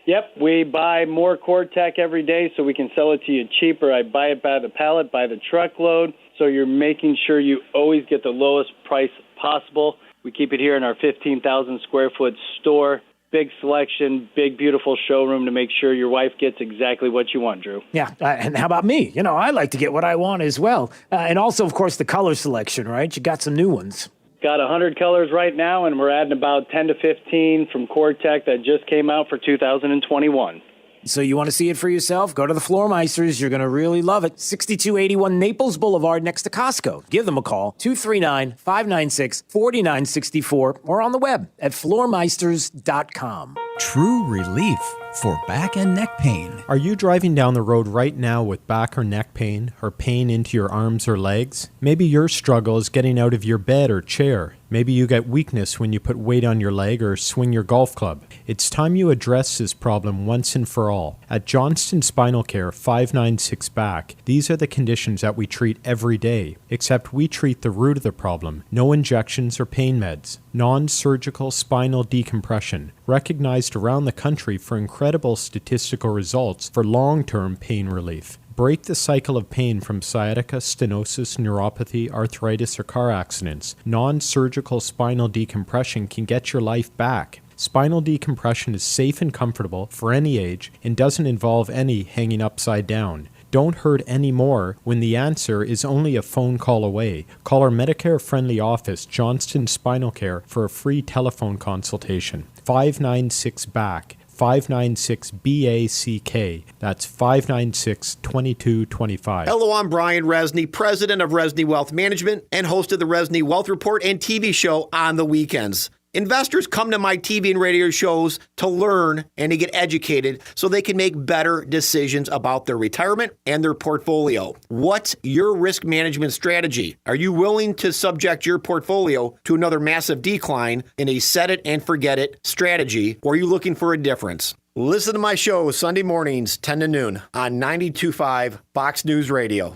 Yep, we buy more Cortec every day so we can sell it to you cheaper. I buy it by the pallet, by the truckload, so you're making sure you always get the lowest price possible. We keep it here in our 15,000 square foot store. Big selection, big, beautiful showroom to make sure your wife gets exactly what you want, Drew. Yeah, and how about me? You know, I like to get what I want as well. And also, of course, the color selection, right? You got some new ones. Got 100 colors right now, and we're adding about 10 to 15 from Cortec that just came out for 2021. So you want to see it for yourself? Go to the Floormeisters. You're going to really love it. 6281 Naples Boulevard next to Costco. Give them a call, 239-596-4964, or on the web at floormeisters.com. True relief for back and neck pain. Are you driving down the road right now with back or neck pain or pain into your arms or legs? Maybe your struggle is getting out of your bed or chair. Maybe you get weakness when you put weight on your leg or swing your golf club. It's time you address this problem once and for all. At Johnston Spinal Care 596 Back, these are the conditions that we treat every day, except we treat the root of the problem. No injections or pain meds. Non-surgical spinal decompression, recognized around the country for incredible statistical results for long-term pain relief. Break the cycle of pain from sciatica, stenosis, neuropathy, arthritis, or car accidents. Non-surgical spinal decompression can get your life back. Spinal decompression is safe and comfortable for any age and doesn't involve any hanging upside down. Don't hurt anymore when the answer is only a phone call away. Call our Medicare-friendly office, Johnston Spinal Care, for a free telephone consultation. 596-BACK. 596-BACK. That's 596-2225. Hello, I'm Brian Resney, president of Resney Wealth Management and host of the Resney Wealth Report and TV show on the weekends. Investors come to my TV and radio shows to learn and to get educated so they can make better decisions about their retirement and their portfolio. What's your risk management strategy? Are you willing to subject your portfolio to another massive decline in a set it and forget it strategy, or are you looking for a difference? Listen to my show Sunday mornings, 10 to noon on 92.5 Fox News Radio.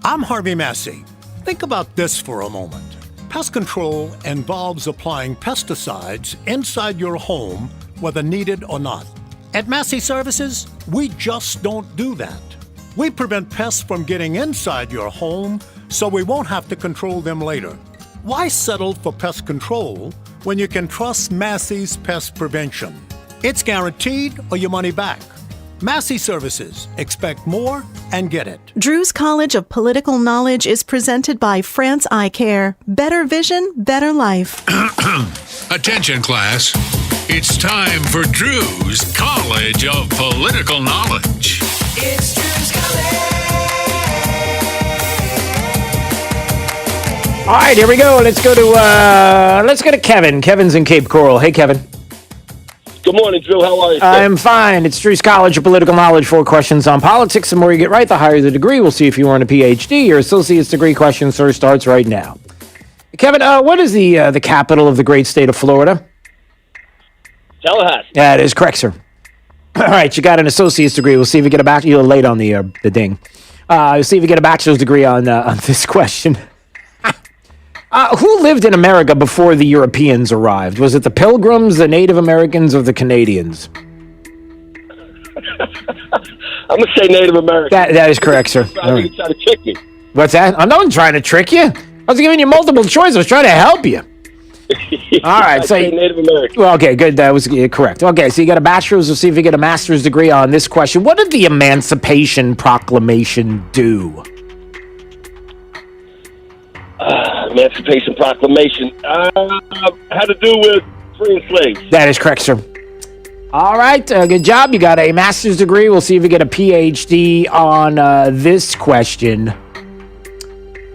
I'm Harvey Massey. Think about this for a moment. Pest control involves applying pesticides inside your home, whether needed or not. At Massey Services, we just don't do that. We prevent pests from getting inside your home so we won't have to control them later. Why settle for pest control when you can trust Massey's Pest Prevention? It's guaranteed or your money back. Massey Services. Expect more and get it. Drew's College of Political Knowledge is presented by France Eye Care. Better vision, better life. Attention, class. It's time for Drew's College of Political Knowledge. It's Drew's College. All right, here we go. Let's go to Kevin. Kevin's in Cape Coral. Hey, Kevin. Good morning, Drew. How are you? I'm fine. It's Drew's College of Political Knowledge. 4 questions on politics. The more you get right, the higher the degree. We'll see if you earn a PhD. Your associate's degree question, sir, starts right now. Kevin, what is the capital of the great state of Florida? Tallahassee. That is correct, sir. All right, you got an associate's degree. We'll see if you get a bachelor's. You're late on the ding. We'll see if you get a bachelor's degree on this question. Who lived in America before the Europeans arrived? Was it the Pilgrims, the Native Americans, or the Canadians? I'm going to say Native Americans. That is correct, sir. You trying to trick me. What's that? I'm not trying to trick you. I was giving you multiple choice. I was trying to help you. All right. So Native American. Well, okay, good. That was correct. Okay, so you got a bachelor's. We'll see if you get a master's degree on this question. What did the Emancipation Proclamation do? Emancipation Proclamation had to do with freeing slaves. That is correct, sir. All right, good job. You got a master's degree. We'll see if you get a PhD on this question. No,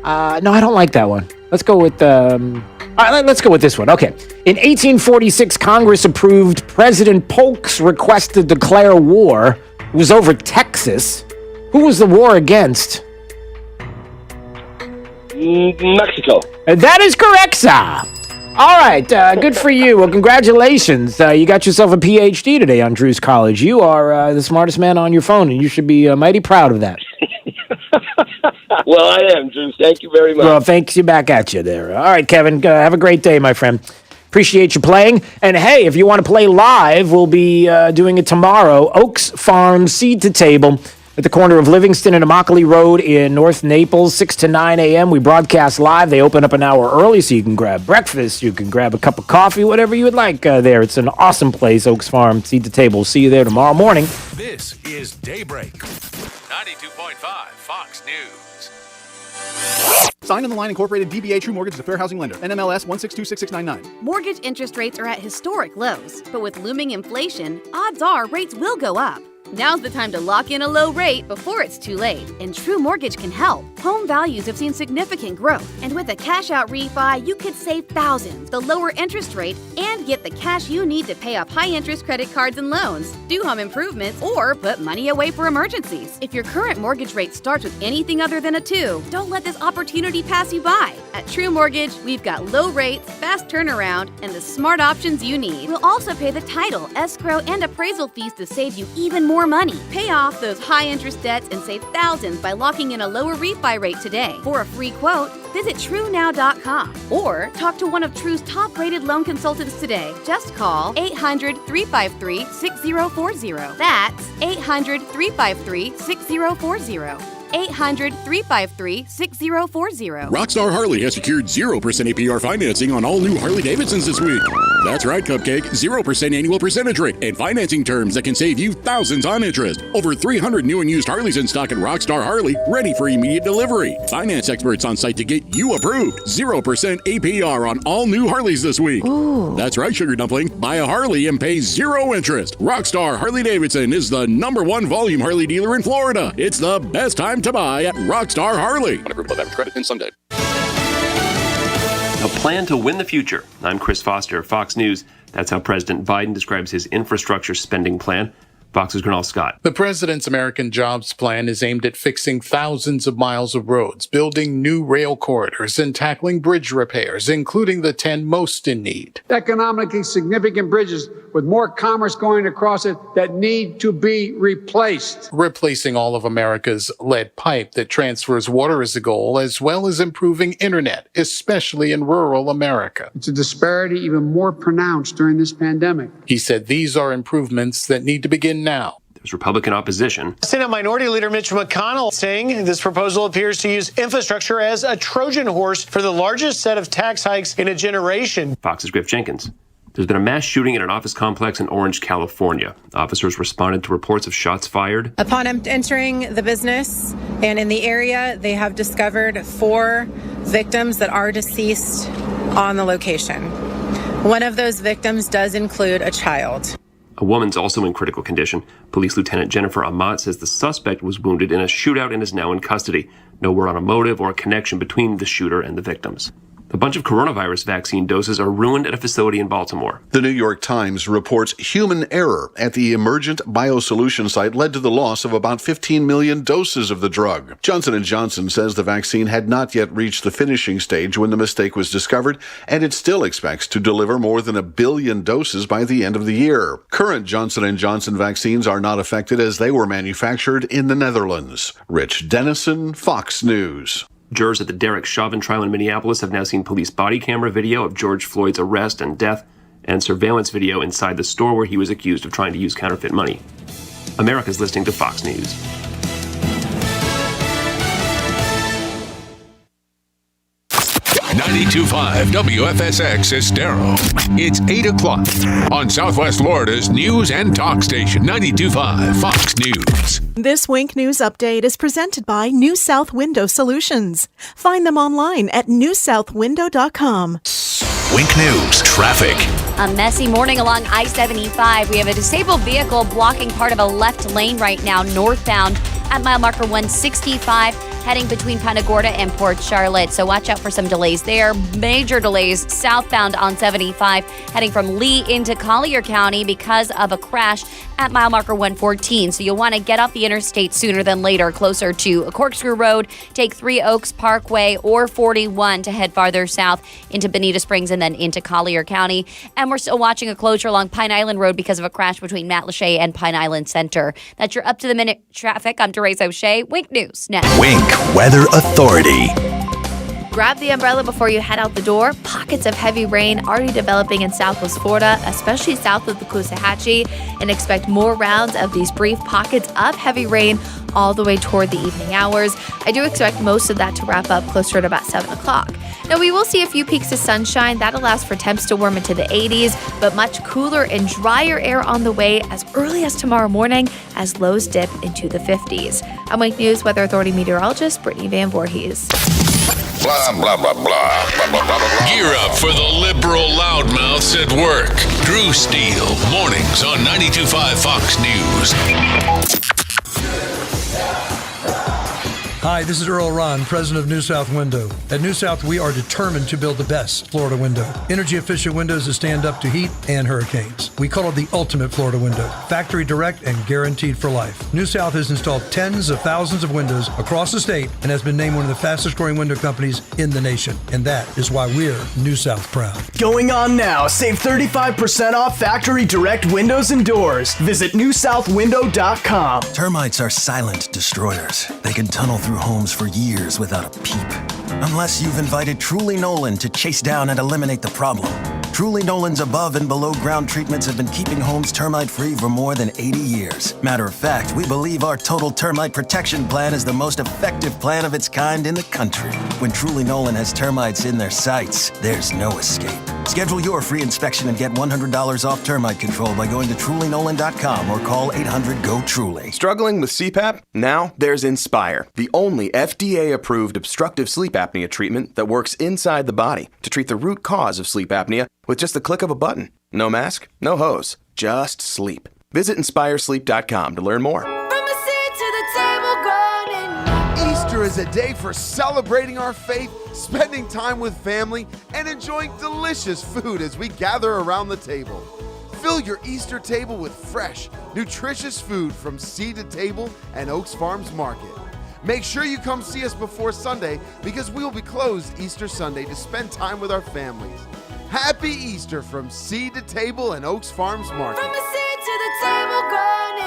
I don't like that one. Let's go with all right, let's go with this one. Okay. In 1846, Congress approved President Polk's request to declare war. It was over Texas. Who was the war against? Mexico. That is correct, sir. All right, good for you. Well, congratulations. You got yourself a PhD today on Drew's College. You are the smartest man on your phone, and you should be mighty proud of that. Well, I am, Drew. Thank you very much. Well, thanks you back at you there. All right, Kevin, have a great day, my friend. Appreciate you playing. And hey, if you want to play live, we'll be doing it tomorrow. Oaks Farm Seed to Table at the corner of Livingston and Immokalee Road in North Naples, 6 to 9 a.m. We broadcast live. They open up an hour early, so you can grab breakfast, you can grab a cup of coffee, whatever you would like there. It's an awesome place, Oaks Farm Seed to Table. See you there tomorrow morning. This is Daybreak. 92.5 Fox News. Signed on the line incorporated DBA True Mortgage is a fair housing lender. NMLS 1626699. Mortgage interest rates are at historic lows, but with looming inflation, odds are rates will go up. Now's the time to lock in a low rate before it's too late, and True Mortgage can help. Home values have seen significant growth, and with a cash-out refi, you could save thousands, the lower interest rate, and get the cash you need to pay off high-interest credit cards and loans, do home improvements, or put money away for emergencies. If your current mortgage rate starts with anything other than a 2, don't let this opportunity pass you by. At True Mortgage, we've got low rates, fast turnaround, and the smart options you need. We'll also pay the title, escrow, and appraisal fees to save you even more money. Pay off those high-interest debts and save thousands by locking in a lower refi rate today. For a free quote, visit TrueNow.com or talk to one of True's top-rated loan consultants today. Just call 800-353-6040. That's 800-353-6040. 800-353-6040. Rockstar Harley has secured 0% APR financing on all new Harley-Davidsons this week. That's right, Cupcake. 0% annual percentage rate and financing terms that can save you thousands on interest. Over 300 new and used Harleys in stock at Rockstar Harley, ready for immediate delivery. Finance experts on site to get you approved. 0% APR on all new Harleys this week. Ooh. That's right, Sugar Dumpling. Buy a Harley and pay 0 interest. Rockstar Harley-Davidson is the #1 volume Harley dealer in Florida. It's the best time to buy at Rockstar Harley. Whenever we'll have credit in someday. A plan to win the future. I'm Chris Foster of Fox News. That's how President Biden describes his infrastructure spending plan. Fox's Gernal Scott. The president's American Jobs Plan is aimed at fixing thousands of miles of roads, building new rail corridors, and tackling bridge repairs, including the 10 most in need. Economically significant bridges with more commerce going across it that need to be replaced. Replacing all of America's lead pipe that transfers water is a goal, as well as improving internet, especially in rural America. It's a disparity even more pronounced during this pandemic. He said these are improvements that need to begin now. There's Republican opposition. Senate Minority Leader Mitch McConnell saying this proposal appears to use infrastructure as a Trojan horse for the largest set of tax hikes in a generation. Fox's Griff Jenkins. There's been a mass shooting at an office complex in Orange, California. Officers responded to reports of shots fired. Upon entering the business and in the area, they have discovered 4 victims that are deceased on the location. One of those victims does include a child. A woman's also in critical condition. Police Lieutenant Jennifer Amat says the suspect was wounded in a shootout and is now in custody. No word on a motive or a connection between the shooter and the victims. A bunch of coronavirus vaccine doses are ruined at a facility in Baltimore. The New York Times reports human error at the Emergent Biosolution site led to the loss of about 15 million doses of the drug. Johnson & Johnson says the vaccine had not yet reached the finishing stage when the mistake was discovered, and it still expects to deliver more than 1 billion doses by the end of the year. Current Johnson & Johnson vaccines are not affected as they were manufactured in the Netherlands. Rich Dennison, Fox News. Jurors at the Derek Chauvin trial in Minneapolis have now seen police body camera video of George Floyd's arrest and death and surveillance video inside the store where he was accused of trying to use counterfeit money. America's listening to Fox News. .5 WFSX Estero. It's 8 o'clock on Southwest Florida's news and talk station, 92.5 Fox News. This Wink News update is presented by New South Window Solutions. Find them online at newsouthwindow.com. Wink News traffic. A messy morning along I-75. We have a disabled vehicle blocking part of a left lane right now, northbound at mile marker 165. heading between Punta Gorda and Port Charlotte. So watch out for some delays there. Major delays southbound on 75, heading from Lee into Collier County because of a crash at mile marker 114. So you'll want to get off the interstate sooner than later, closer to Corkscrew Road, take 3 Oaks Parkway or 41 to head farther south into Bonita Springs and then into Collier County. And we're still watching a closure along Pine Island Road because of a crash between Matlacha and Pine Island Center. That's your up-to-the-minute traffic. I'm Therese O'Shea. Wink News next. Wink Weather Authority. Grab the umbrella before you head out the door. Pockets of heavy rain already developing in southwest Florida, especially south of the Caloosahatchee, and expect more rounds of these brief pockets of heavy rain all the way toward the evening hours. I do expect most of that to wrap up closer to about 7 o'clock. Now, we will see a few peaks of sunshine. That allows for temps to warm into the 80s, but much cooler and drier air on the way as early as tomorrow morning as lows dip into the 50s. I'm Wake News Weather Authority meteorologist Brittany Van Voorhees. Blah, blah, blah, blah, blah, blah, blah, blah. Gear up for the liberal loudmouths at work. Drew Steele, mornings on 92.5 Fox News. Hi, this is Earl Ron, president of New South Window. At New South, we are determined to build the best Florida window. Energy-efficient windows that stand up to heat and hurricanes. We call it the ultimate Florida window. Factory direct and guaranteed for life. New South has installed tens of thousands of windows across the state and has been named one of the fastest-growing window companies in the nation. And that is why we're New South proud. Going on now. Save 35% off factory direct windows and doors. Visit newsouthwindow.com. Termites are silent destroyers. They can tunnel through homes for years without a peep. Unless you've invited Truly Nolan to chase down and eliminate the problem. Truly Nolan's above and below ground treatments have been keeping homes termite-free for more than 80 years. Matter of fact, we believe our total termite protection plan is the most effective plan of its kind in the country. When Truly Nolan has termites in their sights, there's no escape. Schedule your free inspection and get $100 off termite control by going to trulynolan.com or call 800-GO-TRULY. Struggling with CPAP? Now there's Inspire, the only FDA-approved obstructive sleep apnea treatment that works inside the body to treat the root cause of sleep apnea with just the click of a button. No mask, no hose, just sleep. Visit InspireSleep.com to learn more. Easter is a day for celebrating our faith, spending time with family, and enjoying delicious food as we gather around the table. Fill your Easter table with fresh, nutritious food from Seed to Table and Oaks Farms Market. Make sure you come see us before Sunday because we will be closed Easter Sunday to spend time with our families. Happy Easter from Seed to Table and Oaks Farms Market. From the seed to the table, growing in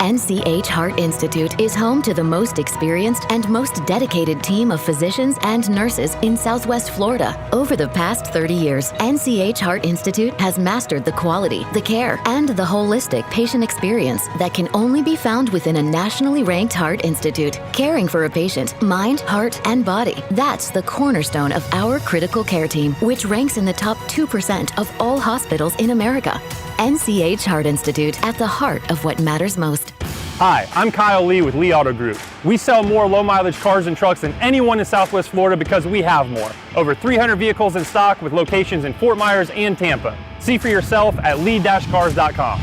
NCH Heart Institute is home to the most experienced and most dedicated team of physicians and nurses in Southwest Florida. Over the past 30 years, NCH Heart Institute has mastered the quality, the care, and the holistic patient experience that can only be found within a nationally ranked heart institute. Caring for a patient, mind, heart, and body. That's the cornerstone of our critical care team, which ranks in the top 2% of all hospitals in America. NCH Heart Institute, at the heart of what matters most. Hi, I'm Kyle Lee with Lee Auto Group. We sell more low-mileage cars and trucks than anyone in Southwest Florida because we have more. Over 300 vehicles in stock with locations in Fort Myers and Tampa. See for yourself at lee-cars.com.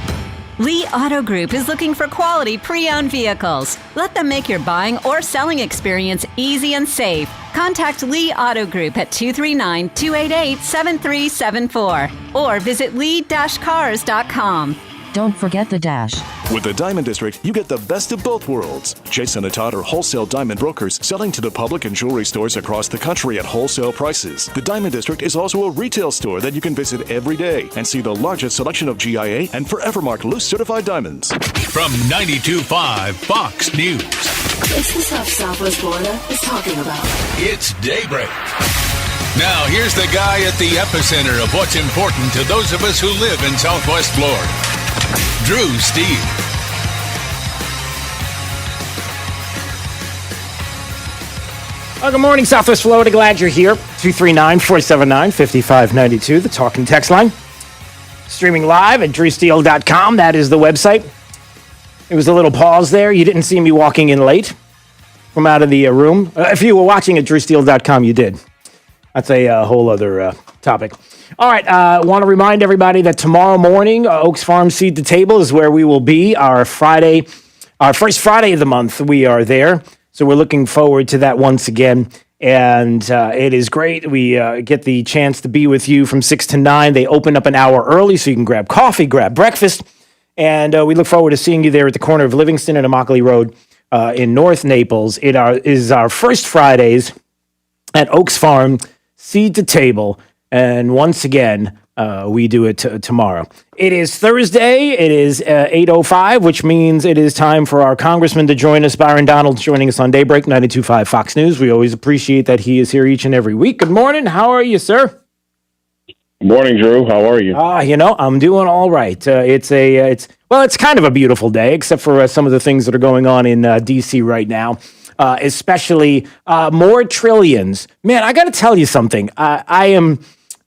Lee Auto Group is looking for quality pre-owned vehicles. Let them make your buying or selling experience easy and safe. Contact Lee Auto Group at 239-288-7374 or visit lee-cars.com. Don't forget the dash. With the Diamond District, you get the best of both worlds. Jason and Todd are wholesale diamond brokers selling to the public and jewelry stores across the country at wholesale prices. The Diamond District is also a retail store that you can visit every day and see the largest selection of GIA and Forevermark loose certified diamonds. From 92.5 Fox News. It's the stuff Southwest Florida is talking about. It's Daybreak. Now, here's the guy at the epicenter of what's important to those of us who live in Southwest Florida. Drew Steele. Well, good morning, Southwest Florida. Glad you're here. 239-479-5592, the talking text line. Streaming live at drewsteele.com. That is the website. There was a little pause there. You didn't see me walking in late from out of the room. If you were watching at drewsteele.com, you did. That's a whole other topic. All right, want to remind everybody that tomorrow morning, Oaks Farm Seed to Table is where we will be. Our first Friday of the month, we are there. So we're looking forward to that once again. And it is great. We get the chance to be with you from 6 to 9. They open up an hour early so you can grab coffee, grab breakfast. And we look forward to seeing you there at the corner of Livingston and Immokalee Road in North Naples. It is our first Fridays at Oaks Farm, Seed to Table. And once again, we do it tomorrow. It is Thursday. It is 8:05, which means it is time for our congressman to join us. Byron Donalds joining us on Daybreak 92.5 Fox News. We always appreciate that he is here each and every week. Good morning. How are you, sir? Good morning, Drew. How are you? I'm doing all right. It's kind of a beautiful day, except for some of the things that are going on in D.C. right now. Especially more trillions. Man, I got to tell you something.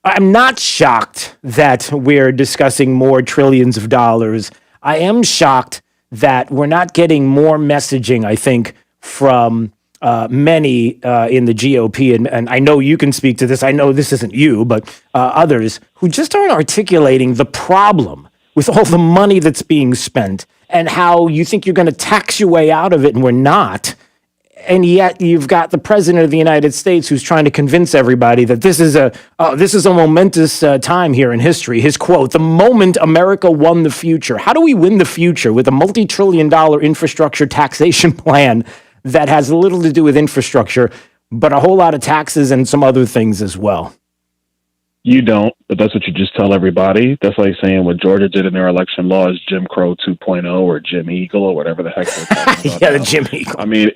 I'm not shocked that we're discussing more trillions of dollars. I am shocked that we're not getting more messaging, I think, from many in the GOP. And I know you can speak to this. I know this isn't you, but others who just aren't articulating the problem with all the money that's being spent and how you think you're going to tax your way out of it, and we're not. And yet you've got the president of the United States who's trying to convince everybody that this is a momentous time here in history. His quote, "The moment America won the future." How do we win the future with a multi-trillion-dollar infrastructure taxation plan that has little to do with infrastructure, but a whole lot of taxes and some other things as well? You don't, but that's what you just tell everybody. That's like saying what Georgia did in their election law is Jim Crow 2.0 or Jim Eagle or whatever the heck they're talking about. Yeah, the Jim Eagle. I mean,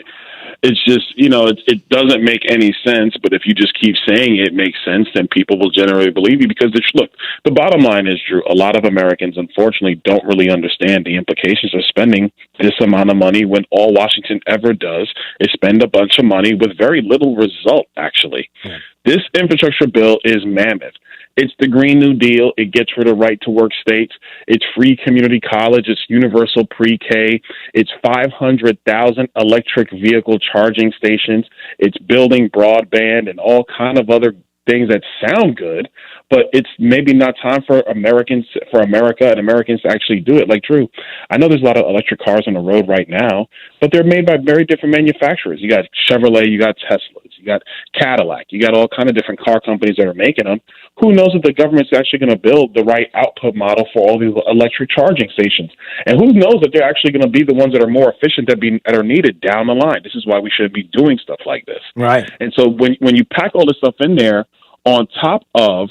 it's just, it doesn't make any sense, but if you just keep saying it makes sense, then people will generally believe you because, look, the bottom line is, Drew, a lot of Americans, unfortunately, don't really understand the implications of spending this amount of money when all Washington ever does is spend a bunch of money with very little result, actually. Yeah. This infrastructure bill is mammoth. It's the Green New Deal. It gets rid of right-to-work states. It's free community college. It's universal pre-K. It's 500,000 electric vehicle charging stations. It's building broadband and all kind of other things that sound good, but it's maybe not time for America and Americans to actually do it. Like, Drew, I know there's a lot of electric cars on the road right now, but they're made by very different manufacturers. You got Chevrolet, you got Teslas, you got Cadillac, you got all kind of different car companies that are making them. Who knows if the government's actually going to build the right output model for all these electric charging stations? And who knows if they're actually going to be the ones that are more efficient that are needed down the line? This is why we should be doing stuff like this. Right. And so when you pack all this stuff in there on top of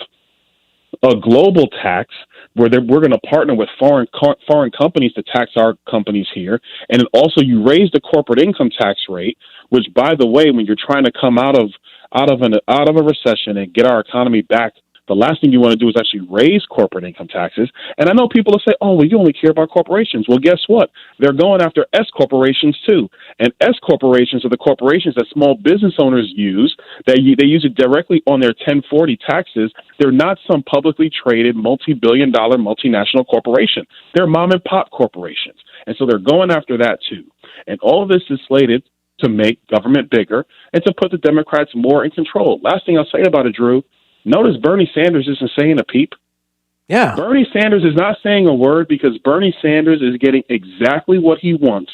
a global tax where we're going to partner with foreign companies to tax our companies here, and then also you raise the corporate income tax rate, which, by the way, when you're trying to come out of a recession and get our economy back, the last thing you want to do is actually raise corporate income taxes. And I know people will say, oh, well, you only care about corporations. Well, guess what? They're going after S corporations, too. And S corporations are the corporations that small business owners use. They use it directly on their 1040 taxes. They're not some publicly traded multi-billion-dollar multinational corporation. They're mom-and-pop corporations. And so they're going after that, too. And all of this is slated to make government bigger and to put the Democrats more in control. Last thing I'll say about it, Drew, notice Bernie Sanders isn't saying a peep. Yeah. Bernie Sanders is not saying a word because Bernie Sanders is getting exactly what he wants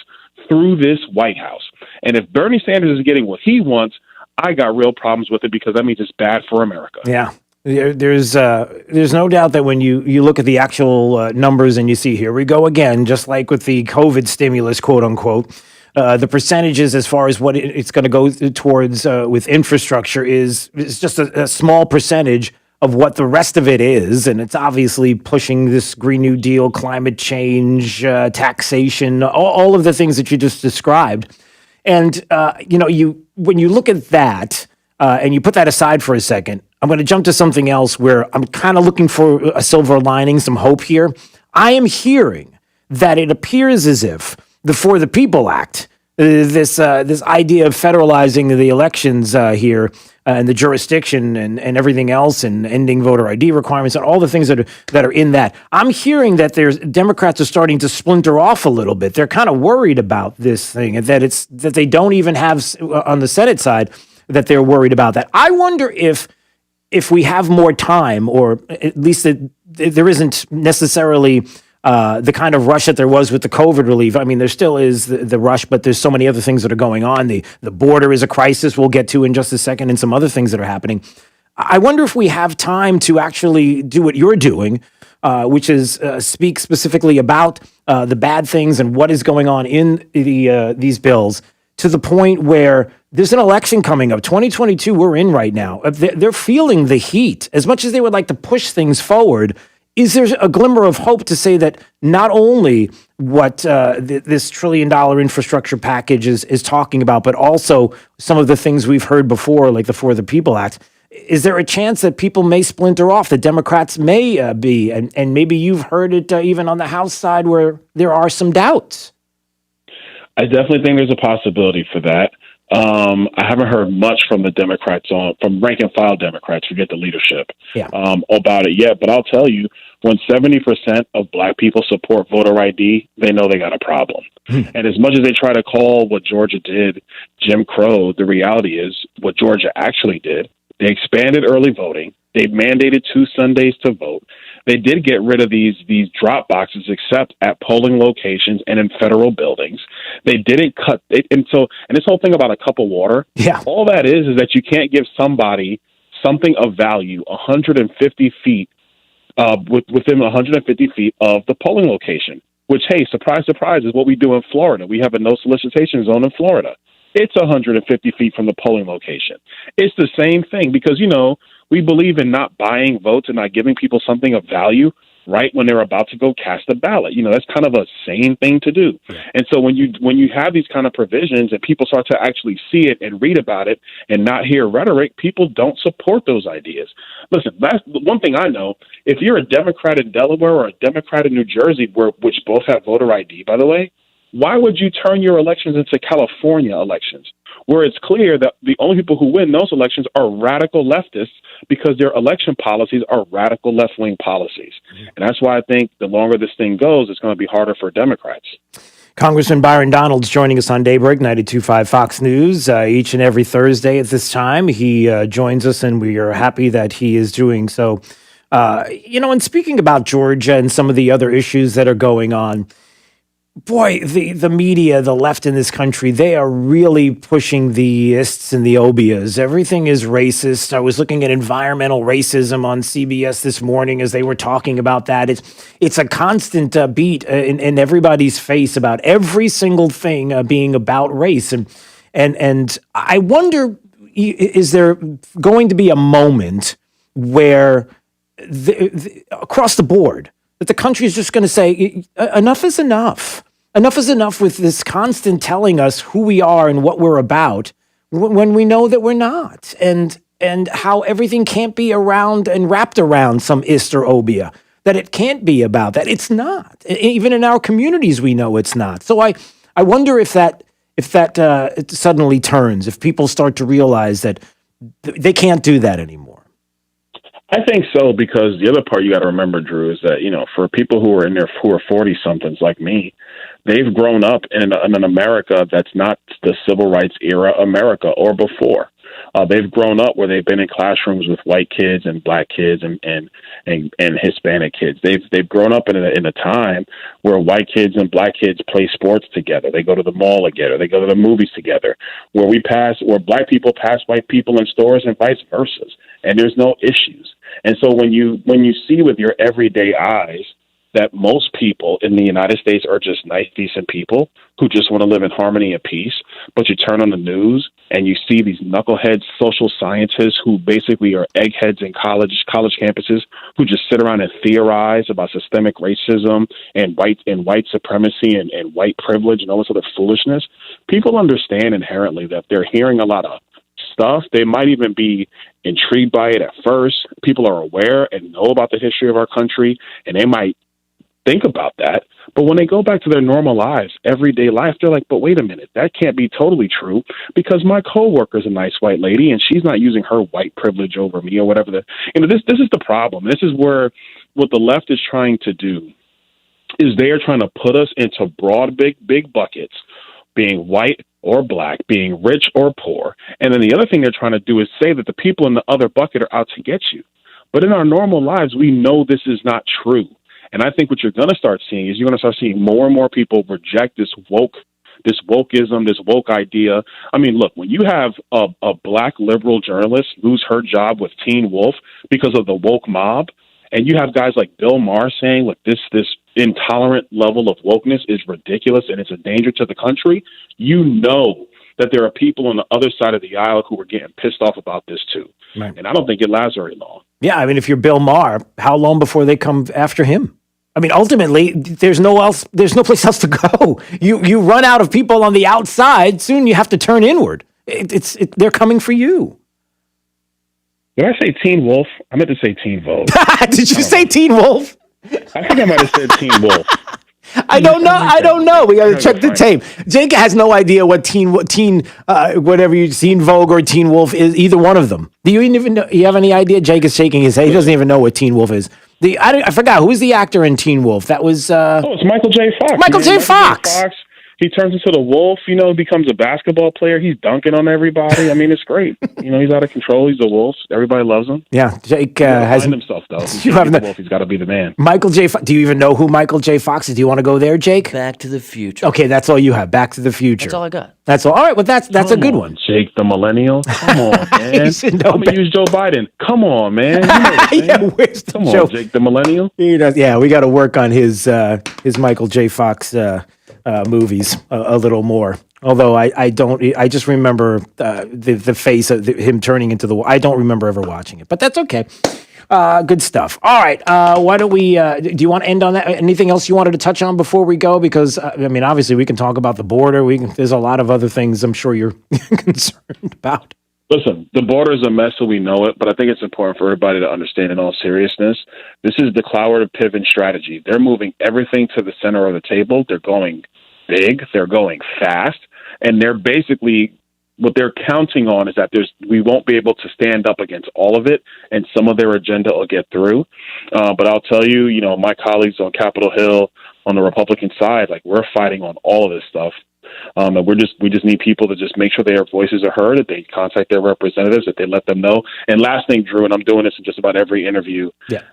through this White House. And if Bernie Sanders is getting what he wants, I got real problems with it because that means it's bad for America. Yeah. There's no doubt that when you look at the actual numbers and you see, here we go again, just like with the COVID stimulus, quote unquote, the percentages as far as what it's going to go towards with infrastructure is just a small percentage of what the rest of it is. And it's obviously pushing this Green New Deal, climate change, taxation, all of the things that you just described. And, when you look at that and you put that aside for a second, I'm going to jump to something else where I'm kind of looking for a silver lining, some hope here. I am hearing that it appears as if the For the People Act, this idea of federalizing the elections here and the jurisdiction and everything else and ending voter ID requirements and all the things that are in that. I'm hearing that Democrats are starting to splinter off a little bit. They're kind of worried about this thing and that they don't even have on the Senate side that they're worried about that. I wonder if we have more time, or at least there isn't necessarily the kind of rush that there was with the COVID relief. I mean, there still is the rush, but there's so many other things that are going on. The border is a crisis we'll get to in just a second, and some other things that are happening. I wonder if we have time to actually do what you're doing, which is speak specifically about the bad things and what is going on in these bills, to the point where there's an election coming up. 2022, we're in right now. They're feeling the heat. As much as they would like to push things forward, is there a glimmer of hope to say that not only what this $1 trillion infrastructure package is talking about, but also some of the things we've heard before, like the For the People Act? Is there a chance that people may splinter off? The Democrats may be, and maybe you've heard it even on the House side where there are some doubts. I definitely think there's a possibility for that. I haven't heard much from the Democrats from rank and file Democrats, forget the leadership, about it yet. But I'll tell you, when 70% of black people support voter ID, they know they got a problem. And as much as they try to call what Georgia did Jim Crow, the reality is what Georgia actually did. They expanded early voting. They mandated 2 Sundays to vote. They did get rid of these drop boxes, except at polling locations and in federal buildings. They didn't cut it, and this whole thing about a cup of water. Yeah, all that is that you can't give somebody something of value 150 feet within 150 feet of the polling location. Which, hey, surprise, surprise, is what we do in Florida. We have a no solicitation zone in Florida. It's 150 feet from the polling location. It's the same thing because, we believe in not buying votes and not giving people something of value right when they're about to go cast a ballot. That's kind of a sane thing to do. And so when you have these kind of provisions and people start to actually see it and read about it and not hear rhetoric, people don't support those ideas. Listen, that's one thing I know. If you're a Democrat in Delaware or a Democrat in New Jersey, which both have voter ID, by the way, why would you turn your elections into California elections, where it's clear that the only people who win those elections are radical leftists because their election policies are radical left-wing policies? And that's why I think the longer this thing goes, it's going to be harder for Democrats. Congressman Byron Donalds joining us on Daybreak 92.5 Fox News each and every Thursday at this time. He joins us, and we are happy that he is doing so. And speaking about Georgia and some of the other issues that are going on, boy, the media, the left in this country, they are really pushing the ists and the obias. Everything is racist. I was looking at environmental racism on CBS this morning as they were talking about that. It's a constant beat in everybody's face about every single thing being about race. And I wonder, is there going to be a moment where across the board that the country is just going to say, enough is enough. Enough is enough with this constant telling us who we are and what we're about when we know that we're not, and how everything can't be around and wrapped around some ist or obia, that it can't be about that. It's not. Even in our communities, we know it's not. So I wonder if that it suddenly turns, if people start to realize that they can't do that anymore. I think so, because the other part you got to remember, Drew, is that, for people who are 40-somethings like me, they've grown up in an America that's not the civil rights era America or before. They've grown up where they've been in classrooms with white kids and black kids and Hispanic kids. They've grown up in a time where white kids and black kids play sports together. They go to the mall together. They go to the movies together. Where black people pass white people in stores and vice versa, and there's no issues. And so when you see with your everyday eyes that most people in the United States are just nice, decent people who just want to live in harmony and peace, but you turn on the news and you see these knucklehead social scientists who basically are eggheads in college campuses who just sit around and theorize about systemic racism and white supremacy and white privilege and all this other foolishness, people understand inherently that they're hearing a lot of stuff. They might even be intrigued by it at first. People are aware and know about the history of our country, and they might think about that. But when they go back to their normal lives, everyday life, they're like, but wait a minute, that can't be totally true because my coworker's a nice white lady and she's not using her white privilege over me or whatever. This is the problem. This is where what the left is trying to do is they are trying to put us into broad, big buckets, being white or black, being rich or poor. And then the other thing they're trying to do is say that the people in the other bucket are out to get you. But in our normal lives, we know this is not true. And I think what you're going to start seeing is you're going to start seeing more and more people reject this wokeism, this woke idea. I mean, look, when you have a black liberal journalist lose her job with Teen Wolf because of the woke mob, and you have guys like Bill Maher saying, look, this intolerant level of wokeness is ridiculous and it's a danger to the country, you know that there are people on the other side of the aisle who are getting pissed off about this too. Right. And I don't think it lasts very long. Yeah, I mean, if you're Bill Maher, how long before they come after him? I mean, ultimately, there's no place else to go. You run out of people on the outside, soon you have to turn inward. They're coming for you. Did I say Teen Wolf? I meant to say Teen Vogue. Did you say Teen Wolf? I think I might have said Teen Wolf. I don't know. We got to check the tape. Jake has no idea what Teen Vogue or Teen Wolf is, either one of them. Do you even know? You have any idea? Jake is shaking his head. He doesn't even know what Teen Wolf is. I forgot, who was the actor in Teen Wolf? That was it's Michael J. Fox. Michael J. Fox. He turns into the wolf, becomes a basketball player. He's dunking on everybody. I mean, it's great. He's out of control. He's a wolf. Everybody loves him. Yeah, Jake has himself though. He's the wolf. He's got to be the man. Michael J. Do you even know who Michael J. Fox is? Do you want to go there, Jake? Back to the Future. Okay, that's all you have. Back to the Future. That's all I got. That's all. All right, well, that's a good one. Jake the Millennial. Come on, man. I'm gonna use Joe Biden. Come on, man. Come on, Jake the Millennial. He does, yeah, we got to work on his Michael J. Fox movies a little more. Although I just remember the face of him turning into the. I don't remember ever watching it, but that's okay. Good stuff. All right. Why don't we? Do you want to end on that? Anything else you wanted to touch on before we go? Because I mean, obviously, we can talk about the border. There's a lot of other things I'm sure you're concerned about. Listen, the border is a mess, so we know it, but I think it's important for everybody to understand in all seriousness, this is the Cloward Piven strategy. They're moving everything to the center of the table. They're going big. They're going fast. And they're basically, what they're counting on is that we won't be able to stand up against all of it, and some of their agenda will get through. But I'll tell you, my colleagues on Capitol Hill, on the Republican side, we're fighting on all of this stuff. And we just need people to just make sure their voices are heard, that they contact their representatives, that they let them know. And last thing, Drew, and I'm doing this in just about every interview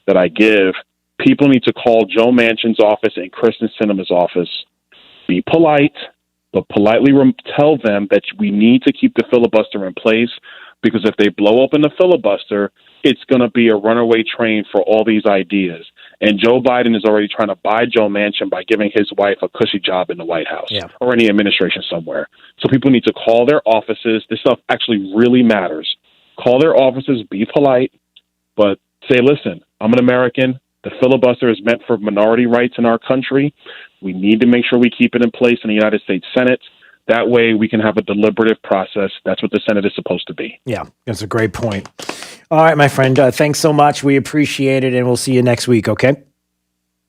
that I give, people need to call Joe Manchin's office and Kristen Sinema's office. Be polite, but politely tell them that we need to keep the filibuster in place, because if they blow open the filibuster, it's going to be a runaway train for all these ideas. And Joe Biden is already trying to buy Joe Manchin by giving his wife a cushy job in the White House or any administration somewhere. So people need to call their offices. This stuff actually really matters. Call their offices, be polite, but say, listen, I'm an American. The filibuster is meant for minority rights in our country. We need to make sure we keep it in place in the United States Senate. That way we can have a deliberative process. That's what the Senate is supposed to be. Yeah, that's a great point. All right, my friend. Thanks so much. We appreciate it, and we'll see you next week, okay?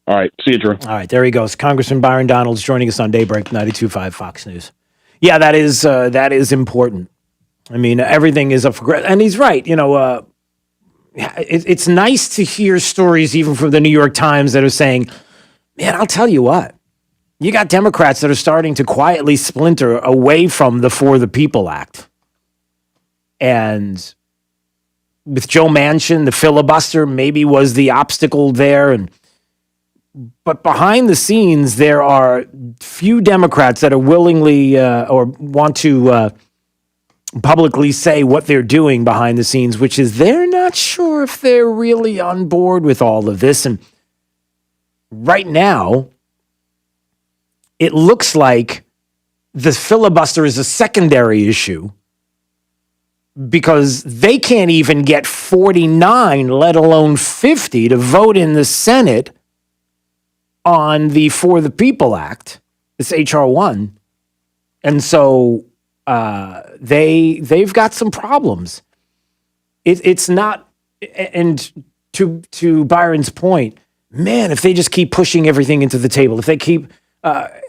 All right. See you, Drew. All right, there he goes. Congressman Byron Donalds joining us on Daybreak 92.5 Fox News. Yeah, that is important. I mean, everything is up for grabs. And he's right. It's nice to hear stories even from the New York Times that are saying, man, I'll tell you what. You got Democrats that are starting to quietly splinter away from the For the People Act. And with Joe Manchin, the filibuster maybe was the obstacle there. But behind the scenes, there are few Democrats that are willingly or want to publicly say what they're doing behind the scenes, which is they're not sure if they're really on board with all of this. And right now, it looks like the filibuster is a secondary issue because they can't even get 49, let alone 50, to vote in the Senate on the For the People Act, this H.R. 1. And so they've got some problems. It's not, and to Byron's point, man, if they just keep pushing everything into the table, if they keep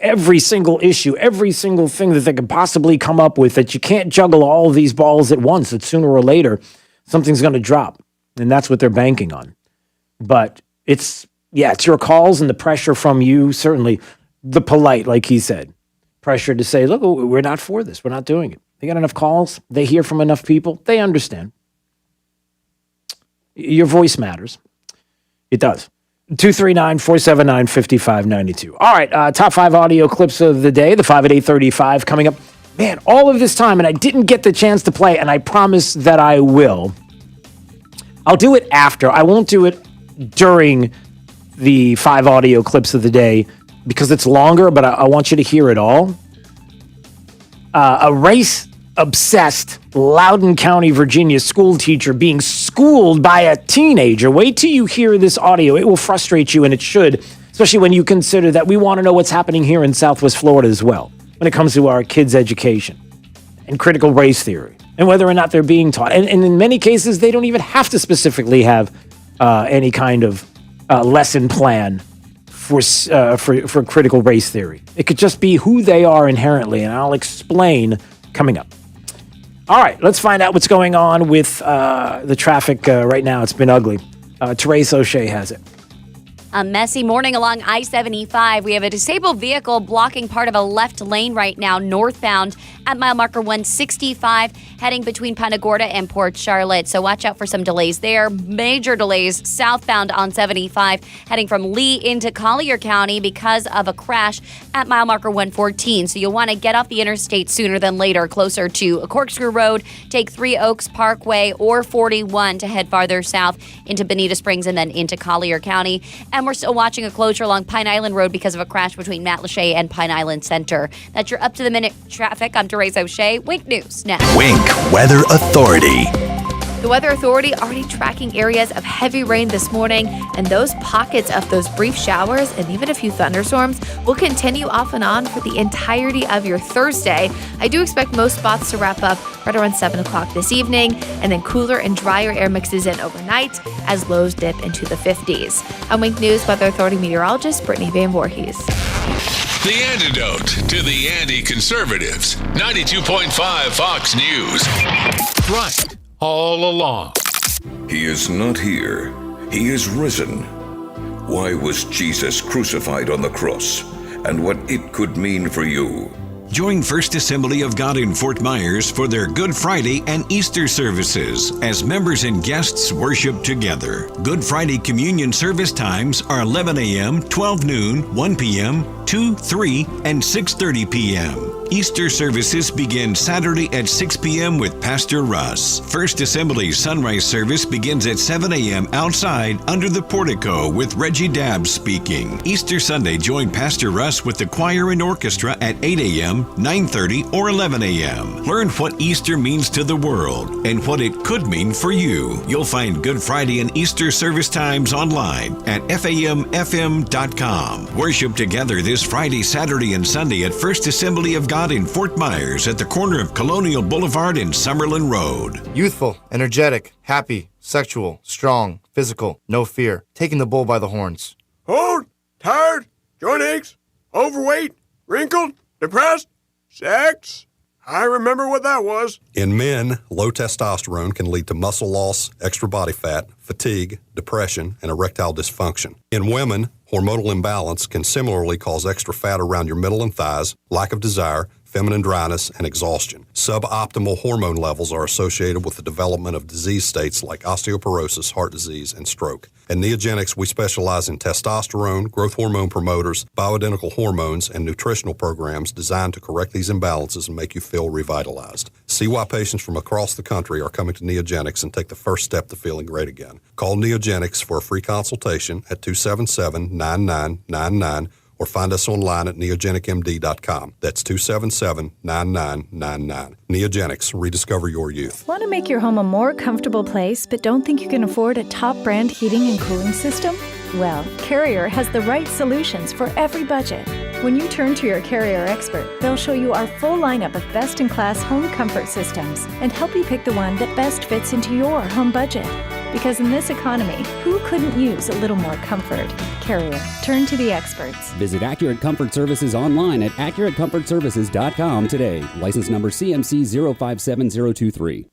every single issue, every single thing that they could possibly come up with, that you can't juggle all of these balls at once, that sooner or later something's going to drop. And that's what they're banking on. But it's your calls and the pressure from you, certainly the polite, like he said, pressure to say, look, we're not for this. We're not doing it. They got enough calls. They hear from enough people. They understand. Your voice matters. It does. 239-479-5592. All right, top 5 audio clips of the day, the 5 at 8:35 coming up. Man, all of this time, and I didn't get the chance to play, and I promise that I will. I'll do it after. I won't do it during the 5 audio clips of the day because it's longer, but I want you to hear it all. A race-obsessed Loudoun County, Virginia school teacher being schooled by a teenager. Wait till you hear this audio. It will frustrate you, and it should, especially when you consider that we want to know what's happening here in Southwest Florida as well when it comes to our kids' education and critical race theory and whether or not they're being taught. And in many cases, they don't even have to specifically have any kind of lesson plan for critical race theory. It could just be who they are inherently, and I'll explain coming up. All right, let's find out what's going on with the traffic right now. It's been ugly. Therese O'Shea has it. A messy morning along I-75. We have a disabled vehicle blocking part of a left lane right now, northbound at mile marker 165, heading between Punta Gorda and Port Charlotte. So watch out for some delays there. Major delays southbound on 75, heading from Lee into Collier County because of a crash at mile marker 114. So you'll want to get off the interstate sooner than later, closer to Corkscrew Road, take 3 Oaks Parkway or 41 to head farther south into Bonita Springs and then into Collier County. And we're still watching a closure along Pine Island Road because of a crash between Matt Lachey and Pine Island Center. That's your up-to-the-minute traffic. I'm Therese O'Shea. Wink News now. Wink Weather Authority. The Weather Authority already tracking areas of heavy rain this morning, and those pockets of those brief showers and even a few thunderstorms will continue off and on for the entirety of your Thursday. I do expect most spots to wrap up right around 7 o'clock this evening, and then cooler and drier air mixes in overnight as lows dip into the 50s. I'm Wink News Weather Authority meteorologist Brittany Van Voorhees. The antidote to the anti-conservatives. 92.5 Fox News. Right. All along. He is not here. He is risen. Why was Jesus crucified on the cross? And what it could mean for you. Join First Assembly of God in Fort Myers for their Good Friday and Easter services as members and guests worship together. Good Friday communion service times are 11 a.m., 12 noon, 1 p.m., 2, 3, and 6:30 p.m. Easter services begin Saturday at 6 p.m. with Pastor Russ. First Assembly sunrise service begins at 7 a.m. outside under the portico with Reggie Dabbs speaking. Easter Sunday, join Pastor Russ with the choir and orchestra at 8 a.m., 9:30, or 11 a.m. Learn what Easter means to the world and what it could mean for you. You'll find Good Friday and Easter service times online at famfm.com. Worship together this Friday, Saturday, and Sunday at First Assembly of God in Fort Myers at the corner of Colonial Boulevard and Summerlin Road. Youthful, energetic, happy, sexual, strong, physical, no fear, taking the bull by the horns. Old, tired, joint aches, overweight, wrinkled, depressed, sex. I remember what that was. In men, low testosterone can lead to muscle loss, extra body fat, fatigue, depression, and erectile dysfunction. In women, hormonal imbalance can similarly cause extra fat around your middle and thighs, lack of desire, feminine dryness, and exhaustion. Suboptimal hormone levels are associated with the development of disease states like osteoporosis, heart disease, and stroke. At Neogenics, we specialize in testosterone, growth hormone promoters, bioidentical hormones, and nutritional programs designed to correct these imbalances and make you feel revitalized. See why patients from across the country are coming to Neogenics and take the first step to feeling great again. Call Neogenics for a free consultation at 277-9999 or find us online at neogenicmd.com. That's 277-9999. Neogenics, rediscover your youth. Want to make your home a more comfortable place, but don't think you can afford a top brand heating and cooling system? Well, Carrier has the right solutions for every budget. When you turn to your Carrier expert, they'll show you our full lineup of best-in-class home comfort systems and help you pick the one that best fits into your home budget. Because in this economy, who couldn't use a little more comfort? Carrier. Turn to the experts. Visit Accurate Comfort Services online at AccurateComfortServices.com today. License number CMC 057023.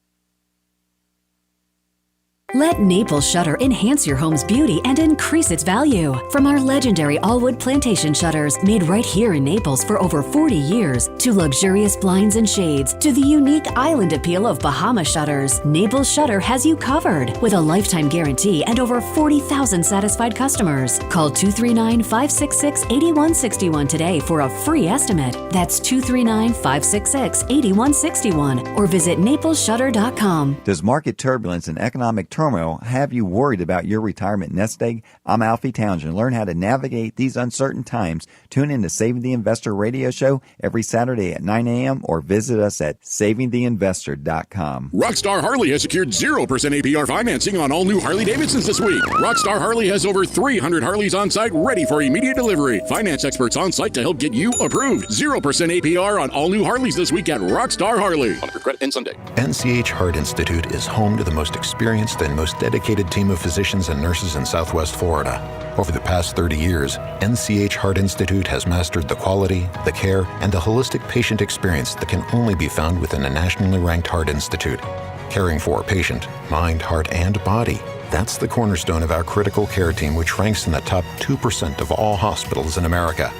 Let Naples Shutter enhance your home's beauty and increase its value. From our legendary all-wood plantation shutters made right here in Naples for over 40 years, to luxurious blinds and shades, to the unique island appeal of Bahama shutters, Naples Shutter has you covered with a lifetime guarantee and over 40,000 satisfied customers. Call 239-566-8161 today for a free estimate. That's 239-566-8161 or visit naplesshutter.com. Does market turbulence and economic turmoil have you worried about your retirement nest egg? I'm Alfie Townsend. Learn how to navigate these uncertain times. Tune in to Saving the Investor radio show every Saturday at 9 a.m. or visit us at savingtheinvestor.com. Rockstar Harley has secured 0% APR financing on all new Harley-Davidsons this week. Rockstar Harley has over 300 Harleys on site ready for immediate delivery. Finance experts on site to help get you approved. 0% APR on all new Harleys this week at Rockstar Harley. On credit ends Sunday. NCH Heart Institute is home to the most experienced and most dedicated team of physicians and nurses in Southwest Florida. Over the past 30 years, NCH Heart Institute has mastered the quality, the care, and the holistic patient experience that can only be found within a nationally ranked heart institute. Caring for a patient, mind, heart, and body. That's the cornerstone of our critical care team, which ranks in the top 2% of all hospitals in America.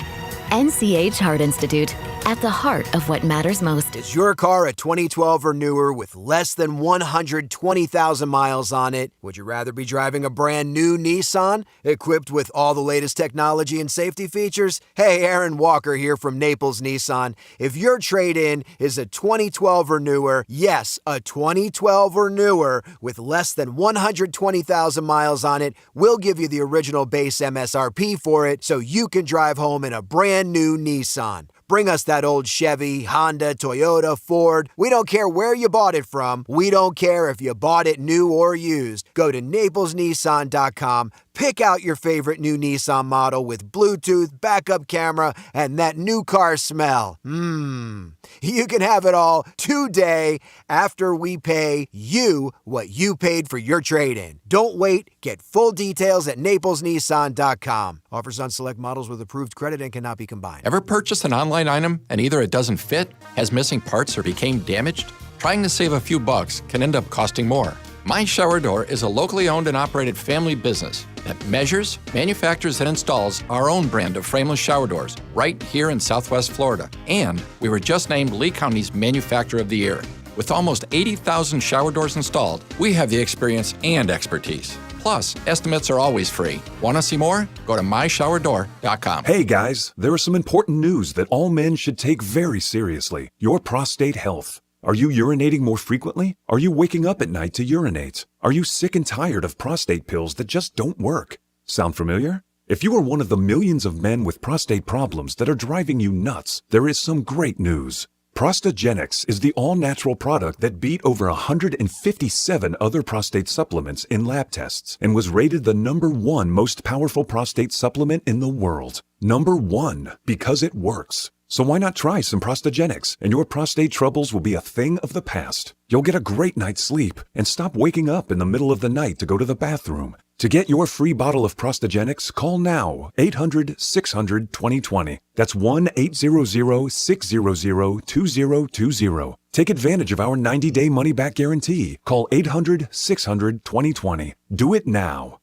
NCH Heart Institute, at the heart of what matters most. Is your car a 2012 or newer with less than 120,000 miles on it? Would you rather be driving a brand new Nissan equipped with all the latest technology and safety features? Hey, Aaron Walker here from Naples Nissan. If your trade-in is a 2012 or newer, yes, a 2012 or newer with less than 120,000 miles on it, we'll give you the original base MSRP for it so you can drive home in a brand new Nissan. Bring us that old Chevy, Honda, Toyota, Ford. We don't care where you bought it from. We don't care if you bought it new or used. Go to naplesnissan.com. Pick out your favorite new Nissan model with Bluetooth, backup camera, and that new car smell. You can have it all today after we pay you what you paid for your trade-in. Don't wait. Get full details at naplesnissan.com. Offers on select models with approved credit and cannot be combined. Ever purchased an online item and either it doesn't fit, has missing parts, or became damaged? Trying to save a few bucks can end up costing more. My Shower Door is a locally owned and operated family business that measures, manufactures, and installs our own brand of frameless shower doors right here in Southwest Florida. And we were just named Lee County's Manufacturer of the Year. With almost 80,000 shower doors installed, we have the experience and expertise. Plus, estimates are always free. Want to see more? Go to myshowerdoor.com. Hey guys, there is some important news that all men should take very seriously. Your prostate health. Are you urinating more frequently? Are you waking up at night to urinate? Are you sick and tired of prostate pills that just don't work? Sound familiar? If you are one of the millions of men with prostate problems that are driving you nuts, there is some great news. Prostagenics is the all-natural product that beat over 157 other prostate supplements in lab tests and was rated the #1 most powerful prostate supplement in the world. #1, because it works. So why not try some Prostagenics, and your prostate troubles will be a thing of the past. You'll get a great night's sleep and stop waking up in the middle of the night to go to the bathroom. To get your free bottle of Prostagenics, call now 800-600-2020. That's 1-800-600-2020. Take advantage of our 90-day money-back guarantee. Call 800-600-2020. Do it now.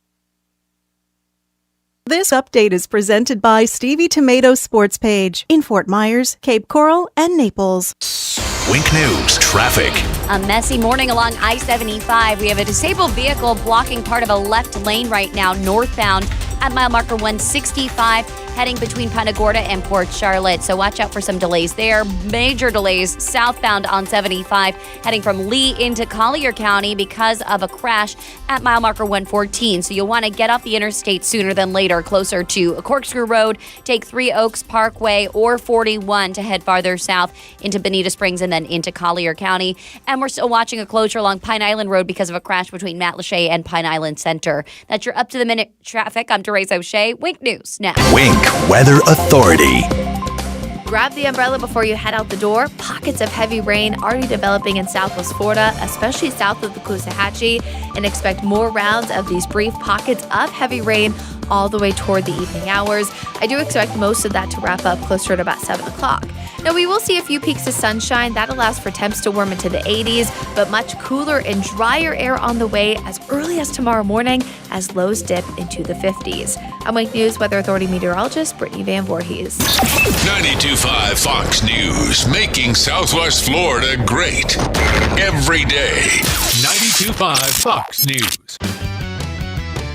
This update is presented by Stevie Tomato's Sports Page in Fort Myers, Cape Coral, and Naples. Wink News traffic. A messy morning along I-75. We have a disabled vehicle blocking part of a left lane right now, northbound at mile marker 165, heading between Punta Gorda and Port Charlotte. So watch out for some delays there. Major delays southbound on 75, heading from Lee into Collier County because of a crash at mile marker 114. So you'll want to get off the interstate sooner than later, closer to Corkscrew Road, take 3 Oaks Parkway or 41 to head farther south into Bonita Springs and then into Collier County. And we're still watching a closure along Pine Island Road because of a crash between Matlacha and Pine Island Center. That's your up-to-the-minute traffic. I'm Therese O'Shea. Wink News now. Wink Weather Authority. Grab the umbrella before you head out the door. Pockets of heavy rain already developing in Southwest Florida, especially south of the Caloosahatchee, and expect more rounds of these brief pockets of heavy rain all the way toward the evening hours. I do expect most of that to wrap up closer to about 7 o'clock. Now, we will see a few peaks of sunshine. That allows for temps to warm into the 80s, but much cooler and drier air on the way as early as tomorrow morning as lows dip into the 50s. I'm Wake News Weather Authority meteorologist Brittany Van Voorhees. 92.5 Fox News, making Southwest Florida great every day. 92.5 Fox News.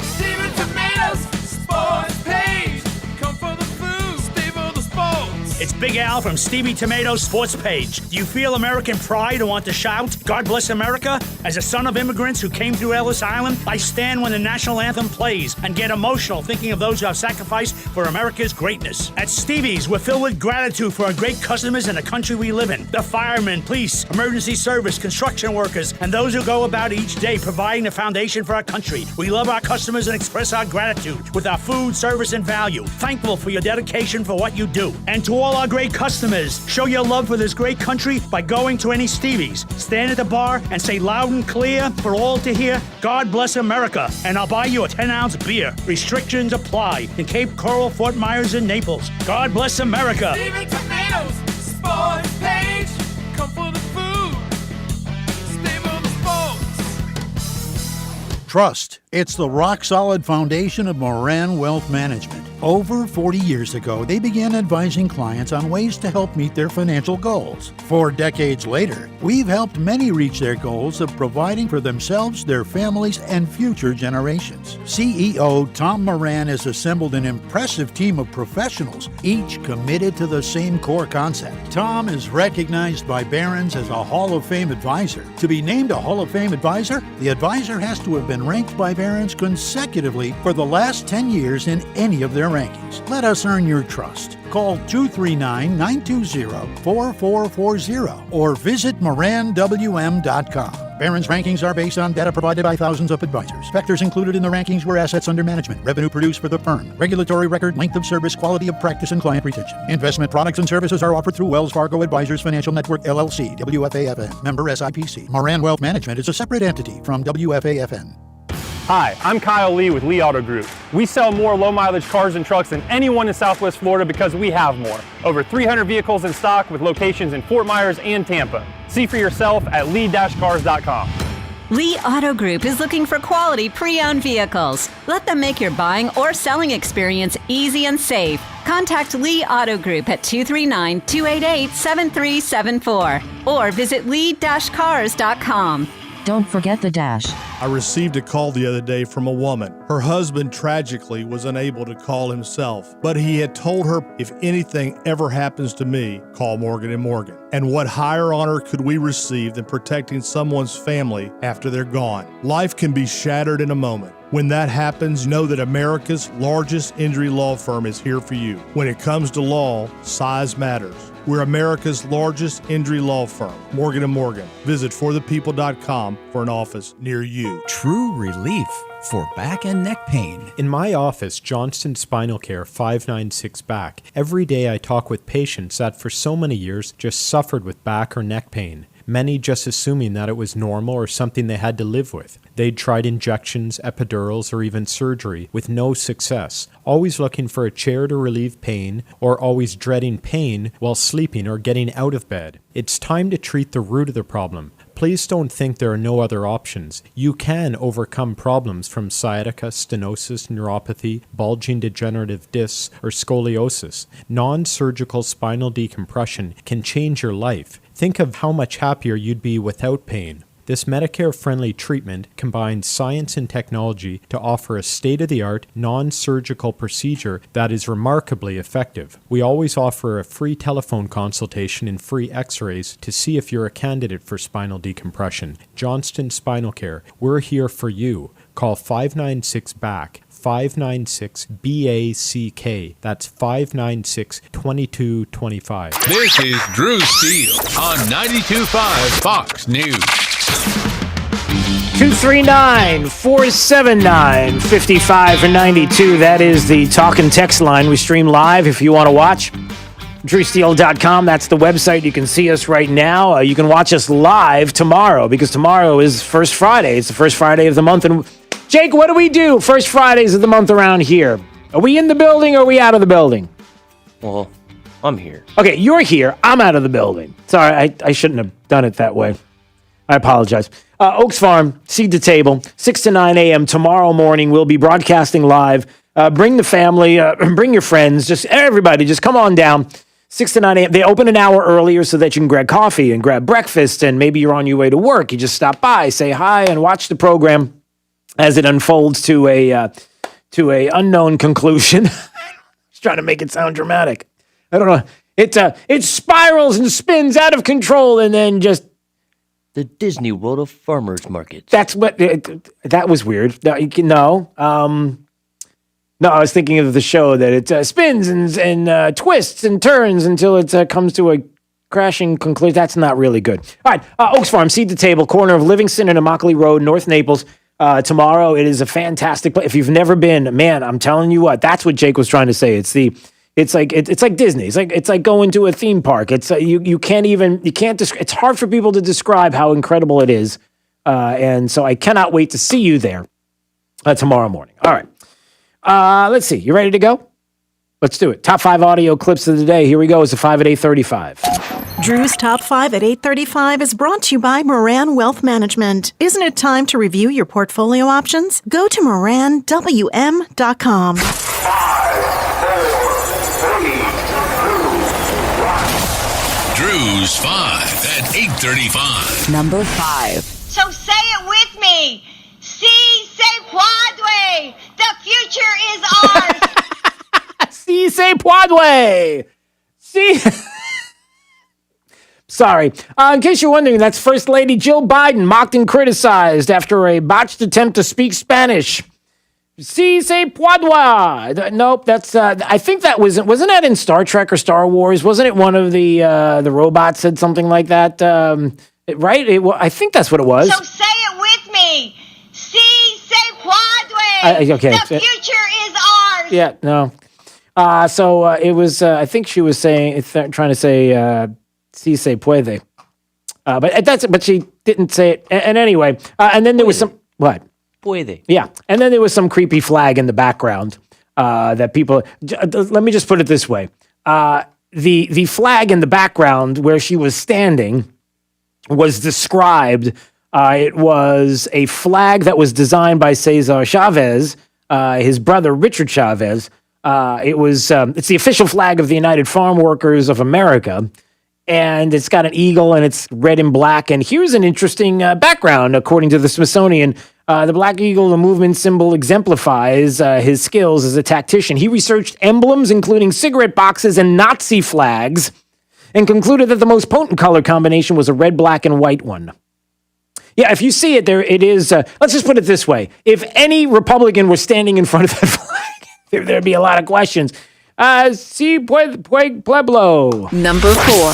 Steven Tomatoes Sports Page. Come for the food, stay for the sports. It's Big Al from Stevie Tomatoes Sports Page. Do you feel American pride and want to shout, God bless America? As a son of immigrants who came through Ellis Island, I stand when the national anthem plays and get emotional thinking of those who have sacrificed for America's greatness. At Stevie's, we're filled with gratitude for our great customers and the country we live in. The firemen, police, emergency service, construction workers, and those who go about each day providing a foundation for our country. We love our customers and express our gratitude with our food, service, and value. Thankful for your dedication for what you do. And to all our great customers, show your love for this great country by going to any Stevie's. Stand at the bar and say loud and clear for all to hear, God bless America, and I'll buy you a 10-ounce beer. Restrictions apply in Cape Coral, Fort Myers, and Naples. God bless America. Steven Tomatoes Sports Page. Come for the food, stay for the sports. Trust. It's the rock-solid foundation of Moran Wealth Management. Over 40 years ago, they began advising clients on ways to help meet their financial goals. 4 decades later, we've helped many reach their goals of providing for themselves, their families, and future generations. CEO Tom Moran has assembled an impressive team of professionals, each committed to the same core concept. Tom is recognized by Barron's as a Hall of Fame advisor. To be named a Hall of Fame advisor, the advisor has to have been ranked by Barron's consecutively for the last 10 years in any of their rankings. Let us earn your trust. Call 239-920-4440 or visit moranwm.com. Barron's rankings are based on data provided by thousands of advisors. Factors included in the rankings were assets under management, revenue produced for the firm, regulatory record, length of service, quality of practice, and client retention. Investment products and services are offered through Wells Fargo Advisors Financial Network, LLC, WFAFN, member SIPC. Moran Wealth Management is a separate entity from WFAFN. Hi, I'm Kyle Lee with Lee Auto Group. We sell more low-mileage cars and trucks than anyone in Southwest Florida because we have more. Over 300 vehicles in stock with locations in Fort Myers and Tampa. See for yourself at lee-cars.com. Lee Auto Group is looking for quality pre-owned vehicles. Let them make your buying or selling experience easy and safe. Contact Lee Auto Group at 239-288-7374 or visit lee-cars.com. Don't forget the dash. I received a call the other day from a woman. Her husband tragically was unable to call himself, but he had told her, if anything ever happens to me, call Morgan & Morgan. And what higher honor could we receive than protecting someone's family after they're gone? Life can be shattered in a moment. When that happens, know that America's largest injury law firm is here for you. When it comes to law, size matters. We're America's largest injury law firm, Morgan & Morgan. Visit forthepeople.com for an office near you. True relief for back and neck pain. In my office, Johnston Spinal Care 596 Back, every day I talk with patients that for so many years just suffered with back or neck pain. Many just assuming that it was normal or something they had to live with. They'd tried injections, epidurals, or even surgery with no success, always looking for a chair to relieve pain or always dreading pain while sleeping or getting out of bed. It's time to treat the root of the problem. Please don't think there are no other options. You can overcome problems from sciatica, stenosis, neuropathy, bulging degenerative discs, or scoliosis. Non-surgical spinal decompression can change your life. Think of how much happier you'd be without pain. This Medicare-friendly treatment combines science and technology to offer a state-of-the-art, non-surgical procedure that is remarkably effective. We always offer a free telephone consultation and free x-rays to see if you're a candidate for spinal decompression. Johnston Spinal Care, we're here for you. Call 596-BACK. 596-BACK. That's 596-2225. This is Drew Steele on 92.5 Fox News. 239-479-5592. That is the talk and text line. We stream live if you want to watch. DrewSteele.com. That's the website. You can see us right now. You can watch us live tomorrow because tomorrow is First Friday. It's the first Friday of the month. And Jake, what do we do first Fridays of the month around here? Are we in the building or are we out of the building? Well, I'm here. Okay, you're here. I'm out of the building. Sorry, I shouldn't have done it that way. I apologize. Oaks Farm, Seed to Table, 6 to 9 a.m. tomorrow morning. We'll be broadcasting live. Bring the family, bring your friends, just everybody, just come on down. 6 to 9 a.m. They open an hour earlier so that you can grab coffee and grab breakfast, and maybe you're on your way to work. You just stop by, say hi, and watch the program as it unfolds to a unknown conclusion. Just trying to make it sound dramatic. I don't know. It spirals and spins out of control, and then just the Disney World of Farmers Markets. That's what. That was weird. No. No, I was thinking of the show that it spins and twists and turns until it comes to a crashing conclusion. That's not really good. All right, Oaks Farm, Seed to Table, corner of Livingston and Immokalee Road, North Naples. Tomorrow, it is a fantastic place. If you've never been, man, I'm telling you what. That's what Jake was trying to say. It's like Disney. It's like going to a theme park. It's you can't. It's hard for people to describe how incredible it is. And so I cannot wait to see you there tomorrow morning. All right. Let's see. You ready to go? Let's do it. Top 5 audio clips of the day. Here we go. It's a 5 at 8:35. Drew's Top 5 at 8:35 is brought to you by Moran Wealth Management. Isn't it time to review your portfolio options? Go to moranwm.com. 5, 4, 3, 2, 1. Drew's 5 at 8:35. Number 5. So say it with me. Si se puede. The future is ours. Si se puede. Si. Sorry. In case you're wondering, that's First Lady Jill Biden mocked and criticized after a botched attempt to speak Spanish. Si se puede. Nope, that's. I think that wasn't that in Star Trek or Star Wars? Wasn't it one of the robots said something like that? Right? I think that's what it was. So say it with me. Si se puede. Okay. The future is ours. Yeah. No. So it was. I think she was trying to say. Si se puede. But she didn't say it. And anyway, and then there was some, what? Puede. Yeah. And then there was some creepy flag in the background that people, let me just put it this way. The flag in the background where she was standing was described, it was a flag that was designed by Cesar Chavez, his brother Richard Chavez. It's the official flag of the United Farm Workers of America. And it's got an eagle, and it's red and black. And here's an interesting background, according to the Smithsonian. The black eagle, the movement symbol, exemplifies his skills as a tactician. He researched emblems, including cigarette boxes and Nazi flags, and concluded that the most potent color combination was a red, black, and white one. Yeah, if you see it, there it is. Let's just put it this way. If any Republican were standing in front of that flag, there'd be a lot of questions. Si pueblo. Number 4.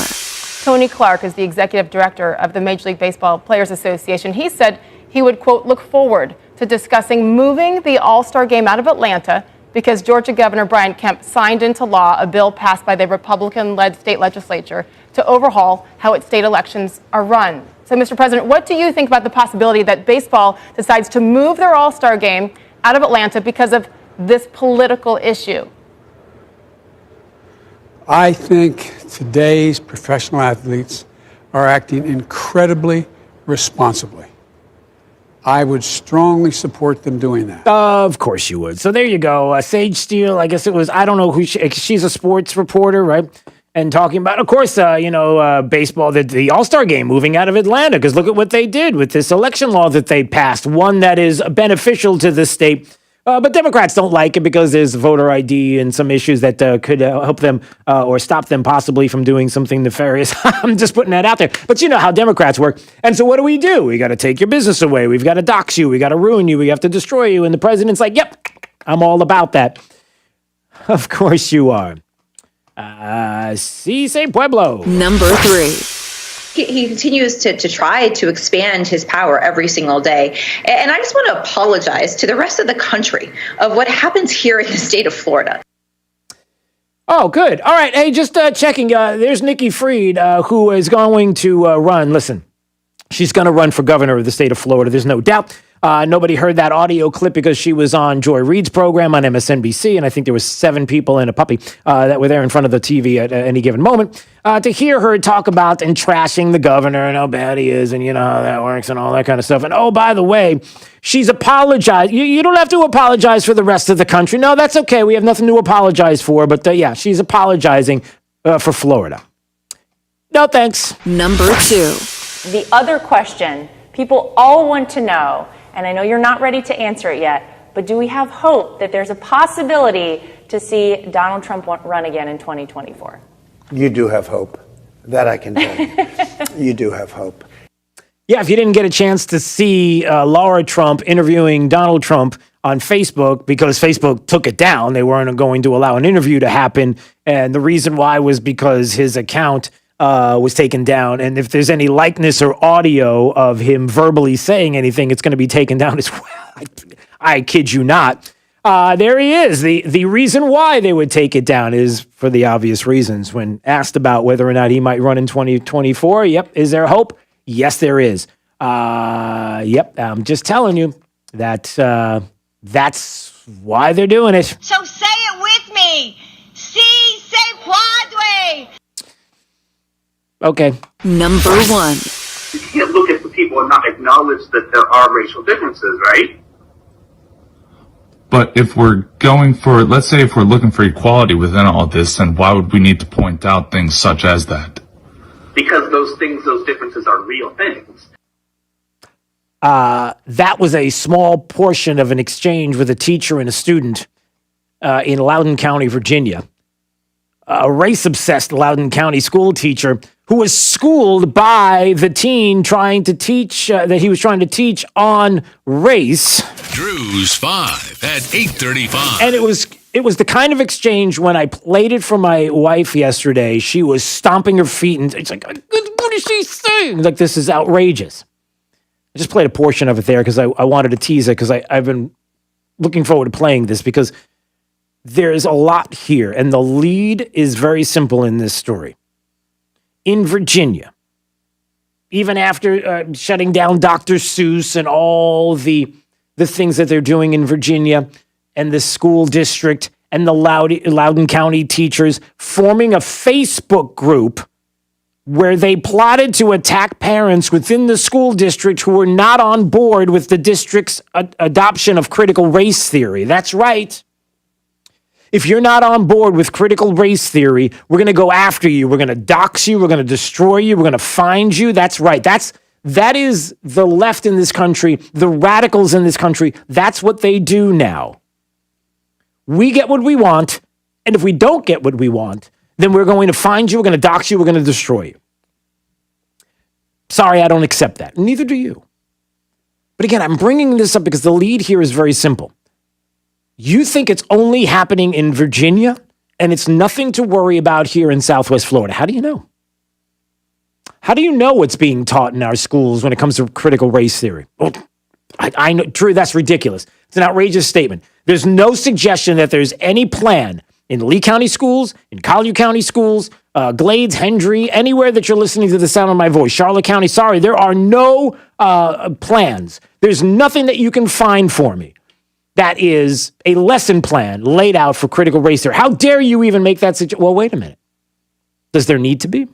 Tony Clark is the executive director of the Major League Baseball Players Association. He said he would, quote, look forward to discussing moving the All-Star game out of Atlanta because Georgia Governor Brian Kemp signed into law a bill passed by the Republican-led state legislature to overhaul how its state elections are run. So, Mr. President, what do you think about the possibility that baseball decides to move their All-Star game out of Atlanta because of this political issue? I think today's professional athletes are acting incredibly responsibly. I would strongly support them doing that. Of course you would. So there you go. Sage Steele, I guess it was, I don't know who she's a sports reporter, right? And talking about, of course, baseball, the All-Star game moving out of Atlanta, because look at what they did with this election law that they passed, one that is beneficial to the state. But Democrats don't like it because there's voter ID and some issues that could help them or stop them possibly from doing something nefarious. I'm just putting that out there. But you know how Democrats work. And so what do? We got to take your business away. We've got to dox you. We got to ruin you. We have to destroy you. And the president's like, yep, I'm all about that. Of course you are. Si se pueblo. Number 3. He continues to try to expand his power every single day. And I just want to apologize to the rest of the country of what happens here in the state of Florida. Oh, good. All right. Hey, just checking. There's Nikki Fried, who is going to run. Listen, she's going to run for governor of the state of Florida. There's no doubt. Nobody heard that audio clip because she was on Joy Reid's program on MSNBC, and I think there was 7 people and a puppy that were there in front of the TV at any given moment to hear her talk about and trashing the governor and how bad he is and you know how that works and all that kind of stuff. And oh, by the way, she's apologized. You don't have to apologize for the rest of the country. No, that's okay. We have nothing to apologize for. But yeah, she's apologizing for Florida. No, thanks. Number 2. The other question people all want to know, and I know you're not ready to answer it yet, but do we have hope that there's a possibility to see Donald Trump run again in 2024? You do have hope. That I can tell you. You do have hope. Yeah, if you didn't get a chance to see Laura Trump interviewing Donald Trump on Facebook because Facebook took it down, they weren't going to allow an interview to happen. And the reason why was because his account was taken down. And if there's any likeness or audio of him verbally saying anything, it's going to be taken down as well. I kid you not. There he is. The reason why they would take it down is for the obvious reasons. When asked about whether or not he might run in 2024, yep, is there hope? Yes, there is. Yep, I'm just telling you that that's why they're doing it. So say it with me. Si se puede. Okay. Number 1. You can't look at the people and not acknowledge that there are racial differences, right? But if we're going for, let's say if we're looking for equality within all this, then why would we need to point out things such as that? Because those differences are real things. That was a small portion of an exchange with a teacher and a student in Loudoun County, Virginia. A race-obsessed Loudoun County school teacher who was schooled by the teen trying to teach, that he was trying to teach on race. Drew's 5 at 8:35. And it was the kind of exchange when I played it for my wife yesterday, she was stomping her feet and it's like, what is she saying? Like, this is outrageous. I just played a portion of it there because I wanted to tease it because I've been looking forward to playing this because there's a lot here. And the lead is very simple in this story. In Virginia, even after shutting down Dr. Seuss and all the things that they're doing in Virginia and the school district and the Loudoun County teachers forming a Facebook group where they plotted to attack parents within the school district who were not on board with the district's adoption of critical race theory. That's right. If you're not on board with critical race theory, we're going to go after you. We're going to dox you. We're going to destroy you. We're going to find you. That's right. That is the left in this country, the radicals in this country. That's what they do now. We get what we want, and if we don't get what we want, then we're going to find you, we're going to dox you, we're going to destroy you. Sorry, I don't accept that. Neither do you. But again, I'm bringing this up because the lead here is very simple. You think it's only happening in Virginia, and it's nothing to worry about here in Southwest Florida. How do you know? How do you know what's being taught in our schools when it comes to critical race theory? Well, I know, Drew, that's ridiculous. It's an outrageous statement. There's no suggestion that there's any plan in Lee County schools, in Collier County schools, Glades, Hendry, anywhere that you're listening to the sound of my voice. Charlotte County, sorry, there are no plans. There's nothing that you can find for me that is a lesson plan laid out for critical race theory. How dare you even make that suggestion? Well, wait a minute. Does there need to be?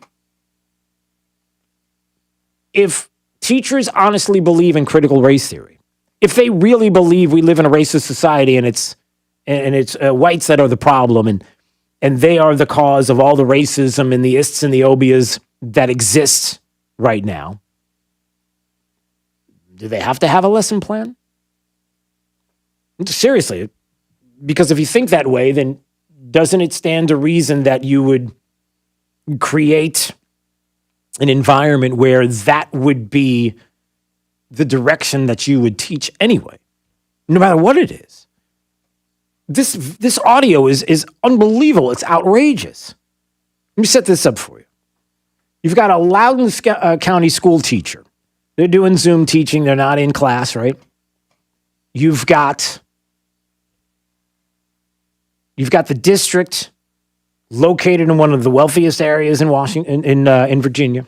If teachers honestly believe in critical race theory, if they really believe we live in a racist society and it's whites that are the problem and they are the cause of all the racism and the ists and the obias that exist right now, do they have to have a lesson plan? Seriously, because if you think that way, then doesn't it stand to reason that you would create an environment where that would be the direction that you would teach anyway, no matter what it is? This audio is unbelievable. It's outrageous. Let me set this up for you. You've got a Loudoun County school teacher. They're doing Zoom teaching. They're not in class, right? You've got the district located in one of the wealthiest areas in Washington, in Virginia,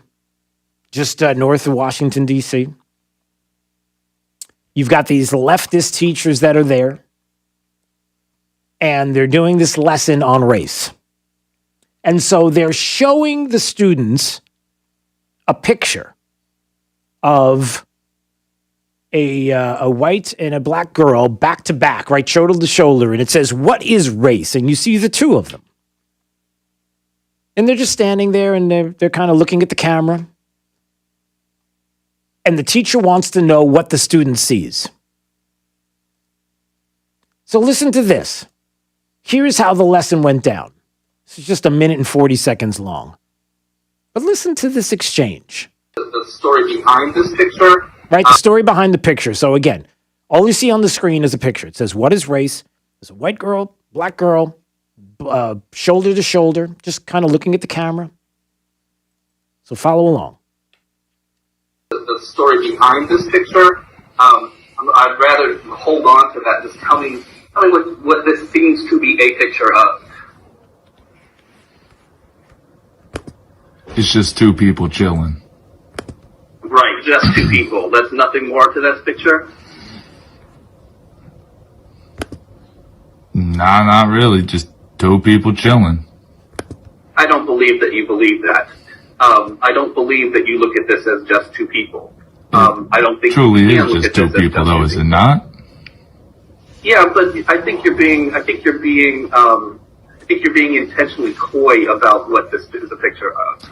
just north of Washington, D.C. You've got these leftist teachers that are there, and they're doing this lesson on race. And so they're showing the students a picture of a white and a black girl back to back, right, shoulder to shoulder, and it says, "What is race?" And you see the two of them. And they're just standing there, and they're kind of looking at the camera. And the teacher wants to know what the student sees. So listen to this. Here's how the lesson went down. This is just 1 minute and 40 seconds long. But listen to this exchange. The story behind this picture. Right, the story behind the picture. So again, all you see on the screen is a picture. It says, "What is race?" There's a white girl, black girl, shoulder to shoulder, just kind of looking at the camera. So follow along. The story behind this picture. I'd rather hold on to that. Just tell me what this seems to be a picture of. It's just two people chilling. Right, just two people. There's nothing more to this picture? Nah, not really. Just two people chilling. I don't believe that you believe that. I don't believe that you look at this as just two people. I don't think Truly you is can look just at two this as people, just though, two is it people. not? Yeah, but I think you're being intentionally coy about what this is a picture of.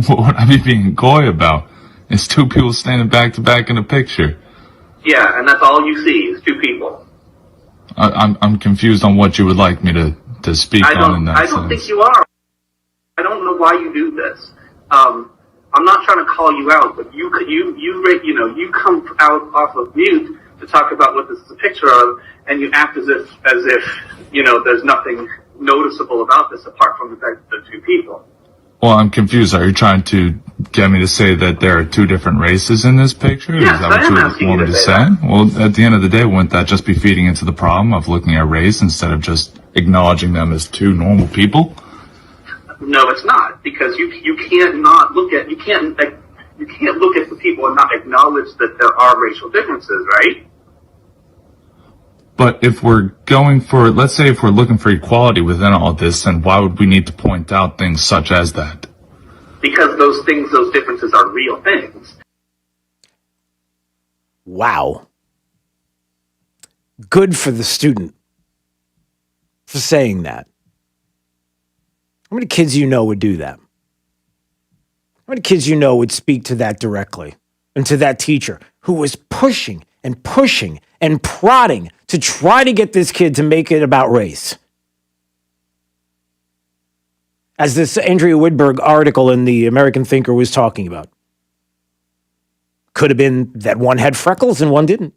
What would I be being coy about? It's two people standing back to back in a picture. Yeah, and that's all you see is two people. I'm confused on what you would like me to speak on in that I sense. don't think you are. I don't know why you do this. I'm not trying to call you out, but you come out off of mute to talk about what this is a picture of, and you act as if there's nothing noticeable about this apart from the fact that they're two people. Well, I'm confused. Are you trying to get me to say that there are two different races in this picture? Yes, is that I what am you asking want you me to to say say? that. Well, at the end of the day, wouldn't that just be feeding into the problem of looking at race instead of just acknowledging them as two normal people? No, it's not, because you can't look at the people and not acknowledge that there are racial differences, right? But if we're going for, let's say if we're looking for equality within all this, then why would we need to point out things such as that? Because those differences are real things. Wow. Good for the student for saying that. How many kids you know would do that? How many kids you know would speak to that directly and to that teacher who was pushing and pushing and prodding to try to get this kid to make it about race? As this Andrea Woodberg article in the American Thinker was talking about. Could have been that one had freckles and one didn't.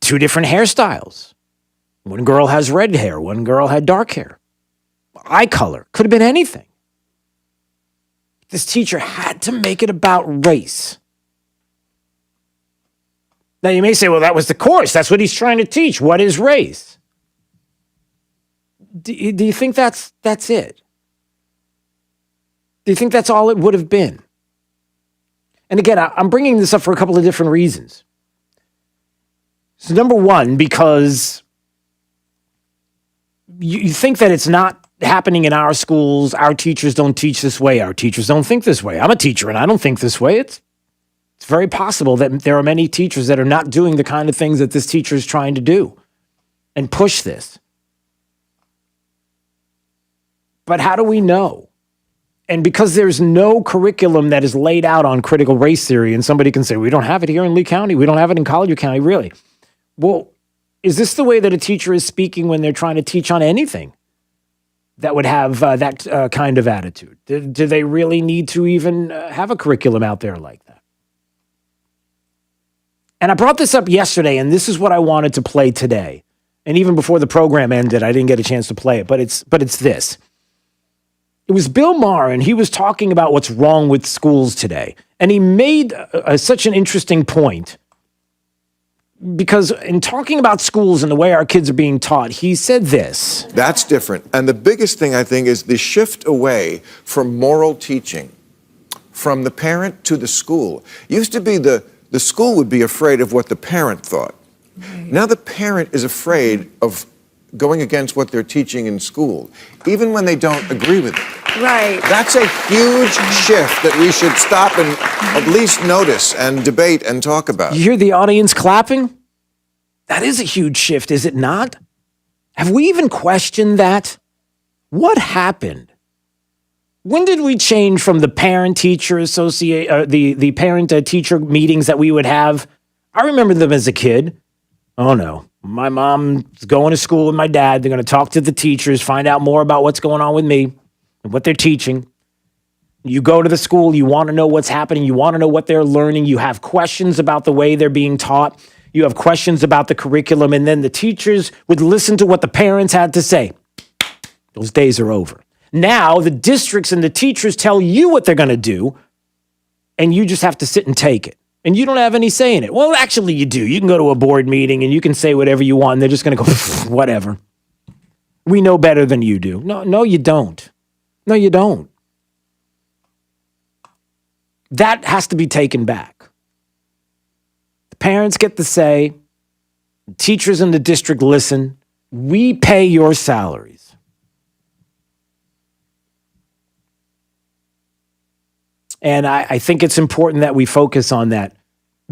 Two different hairstyles. One girl has red hair, one girl had dark hair. Eye color. Could have been anything. This teacher had to make it about race. Now you may say, well, that was the course. That's what he's trying to teach. What is race? Do you think that's it? Do you think that's all it would have been? And again, I'm bringing this up for a couple of different reasons. So number one, because you think that it's not happening in our schools. Our teachers don't teach this way. Our teachers don't think this way. I'm a teacher and I don't think this way. It's very possible that there are many teachers that are not doing the kind of things that this teacher is trying to do and push this. But how do we know? And because there's no curriculum that is laid out on critical race theory, and somebody can say, we don't have it here in Lee County. We don't have it in Collier County, really. Well, is this the way that a teacher is speaking when they're trying to teach on anything that would have that kind of attitude? Do they really need to even have a curriculum out there like that? And I brought this up yesterday, and this is what I wanted to play today. And even before the program ended, I didn't get a chance to play it, but it's this. It was Bill Maher, and he was talking about what's wrong with schools today. And he made such an interesting point, because in talking about schools and the way our kids are being taught, he said this. That's different. And the biggest thing, I think, is the shift away from moral teaching, from the parent to the school. It used to be the the school would be afraid of what the parent thought. Now the parent is afraid of going against what they're teaching in school, even when they don't agree with it. Right. That's a huge shift that we should stop and at least notice and debate and talk about. You hear the audience clapping? That is a huge shift, is it not? Have we even questioned that? What happened? When did we change from the parent-teacher the parent-teacher meetings that we would have? I remember them as a kid. Oh, no. My mom's going to school with my dad. They're going to talk to the teachers, find out more about what's going on with me and what they're teaching. You go to the school, you want to know what's happening, you want to know what they're learning, you have questions about the way they're being taught, you have questions about the curriculum, and then the teachers would listen to what the parents had to say. Those days are over. Now the districts and the teachers tell you what they're going to do, and you just have to sit and take it. And you don't have any say in it. Well, actually, you do. You can go to a board meeting and you can say whatever you want, and they're just going to go, whatever. We know better than you do. No, you don't. No, you don't. That has to be taken back. The parents get the say. The teachers in the district listen. We pay your salaries. And I think it's important that we focus on that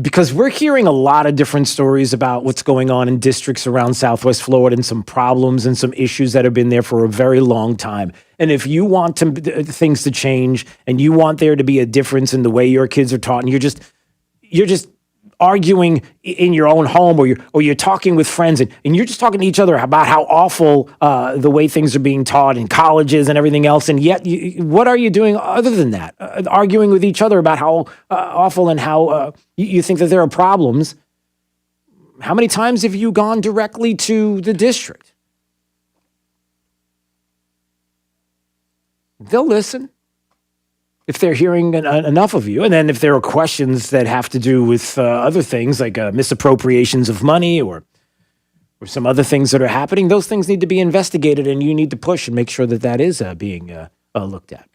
because we're hearing a lot of different stories about what's going on in districts around Southwest Florida and some problems and some issues that have been there for a very long time. And if you want things to change and you want there to be a difference in the way your kids are taught and you're just arguing in your own home or you're talking with friends and you're just talking to each other about how awful the way things are being taught in colleges and everything else. And yet, what are you doing other than that? Arguing with each other about how awful and how you think that there are problems. How many times have you gone directly to the district? They'll listen. If they're hearing enough of you, and then if there are questions that have to do with other things like misappropriations of money or some other things that are happening, those things need to be investigated and you need to push and make sure that that is being looked at.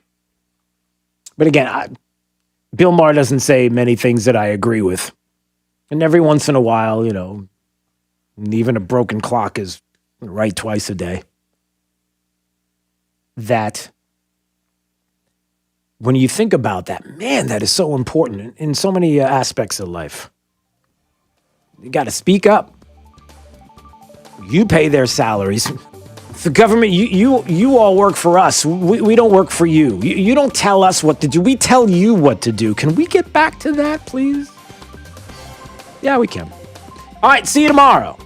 But again, Bill Maher doesn't say many things that I agree with. And every once in a while, even a broken clock is right twice a day. That when you think about that, man, that is so important in so many aspects of life. You got to speak up. You pay their salaries. The government, you all work for us. We don't work for you. You don't tell us what to do. We tell you what to do. Can we get back to that, please? Yeah, we can. All right, see you tomorrow.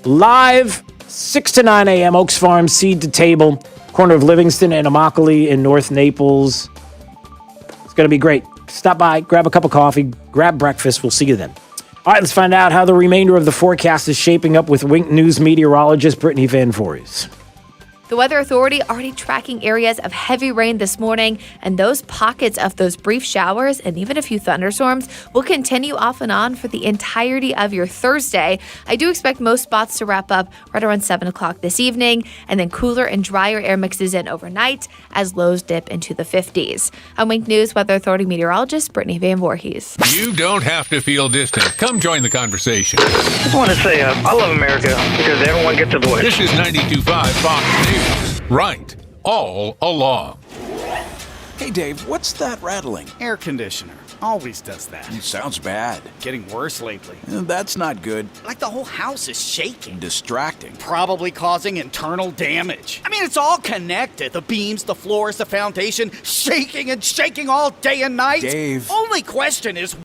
Live, 6 to 9 a.m., Oaks Farm, Seed to Table, corner of Livingston and Immokalee in North Naples. Going to be great. Stop by, grab a cup of coffee, grab breakfast. We'll see you then. All right, let's find out how the remainder of the forecast is shaping up with Wink News meteorologist Brittany Van Voorhees. The Weather Authority already tracking areas of heavy rain this morning, and those pockets of those brief showers and even a few thunderstorms will continue off and on for the entirety of your Thursday. I do expect most spots to wrap up right around 7 o'clock this evening, and then cooler and drier air mixes in overnight as lows dip into the 50s. I'm Wink News Weather Authority meteorologist Brittany Van Voorhees. You don't have to feel distant. Come join the conversation. I just want to say I love America because everyone gets a voice. This is 92.5 Fox News. Right, all along. Hey, Dave, what's that rattling? Air conditioner. Always does that. Sounds bad. Getting worse lately. That's not good. Like the whole house is shaking. Distracting. Probably causing internal damage. I mean, it's all connected. The beams, the floors, the foundation, shaking and shaking all day and night. Dave. Only question is,